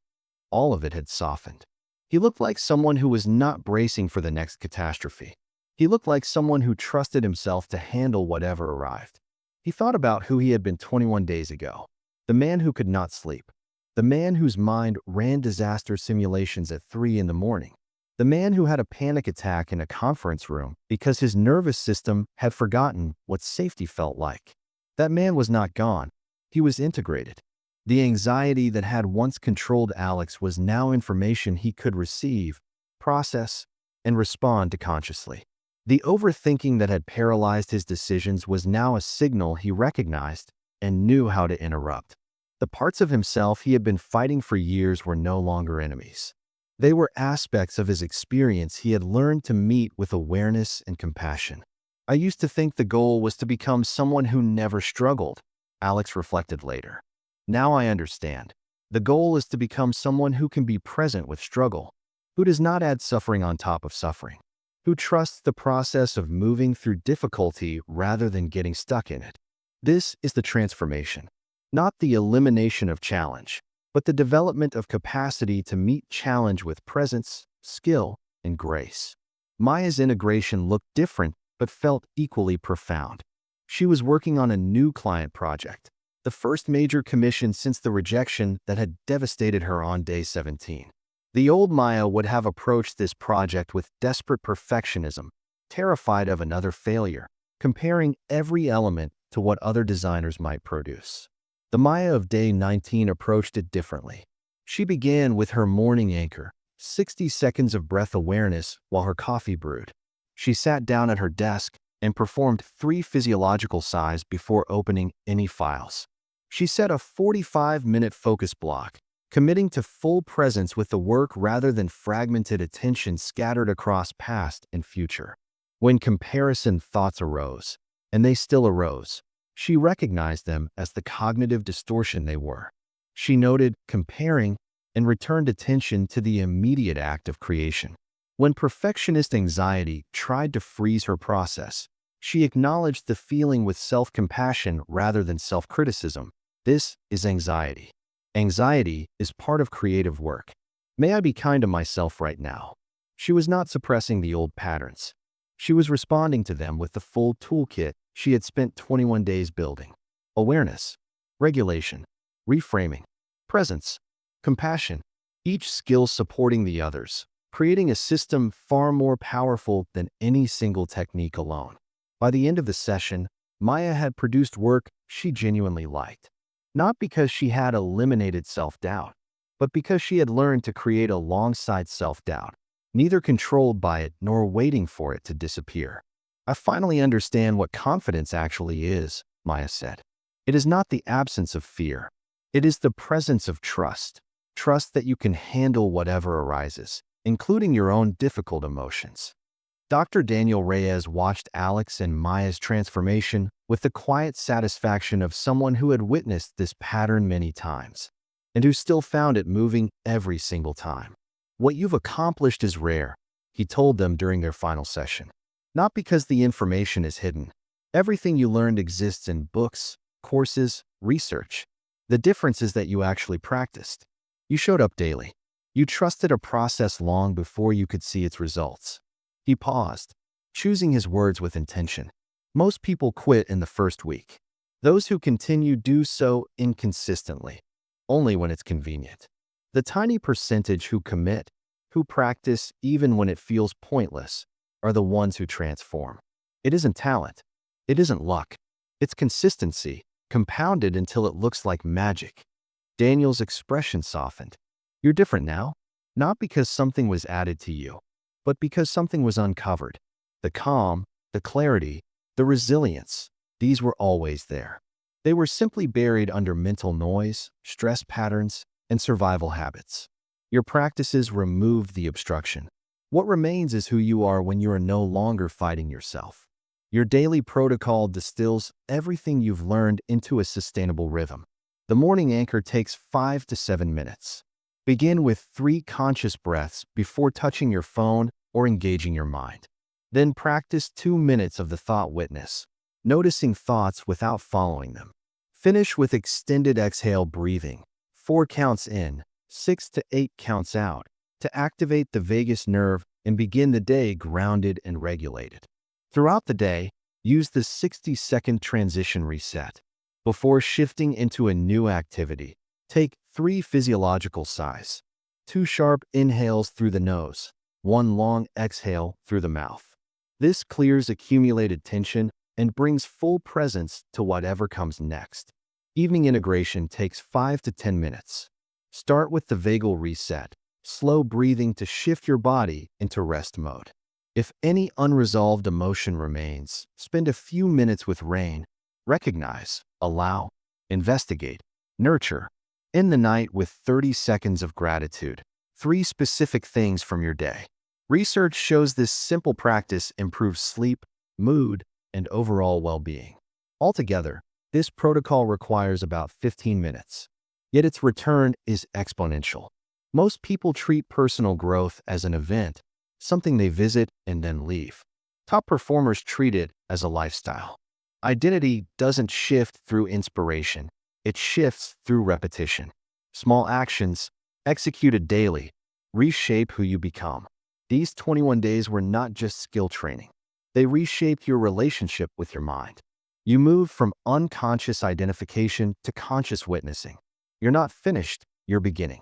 All of it had softened. He looked like someone who was not bracing for the next catastrophe. He looked like someone who trusted himself to handle whatever arrived. He thought about who he had been 21 days ago. The man who could not sleep. The man whose mind ran disaster simulations at 3 in the morning. The man who had a panic attack in a conference room because his nervous system had forgotten what safety felt like. That man was not gone. He was integrated. The anxiety that had once controlled Alex was now information he could receive, process, and respond to consciously. The overthinking that had paralyzed his decisions was now a signal he recognized and knew how to interrupt. The parts of himself he had been fighting for years were no longer enemies. They were aspects of his experience he had learned to meet with awareness and compassion. I used to think the goal was to become someone who never struggled, Alex reflected later. Now I understand. The goal is to become someone who can be present with struggle, who does not add suffering on top of suffering, who trusts the process of moving through difficulty rather than getting stuck in it. This is the transformation, not the elimination of challenge, but the development of capacity to meet challenge with presence, skill, and grace. Maya's integration looked different but felt equally profound. She was working on a new client project, the first major commission since the rejection that had devastated her on day 17. The old Maya would have approached this project with desperate perfectionism, terrified of another failure, comparing every element to what other designers might produce. The Maya of day 19 approached it differently. She began with her morning anchor, 60 seconds of breath awareness while her coffee brewed. She sat down at her desk and performed 3 physiological sighs before opening any files. She set a 45-minute focus block, committing to full presence with the work rather than fragmented attention scattered across past and future. When comparison thoughts arose, and they still arose, she recognized them as the cognitive distortion they were. She noted comparing and returned attention to the immediate act of creation. When perfectionist anxiety tried to freeze her process, she acknowledged the feeling with self-compassion rather than self-criticism. This is anxiety. Anxiety is part of creative work. May I be kind to myself right now? She was not suppressing the old patterns. She was responding to them with the full toolkit she had spent 21 days building. Awareness, regulation, reframing, presence, compassion, each skill supporting the others, creating a system far more powerful than any single technique alone. By the end of the session, Maya had produced work she genuinely liked. Not because she had eliminated self-doubt, but because she had learned to create alongside self-doubt, neither controlled by it nor waiting for it to disappear. I finally understand what confidence actually is, Maya said. It is not the absence of fear. It is the presence of trust. Trust that you can handle whatever arises, including your own difficult emotions. Dr. Daniel Reyes watched Alex and Maya's transformation with the quiet satisfaction of someone who had witnessed this pattern many times, and who still found it moving every single time. What you've accomplished is rare, he told them during their final session. Not because the information is hidden. Everything you learned exists in books, courses, research. The difference is that you actually practiced. You showed up daily. You trusted a process long before you could see its results. He paused, choosing his words with intention. Most people quit in the first week. Those who continue do so inconsistently, only when it's convenient. The tiny percentage who commit, who practice even when it feels pointless, are the ones who transform. It isn't talent. It isn't luck. It's consistency, compounded until it looks like magic. Daniel's expression softened. You're different now, not because something was added to you, but because something was uncovered. The calm, the clarity, the resilience, these were always there. They were simply buried under mental noise, stress patterns, and survival habits. Your practices removed the obstruction. What remains is who you are when you are no longer fighting yourself. Your daily protocol distills everything you've learned into a sustainable rhythm. The morning anchor takes 5 to 7 minutes. Begin with 3 conscious breaths before touching your phone or engaging your mind. Then practice 2 minutes of the thought witness, noticing thoughts without following them. Finish with extended exhale breathing, 4 counts in, 6 to 8 counts out, to activate the vagus nerve and begin the day grounded and regulated. Throughout the day, use the 60-second transition reset. Before shifting into a new activity, take 3 physiological sighs, 2 sharp inhales through the nose, 1 long exhale through the mouth. This clears accumulated tension and brings full presence to whatever comes next. Evening integration takes 5 to 10 minutes. Start with the vagal reset, slow breathing to shift your body into rest mode. If any unresolved emotion remains, spend a few minutes with rain. Recognize, allow, investigate, nurture. End the night with 30 seconds of gratitude. 3 specific things from your day. Research shows this simple practice improves sleep, mood, and overall well-being. Altogether, this protocol requires about 15 minutes, yet its return is exponential. Most people treat personal growth as an event, something they visit and then leave. Top performers treat it as a lifestyle. Identity doesn't shift through inspiration, it shifts through repetition. Small actions, executed daily, reshape who you become. These 21 days were not just skill training. They reshaped your relationship with your mind. You move from unconscious identification to conscious witnessing. You're not finished, you're beginning.